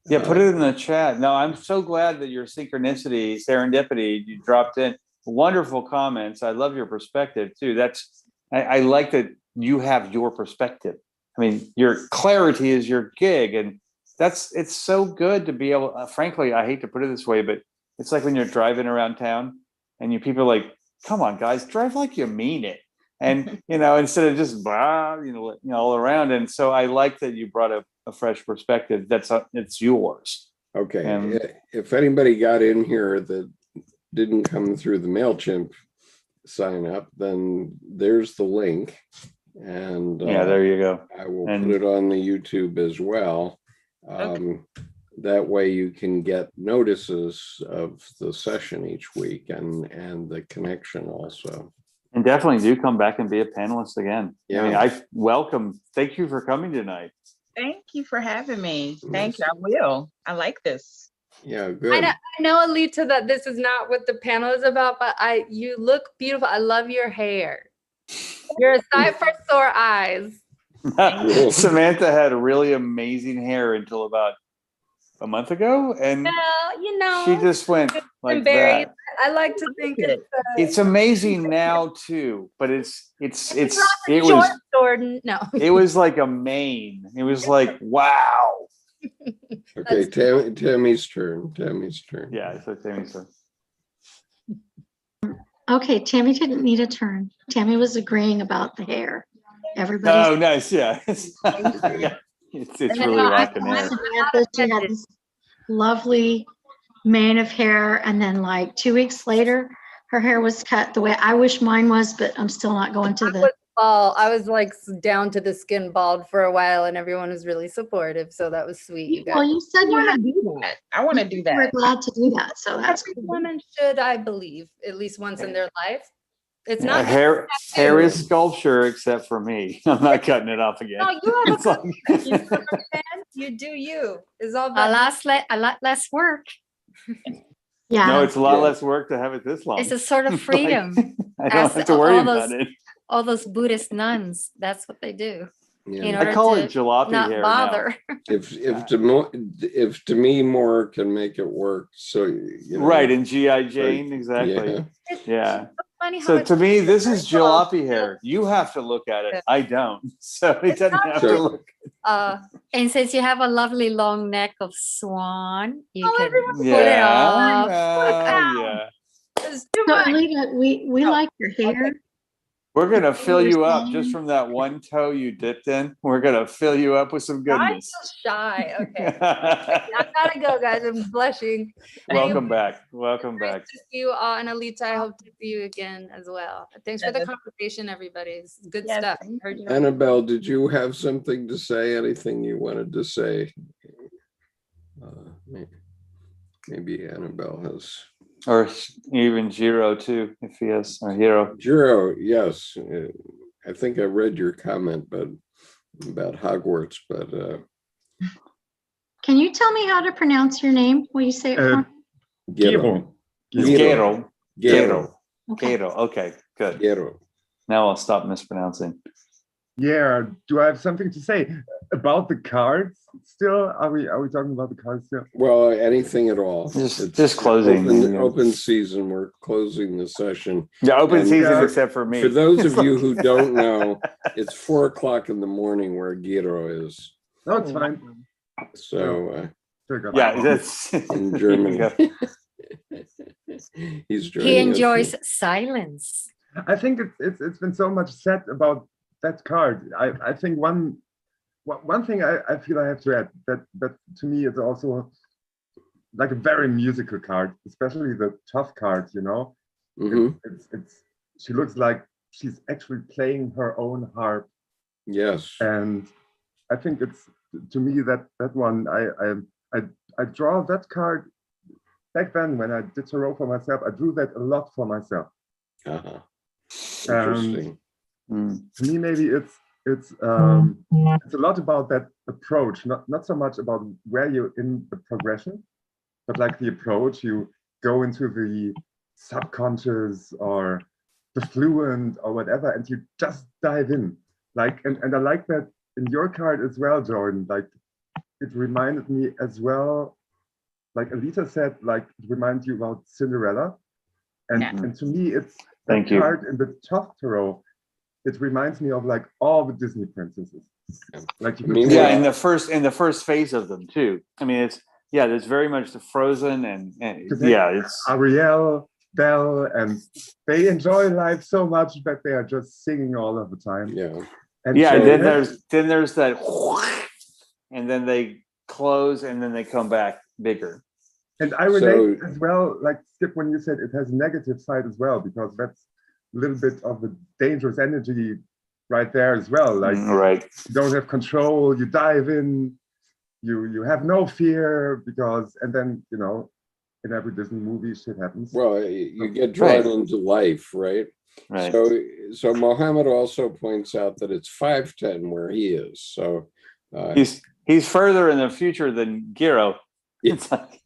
Speaker 3: Yeah, put it in the chat. No, I'm so glad that your synchronicity, serendipity, you dropped in. Wonderful comments. I love your perspective too. I like that you have your perspective. I mean, your clarity is your gig, and it's so good to be able. Frankly, I hate to put it this way, but it's like when you're driving around town and people are like, "Come on, guys, drive like you mean it." And instead of just blah, all around. And so I like that you brought a fresh perspective. It's yours.
Speaker 1: Okay,
Speaker 3: And-
Speaker 1: if anybody got in here that didn't come through the MailChimp sign up, then there's the link. And
Speaker 3: Yeah, there you go.
Speaker 1: I will
Speaker 3: And-
Speaker 1: put it on the YouTube as well. That way you can get notices of the session each week and the connection also.
Speaker 3: And definitely do come back and be a panelist again. I mean,
Speaker 1: Yeah.
Speaker 3: Thank you for coming tonight.
Speaker 7: Thank you for having me. Thank you. I will. I like this.
Speaker 1: Yeah, good.
Speaker 11: I know, Alita, that this is not what the panel is about, but you look beautiful. I love your hair. You're a sight for sore eyes.
Speaker 3: Samantha had really amazing hair until about a month ago, and
Speaker 11: Well, you know,
Speaker 3: she just went like
Speaker 11: berries.
Speaker 3: that.
Speaker 11: I like to think
Speaker 3: It's amazing now too, but it was
Speaker 11: Jordan. No,
Speaker 3: it was like a mane. It was like wow.
Speaker 1: Okay, Tammy's turn. Tammy's turn.
Speaker 3: Yeah, so Tammy's turn.
Speaker 10: Okay, Tammy didn't need a turn. Tammy was agreeing about the hair. Everybody.
Speaker 3: Oh, nice. Yeah. Yeah. It's really rocking hair.
Speaker 10: Samantha, she had this lovely mane of hair, and then like 2 weeks later, her hair was cut the way I wish mine was, but I'm still not going to the.
Speaker 11: bald. I was like down to the skin bald for a while, and everyone was really supportive. So that was sweet. You guys.
Speaker 10: Well, you said you had.
Speaker 7: I want to do that.
Speaker 10: We're glad to do that. So that's
Speaker 11: Every woman should, I believe, at least once in their life. It's
Speaker 3: Yeah,
Speaker 11: not
Speaker 3: hair is sculpture, except for me. I'm not cutting it off again.
Speaker 11: No, you have
Speaker 3: It's
Speaker 11: a
Speaker 3: like-
Speaker 11: you understand? You do you. It's all
Speaker 2: A
Speaker 11: about
Speaker 2: lot less work.
Speaker 10: Yeah.
Speaker 3: No, it's a lot
Speaker 1: Yeah.
Speaker 3: less work to have it this long.
Speaker 2: It's a sort of
Speaker 3: Like,
Speaker 2: freedom.
Speaker 3: I don't
Speaker 2: As
Speaker 3: have to worry
Speaker 2: all
Speaker 3: about
Speaker 2: those-
Speaker 3: it.
Speaker 2: All those Buddhist nuns, that's what they do.
Speaker 1: Yeah.
Speaker 2: In
Speaker 3: I
Speaker 2: order
Speaker 3: call
Speaker 2: to
Speaker 3: it jalopy
Speaker 2: not
Speaker 3: hair
Speaker 2: bother.
Speaker 1: If Demi Moore can make it work, so you know,
Speaker 3: Right, and G.I. Jane, exactly.
Speaker 1: Yeah.
Speaker 3: Yeah.
Speaker 11: funny how
Speaker 3: So
Speaker 11: it-
Speaker 3: to me, this is
Speaker 11: Very well.
Speaker 3: jalopy hair. You have to look at it. I don't. So it doesn't have to
Speaker 1: So-
Speaker 3: look.
Speaker 2: And since you have a lovely long neck of swan, you
Speaker 11: Oh,
Speaker 2: can
Speaker 11: everyone
Speaker 2: put it off.
Speaker 3: Yeah.
Speaker 11: It's too
Speaker 10: So
Speaker 11: much.
Speaker 10: Alita, we
Speaker 11: No.
Speaker 10: like your hair.
Speaker 3: We're gonna fill you up
Speaker 10: Understand.
Speaker 3: just from that one toe you dipped in. We're gonna fill you up with some
Speaker 11: I'm
Speaker 3: goodness.
Speaker 11: so shy. Okay. I gotta go, guys. I'm blushing.
Speaker 3: Welcome back. Welcome
Speaker 11: Nice
Speaker 3: back.
Speaker 11: to see you all, and Alita, I hope to see you again as well. Thanks for the
Speaker 7: Yes.
Speaker 11: conversation, everybody. It's good
Speaker 7: Yes,
Speaker 11: stuff.
Speaker 7: thank
Speaker 11: Heard you.
Speaker 1: Annabelle, did you have something to say? Anything you wanted to say? Maybe Annabelle has.
Speaker 3: Or even Jiro too, if he has, or Hero.
Speaker 1: Jiro, yes. I think I read your comment, but about Hogwarts, but
Speaker 10: Can you tell me how to pronounce your name? Will you say it for me?
Speaker 1: Gero.
Speaker 3: Gero. Gero.
Speaker 10: Okay.
Speaker 3: Gero. Okay, good.
Speaker 1: Gero.
Speaker 3: Now I'll stop mispronouncing.
Speaker 12: Yeah, do I have something to say about the cards still? Are we talking about the cards still?
Speaker 1: Well, anything at all.
Speaker 3: Just closing.
Speaker 1: Open season. We're closing the session.
Speaker 3: Yeah, open
Speaker 1: And,
Speaker 3: season
Speaker 12: yeah,
Speaker 3: except for me.
Speaker 1: For those of you who don't know, it's 4:00 in the morning where Gero is.
Speaker 12: No, it's fine.
Speaker 1: So
Speaker 12: Still got
Speaker 3: Yeah,
Speaker 12: that.
Speaker 3: that's
Speaker 1: in Germany, he's joining
Speaker 2: He
Speaker 1: us.
Speaker 2: enjoys silence.
Speaker 12: I think it's been so much said about that card. I think one thing I feel I have to add that to me is also like a very musical card, especially the tough card. You know,
Speaker 1: Mhm.
Speaker 12: it's she looks like she's actually playing her own harp,
Speaker 1: Yes.
Speaker 12: and I think it's to me that one I draw that card back then when I did tarot for myself. I drew that a lot for myself.
Speaker 1: Uh-huh. Interesting.
Speaker 12: To me, maybe it's a lot about that approach, not so much about where you're in the progression, but like the approach. You go into the subconscious or the fluent or whatever, and you just dive in. Like, and I like that in your card as well, Jordan. Like, it reminded me as well, like Alita said, like it reminds you about Cinderella, and
Speaker 7: Yeah.
Speaker 12: and to me, it's
Speaker 3: Thank
Speaker 12: that
Speaker 3: you.
Speaker 12: card in the top tarot. It reminds me of like all the Disney princesses. Like you could
Speaker 1: Meanwhile-
Speaker 3: Yeah,
Speaker 12: take-
Speaker 3: in the first phase of them too. I mean, there's very much the Frozen and
Speaker 12: they-
Speaker 3: yeah, it's
Speaker 12: Ariel, Belle, and they enjoy life so much that they are just singing all of the time.
Speaker 1: Yeah.
Speaker 12: And
Speaker 3: yeah.
Speaker 12: so
Speaker 3: And then
Speaker 12: that's-
Speaker 3: there's that, and then they close and then they come back. bigger.
Speaker 12: And I relate
Speaker 1: So-
Speaker 12: as well, like Skip, when you said it has negative side as well, because that's a little bit of the dangerous energy right there as well. Like
Speaker 3: Right.
Speaker 12: you don't have control, you dive in, you have no fear because, and then, you know, in every Disney movie shit happens.
Speaker 1: Well, you get drawn
Speaker 3: Right.
Speaker 1: into life, right?
Speaker 3: Right.
Speaker 1: So Mohammed also points out that it's 510 where he is. So
Speaker 3: He's further in the future than Giro.
Speaker 1: Yeah.
Speaker 3: It's like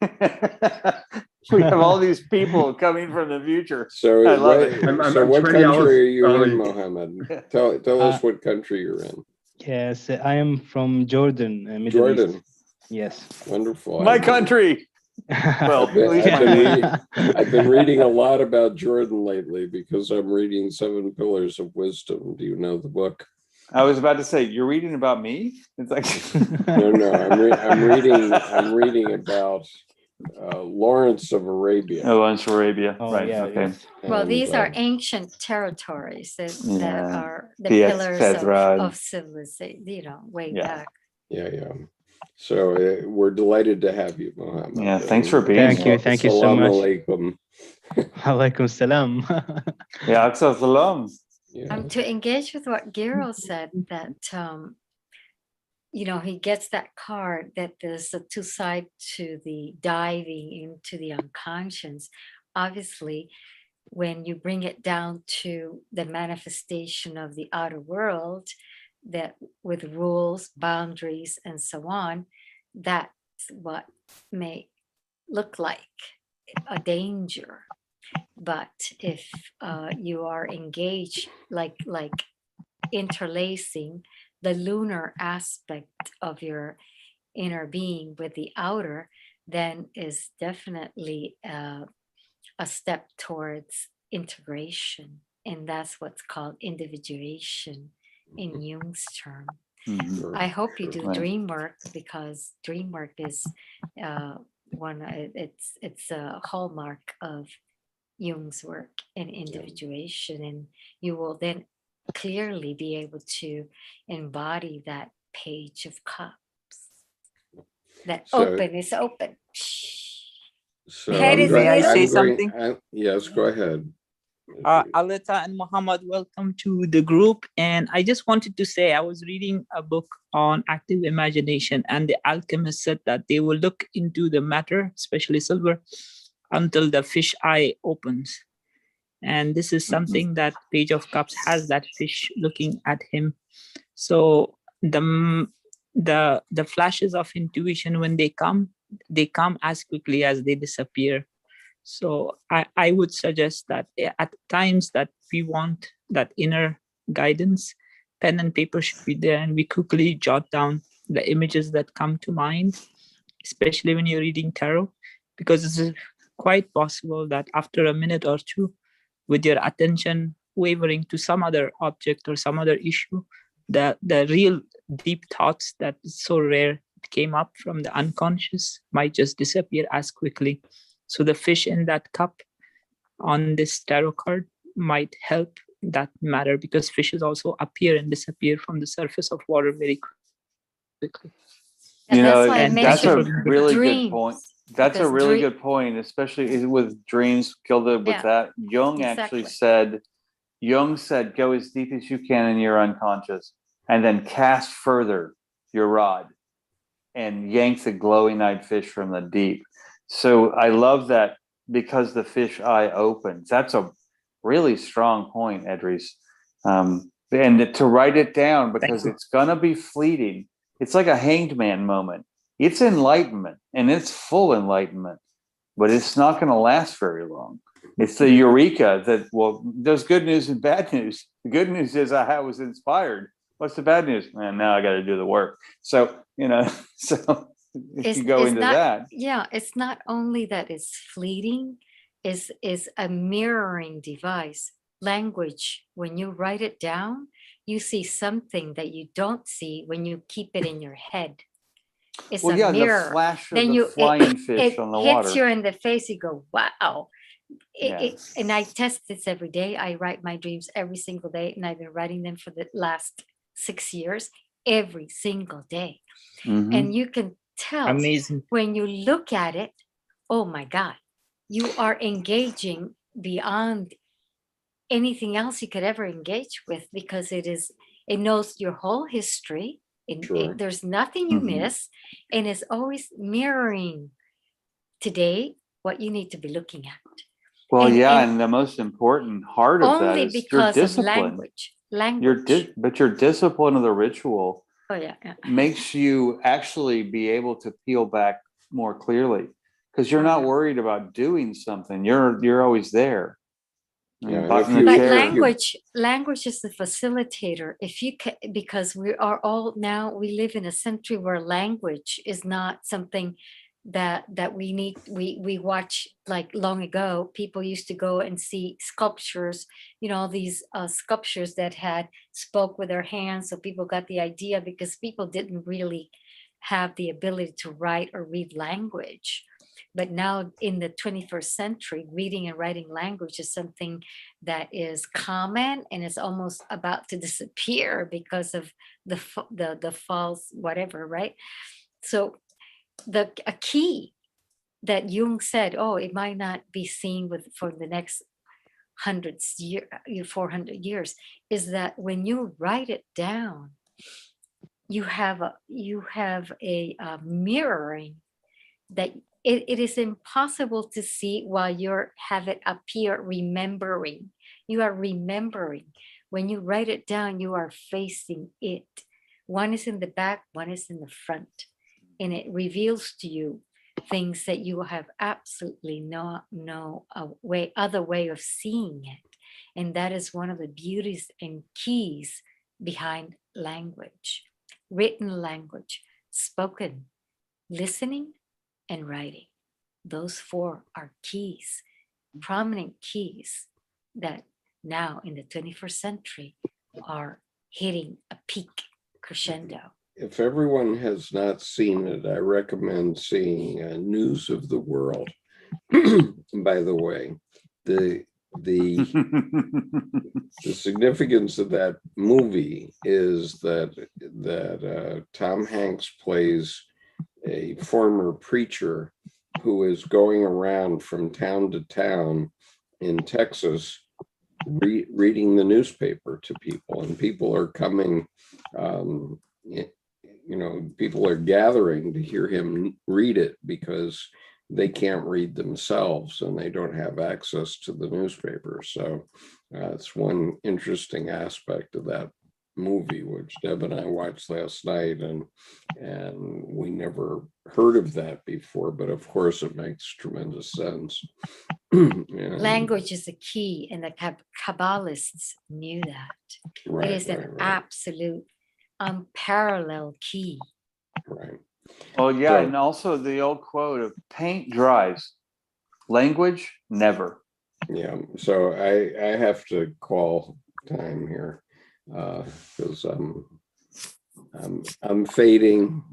Speaker 3: we have all these people coming from the future.
Speaker 1: So
Speaker 3: I love
Speaker 1: what,
Speaker 3: it.
Speaker 12: I'm
Speaker 1: so what
Speaker 12: 20 hours
Speaker 1: country are you
Speaker 12: early.
Speaker 1: in, Mohammed? Tell us what country you're in.
Speaker 8: Yes, I am from Jordan, Middle
Speaker 1: Jordan.
Speaker 8: East. Yes.
Speaker 1: Wonderful.
Speaker 3: My country. Well,
Speaker 1: I've been,
Speaker 3: at least
Speaker 1: I've
Speaker 3: my
Speaker 1: been
Speaker 3: name.
Speaker 1: I've been reading a lot about Jordan lately because I'm reading 7 Pillars of Wisdom. Do you know the book?
Speaker 3: I was about to say, you're reading about me? It's like
Speaker 1: No, I'm reading about Lawrence of Arabia.
Speaker 3: Oh, Lawrence of Arabia.
Speaker 8: Oh,
Speaker 3: Right.
Speaker 8: yeah,
Speaker 3: Okay.
Speaker 8: yes.
Speaker 2: Well,
Speaker 1: And,
Speaker 2: these are ancient territories that
Speaker 3: Yeah.
Speaker 2: are the
Speaker 3: Piet
Speaker 2: pillars
Speaker 3: Pedra.
Speaker 2: of civilization, you know, way
Speaker 3: Yeah.
Speaker 2: back.
Speaker 1: yeah. So we're delighted to have you, Mohammed.
Speaker 3: Yeah, thanks for being
Speaker 8: Thank
Speaker 3: here.
Speaker 8: you. Thank you so
Speaker 1: Assalamu
Speaker 8: much.
Speaker 1: alaikum.
Speaker 8: Alaikum salam.
Speaker 3: Yeah, Aksa Salam.
Speaker 1: Yeah.
Speaker 2: To engage with what Gero said, that you know, he gets that card that there's a two side to the diving into the unconscious. Obviously, when you bring it down to the manifestation of the outer world, that with rules, boundaries, and so on, that's what may look like a danger. But if you are engaged, like interlacing the lunar aspect of your inner being with the outer, then is definitely a step towards integration. And that's what's called individuation in Jung's term.
Speaker 3: Mhm.
Speaker 2: I hope you do
Speaker 3: Right.
Speaker 2: dream work, because dream work is it's a hallmark of Jung's work and individuation, and you will then clearly be able to embody that page of cups. That
Speaker 1: So-
Speaker 2: open is open.
Speaker 1: So
Speaker 2: Head is
Speaker 9: May I
Speaker 2: little.
Speaker 9: say something?
Speaker 1: Yes, go ahead.
Speaker 9: Aleta and Muhammad, welcome to the group. And I just wanted to say, I was reading a book on active imagination, and the alchemist said that they will look into the matter, especially silver, until the fish eye opens. And this is something that Page of Cups has, that fish looking at him. So the flashes of intuition, when they come as quickly as they disappear. So I would suggest that at times that we want that inner guidance, pen and paper should be there, and we quickly jot down the images that come to mind, especially when you're reading tarot, because it's quite possible that after a minute or two, with your attention wavering to some other object or some other issue, the real deep thoughts that is so rare came up from the unconscious might just disappear as quickly. So the fish in that cup on this tarot card might help that matter, because fishes also appear and disappear from the surface of water very quickly.
Speaker 2: And
Speaker 3: You know,
Speaker 2: that's why I
Speaker 3: and that's a
Speaker 2: mentioned
Speaker 3: really
Speaker 2: dreams,
Speaker 3: good point. That's a
Speaker 2: because
Speaker 3: really good point, especially with dreams, Gilda, with
Speaker 2: Yeah,
Speaker 3: that. Jung actually
Speaker 2: exactly.
Speaker 3: said, go as deep as you can in your unconscious, and then cast further your rod and yank the glowing eyed fish from the deep. So I love that, because the fish eye opens. That's a really strong point, Edris. And to write it down, because it's going to be fleeting. It's like a hanged man moment. It's enlightenment, and it's full enlightenment, but it's not going to last very long. It's the eureka that, well, there's good news and bad news. The good news is I was inspired. What's the bad news? Man, now I got to do the work. So, you know, so if you go into
Speaker 2: not,
Speaker 3: that.
Speaker 2: Yeah, it's not only that it's fleeting, is a mirroring device. Language, when you write it down, you see something that you don't see when you keep it in your head. It's
Speaker 3: Well,
Speaker 2: a
Speaker 3: yeah,
Speaker 2: mirror.
Speaker 3: the flash of
Speaker 2: Then
Speaker 3: the flying fish
Speaker 2: it
Speaker 3: on the
Speaker 2: hits
Speaker 3: water.
Speaker 2: you in the face. You go, wow.
Speaker 3: Yeah.
Speaker 2: And I test this every day. I write my dreams every single day, and I've been writing them for the last 6 years, every single day.
Speaker 3: Mhm.
Speaker 2: And you can tell
Speaker 9: Amazing.
Speaker 2: when you look at it, oh my God, you are engaging beyond anything else you could ever engage with, because it knows your whole history.
Speaker 1: Sure.
Speaker 2: There's nothing you
Speaker 3: Mhm.
Speaker 2: miss, and it's always mirroring today what you need to be looking at.
Speaker 3: Well,
Speaker 2: And-
Speaker 3: yeah,
Speaker 2: and
Speaker 3: and the most important part of that
Speaker 2: only
Speaker 3: is your
Speaker 2: because of
Speaker 3: discipline.
Speaker 2: language.
Speaker 3: But your discipline of the ritual
Speaker 2: Oh yeah, yeah.
Speaker 3: makes you actually be able to peel back more clearly, because you're not worried about doing something. You're always there.
Speaker 1: Yeah,
Speaker 3: But
Speaker 1: if
Speaker 3: in the
Speaker 1: you-
Speaker 2: But
Speaker 3: chair-
Speaker 2: language is the facilitator. If you can, because we are all now, we live in a century where language is not something that we need. We watch, like long ago, people used to go and see sculptures, these sculptures that had spoke with their hands. So people got the idea, because people didn't really have the ability to write or read language. But now in the 21st century, reading and writing language is something that is common, and is almost about to disappear because of the false whatever, right? So a key that Jung said, oh, it might not be seen for the next 400 years, is that when you write it down, you have a mirroring that it is impossible to see while you have it appear remembering. You are remembering. When you write it down, you are facing it. One is in the back, one is in the front. And it reveals to you things that you have absolutely no other way of seeing it. And that is one of the beauties and keys behind language. Written language, spoken, listening, and writing. Those four are keys, prominent keys, that now in the 21st century are hitting a peak crescendo.
Speaker 1: If everyone has not seen it, I recommend seeing News of the World. By the way, the significance of that movie is that Tom Hanks plays a former preacher who is going around from town to town in Texas reading the newspaper to people, and people are coming, people are gathering to hear him read it, because they can't read themselves and they don't have access to the newspaper. So it's one interesting aspect of that movie, which Deb and I watched last night, and we never heard of that before, but of course it makes tremendous sense.
Speaker 2: Language is the key, and the Kabbalists knew that.
Speaker 1: Right,
Speaker 2: it is an absolute unparalleled key.
Speaker 1: Right.
Speaker 3: Oh yeah, and also the old quote of paint dries, language never.
Speaker 1: Yeah, so I have to call time here, because I'm fading.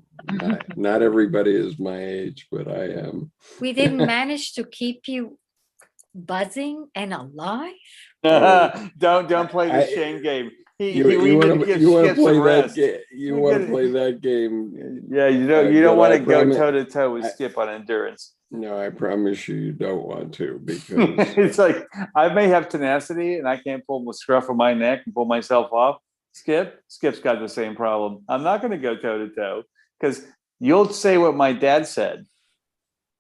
Speaker 1: Not everybody is my age, but I am.
Speaker 2: We didn't manage to keep you buzzing and alive.
Speaker 3: Don't play the shame game.
Speaker 1: You want to play that game? You want to play that game?
Speaker 3: Yeah, you don't want to go toe to toe with Skip on endurance.
Speaker 1: No, I promise you don't want to, because
Speaker 3: it's like I may have tenacity and I can't pull the scruff of my neck and pull myself off. Skip's got the same problem. I'm not going to go toe to toe, because you'll say what my dad said,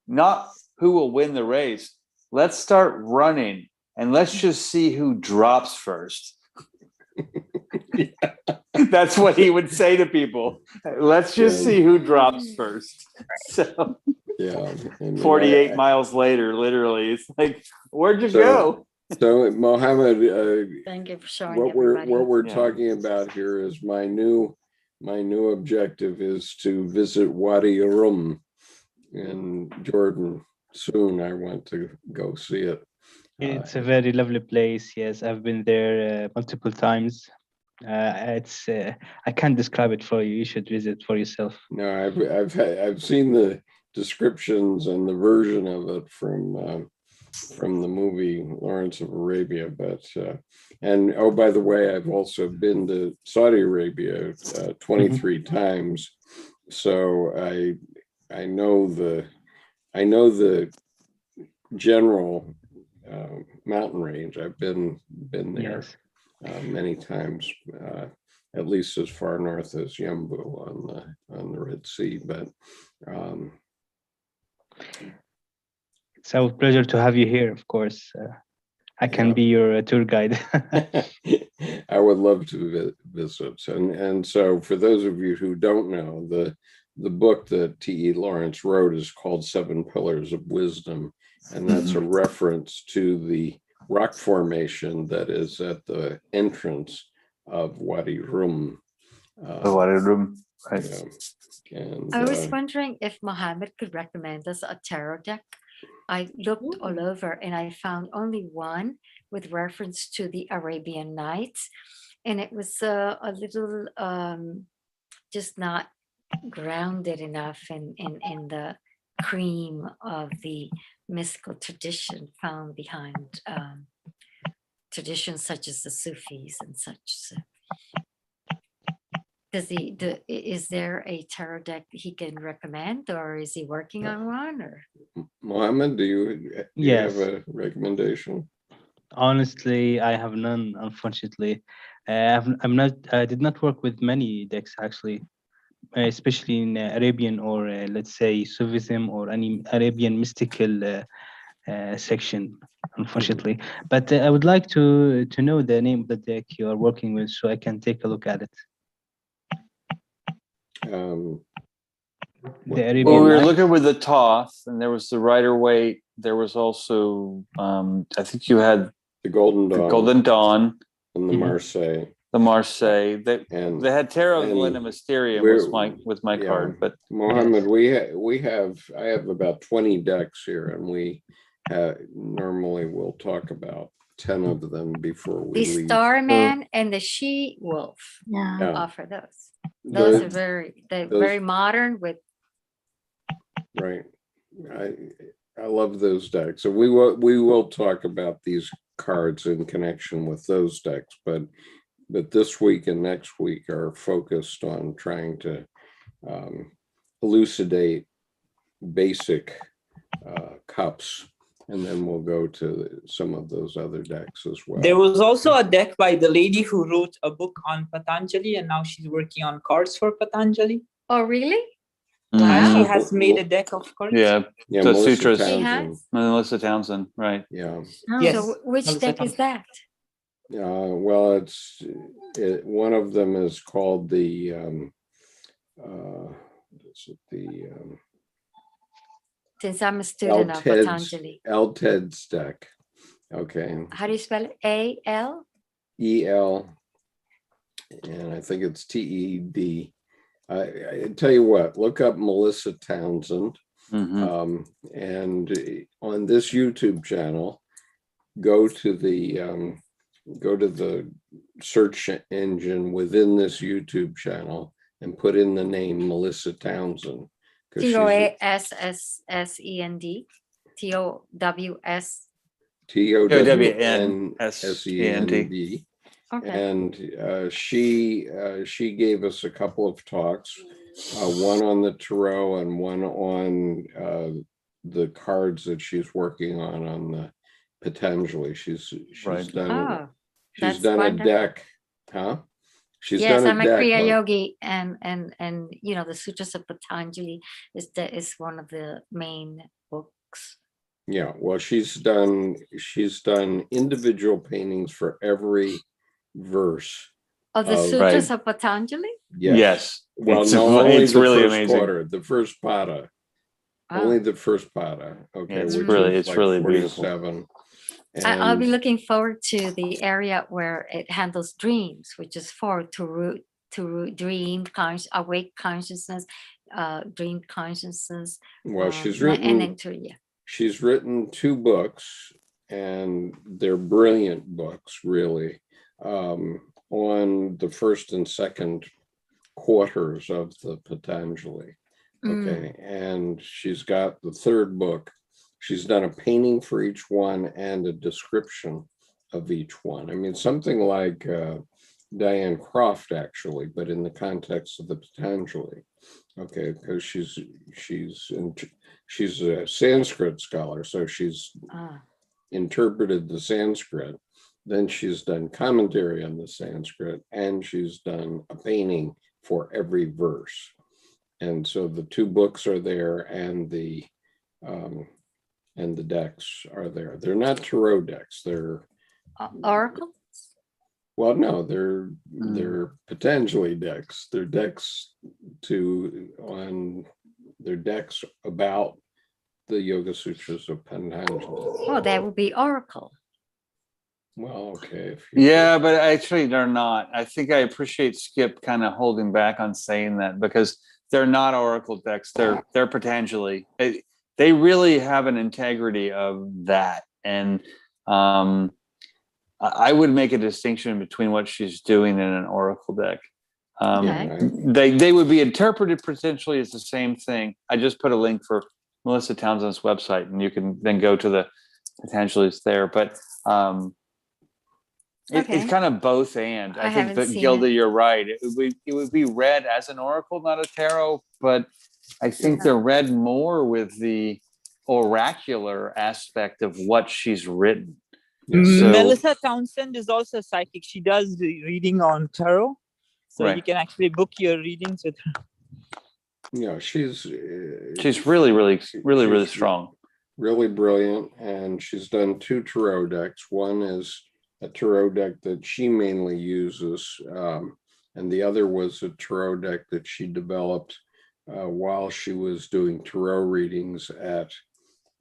Speaker 3: not who will win the race. Let's start running and let's just see who drops first. That's what he would say to people. Let's just see who drops first. So
Speaker 1: yeah,
Speaker 3: 48 miles later, literally, it's like, where'd you go?
Speaker 1: So Mohammed,
Speaker 2: thank you for showing
Speaker 1: what we're talking about here is my new objective is to visit Wadi Rum in Jordan soon. I want to go see it.
Speaker 8: It's a very lovely place. Yes, I've been there multiple times. It's I can't describe it for you. You should visit for yourself.
Speaker 1: No, I've seen the descriptions and the version of it from the movie Lawrence of Arabia, but and oh, by the way, I've also been to Saudi Arabia 23 times. So I know the general mountain range. I've been there
Speaker 8: Yes.
Speaker 1: many times, at least as far north as Yembu on the Red Sea. But
Speaker 8: It's our pleasure to have you here, of course. I can
Speaker 1: Yeah.
Speaker 8: be your tour guide.
Speaker 1: I would love to visit. And so for those of you who don't know, the book that T.E. Lawrence wrote is called Seven Pillars of Wisdom. And that's a reference to the rock formation that is at the entrance of Wadi Rum.
Speaker 3: The water room, right?
Speaker 1: Yeah. And
Speaker 2: I was wondering if Mohammed could recommend us a tarot deck. I looked all over and I found only one with reference to the Arabian Nights. And it was a little just not grounded enough in the cream of the mystical tradition found behind traditions such as the Sufis and such. So is there a tarot deck he can recommend, or is he working on one? Or
Speaker 1: Mohammed, do you
Speaker 8: Yes.
Speaker 1: have a recommendation?
Speaker 8: Honestly, I have none, unfortunately. I did not work with many decks actually, especially in Arabian or let's say Sufism or any Arabian mystical section, unfortunately. But I would like to know the name of the deck you are working with so I can take a look at it. The Arabian
Speaker 3: Well, we were
Speaker 8: Nights?
Speaker 3: looking with the Toth, and there was the Rider-Waite. There was also, I think you had
Speaker 1: The Golden
Speaker 3: the
Speaker 1: Dawn
Speaker 3: Golden Dawn,
Speaker 1: and the
Speaker 8: Mhm.
Speaker 1: Marseille.
Speaker 3: the Marseille.
Speaker 1: And
Speaker 3: They had Tarot of the
Speaker 1: and
Speaker 3: Land of Mysterium was my
Speaker 1: yeah,
Speaker 3: card, but
Speaker 1: Mohammed, I have about 20 decks here, and we normally we'll talk about 10 of them before we
Speaker 2: the
Speaker 1: leave.
Speaker 2: Starman and the She Wolf
Speaker 10: Yeah.
Speaker 2: offer those. Those
Speaker 1: The-
Speaker 2: are they're
Speaker 1: those-
Speaker 2: very modern with
Speaker 1: Right. I love those decks. So we will talk about these cards in connection with those decks, but this week and next week are focused on trying to elucidate basic cups, and then we'll go to some of those other decks as well.
Speaker 9: There was also a deck by the lady who wrote a book on Patanjali, and now she's working on cards for Patanjali.
Speaker 2: Oh, really?
Speaker 9: And she
Speaker 2: Wow.
Speaker 9: has made a deck of cards.
Speaker 3: yeah,
Speaker 1: Yeah,
Speaker 3: the
Speaker 1: Melissa
Speaker 3: Sutras.
Speaker 2: She
Speaker 1: Townsend.
Speaker 2: has?
Speaker 3: Melissa Townsend, right?
Speaker 1: Yeah.
Speaker 10: Oh,
Speaker 9: Yes.
Speaker 2: So which
Speaker 9: Melissa
Speaker 2: deck is
Speaker 9: Thompson.
Speaker 2: that?
Speaker 1: Well, one of them is called the
Speaker 2: Since I'm a student of Patanjali.
Speaker 1: L-TED's deck. Okay.
Speaker 2: How do you spell it? A-L?
Speaker 1: E-L, and I think it's T-E-D. I tell you what, look up Melissa Townsend,
Speaker 3: Mhm.
Speaker 1: and on this YouTube channel, go to the search engine within this YouTube channel and put in the name Melissa Townsend. 'cause she's
Speaker 2: T-O-A-S-S-S-E-N-D. T-O-W-S.
Speaker 1: T-O-W-N-S-E-N-D.
Speaker 2: Okay.
Speaker 1: And she gave us a couple of talks, one on the tarot and one on the cards that she's working on the Patanjali. She's
Speaker 3: Right.
Speaker 1: done she's
Speaker 2: that's
Speaker 1: done
Speaker 2: wonderful.
Speaker 1: a deck, huh? She's
Speaker 2: Yes,
Speaker 1: done
Speaker 2: I'm a
Speaker 1: deck
Speaker 2: Kriya
Speaker 1: on-
Speaker 2: Yogi, and the Sutras of Patanjali is one of the main books.
Speaker 1: Yeah, well, she's done individual paintings for every verse.
Speaker 2: Of the
Speaker 1: Right.
Speaker 2: Sutras of Patanjali?
Speaker 3: Yes.
Speaker 1: Well,
Speaker 3: It's-
Speaker 1: no, only
Speaker 3: it's
Speaker 1: the
Speaker 3: really
Speaker 1: first
Speaker 3: amazing.
Speaker 1: quarter, the first pada.
Speaker 2: Oh.
Speaker 1: Only the first pada. Okay,
Speaker 3: Yeah, it's
Speaker 1: which
Speaker 3: really-
Speaker 1: is
Speaker 3: it's
Speaker 1: like
Speaker 3: really beautiful.
Speaker 1: 47.
Speaker 2: I'll be
Speaker 1: And-
Speaker 2: looking forward to the area where it handles dreams, which is for to dream, awake consciousness, dream consciousness.
Speaker 1: Well, she's
Speaker 2: and
Speaker 1: written
Speaker 2: into
Speaker 1: she's written 2 books, and they're brilliant books, really, on the first and second quarters of the Patanjali. Okay, and she's got the 3rd book. She's done a painting for each one and a description of each one. I mean, something like Diane Croft, actually, but in the context of the Patanjali. Okay, because she's a Sanskrit scholar, so she's interpreted the Sanskrit. Then she's done commentary on the Sanskrit, and she's done a painting for every verse. And so the two books are there, and the decks are there. They're not tarot decks. They're
Speaker 2: Oracle?
Speaker 1: well, no, they're potentially decks. They're decks they're decks about the Yoga Sutras of Patanjali.
Speaker 2: Well, that would be Oracle.
Speaker 1: Well, okay.
Speaker 3: Yeah, but actually they're not. I think I appreciate Skip kind of holding back on saying that, because they're not Oracle decks. They're Patanjali. They really have an integrity of that. And I would make a distinction between what she's doing in an Oracle deck. They would be interpreted potentially as the same thing. I just put a link for Melissa Townsend's website, and you can then go to the Patanjali's there. But it's kind of both and. I think that Gilda, you're right. It would be read as an oracle, not a tarot, but I think they're read more with the oracular aspect of what she's written. So,
Speaker 9: Melissa Townsend is also a psychic. She does the reading on tarot, so you can actually book your readings with her.
Speaker 1: Yeah, she's
Speaker 3: really strong,
Speaker 1: really brilliant, and she's done two tarot decks. One is a tarot deck that she mainly uses, and the other was a tarot deck that she developed while she was doing tarot readings at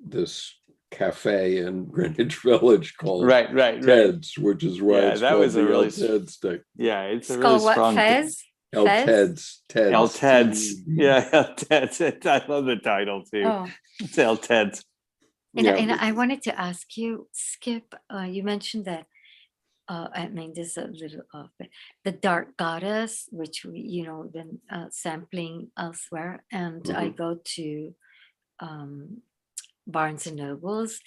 Speaker 1: this cafe in Greenwich Village called Ted's, which is why it's
Speaker 3: that
Speaker 1: called
Speaker 3: was a really
Speaker 1: Ted's deck.
Speaker 3: Yeah, it's a
Speaker 2: It's
Speaker 3: really
Speaker 2: called
Speaker 3: strong.
Speaker 2: What, Fez?
Speaker 1: Ted's.
Speaker 3: Ted's. Yeah, Ted's. I love the title too.
Speaker 2: Oh.
Speaker 3: It's Ted's.
Speaker 2: And I wanted to ask you, Skip, you mentioned that, I mean, this is a little off, but the Dark Goddess, which we, been sampling elsewhere, and I go to Barnes and Nobles,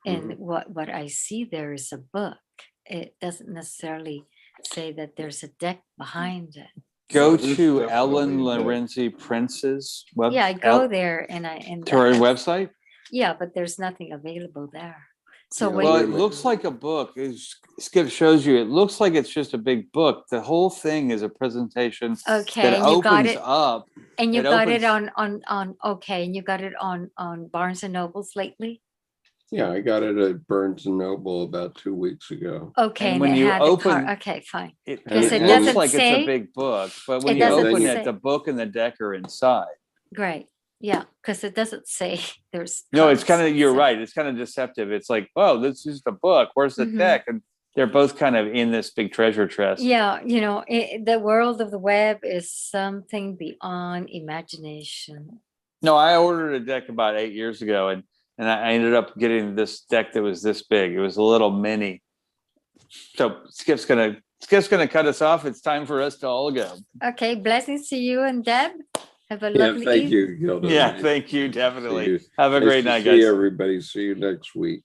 Speaker 2: and what I see there is a book. It doesn't necessarily say that there's a deck behind it.
Speaker 3: Go to Ellen Lorenzi Prince's website.
Speaker 2: Yeah, I go there and
Speaker 3: to her website.
Speaker 2: Yeah, but there's nothing available there. So
Speaker 3: well, it looks like a book. Skip shows you. It looks like it's just a big book. The whole thing is a presentation.
Speaker 2: Okay,
Speaker 3: that
Speaker 2: and you got
Speaker 3: opens
Speaker 2: it
Speaker 3: up.
Speaker 2: and you got it on okay, and you got it on Barnes and Nobles lately.
Speaker 1: Yeah, I got it at Barnes and Noble about 2 weeks ago.
Speaker 2: Okay,
Speaker 3: and when you open,
Speaker 2: okay, fine.
Speaker 3: It
Speaker 2: doesn't
Speaker 3: looks like
Speaker 2: say,
Speaker 3: it's a big book, but when
Speaker 2: it
Speaker 3: you
Speaker 2: doesn't
Speaker 3: open
Speaker 2: say.
Speaker 3: it, the book and the deck are inside.
Speaker 2: Great, yeah, because it doesn't say there's.
Speaker 3: No, it's kind
Speaker 2: cards,
Speaker 3: of, you're
Speaker 2: so-
Speaker 3: right. It's kind of deceptive. It's like, oh, this is the book. Where's the deck? And they're both kind of in this big treasure chest.
Speaker 2: Yeah, the world of the web is something beyond imagination.
Speaker 3: No, I ordered a deck about 8 years ago, and I ended up getting this deck that was this big. It was a little mini. So Skip's gonna cut us off. It's time for us to all go.
Speaker 2: Okay, blessings to you and Deb. Have a lovely
Speaker 1: thank
Speaker 2: evening.
Speaker 1: you, Gilda.
Speaker 3: Yeah, thank you. Definitely.
Speaker 1: See you.
Speaker 3: Have a
Speaker 1: Nice
Speaker 3: great
Speaker 1: to
Speaker 3: night,
Speaker 1: see
Speaker 3: guys.
Speaker 1: everybody. See you next week.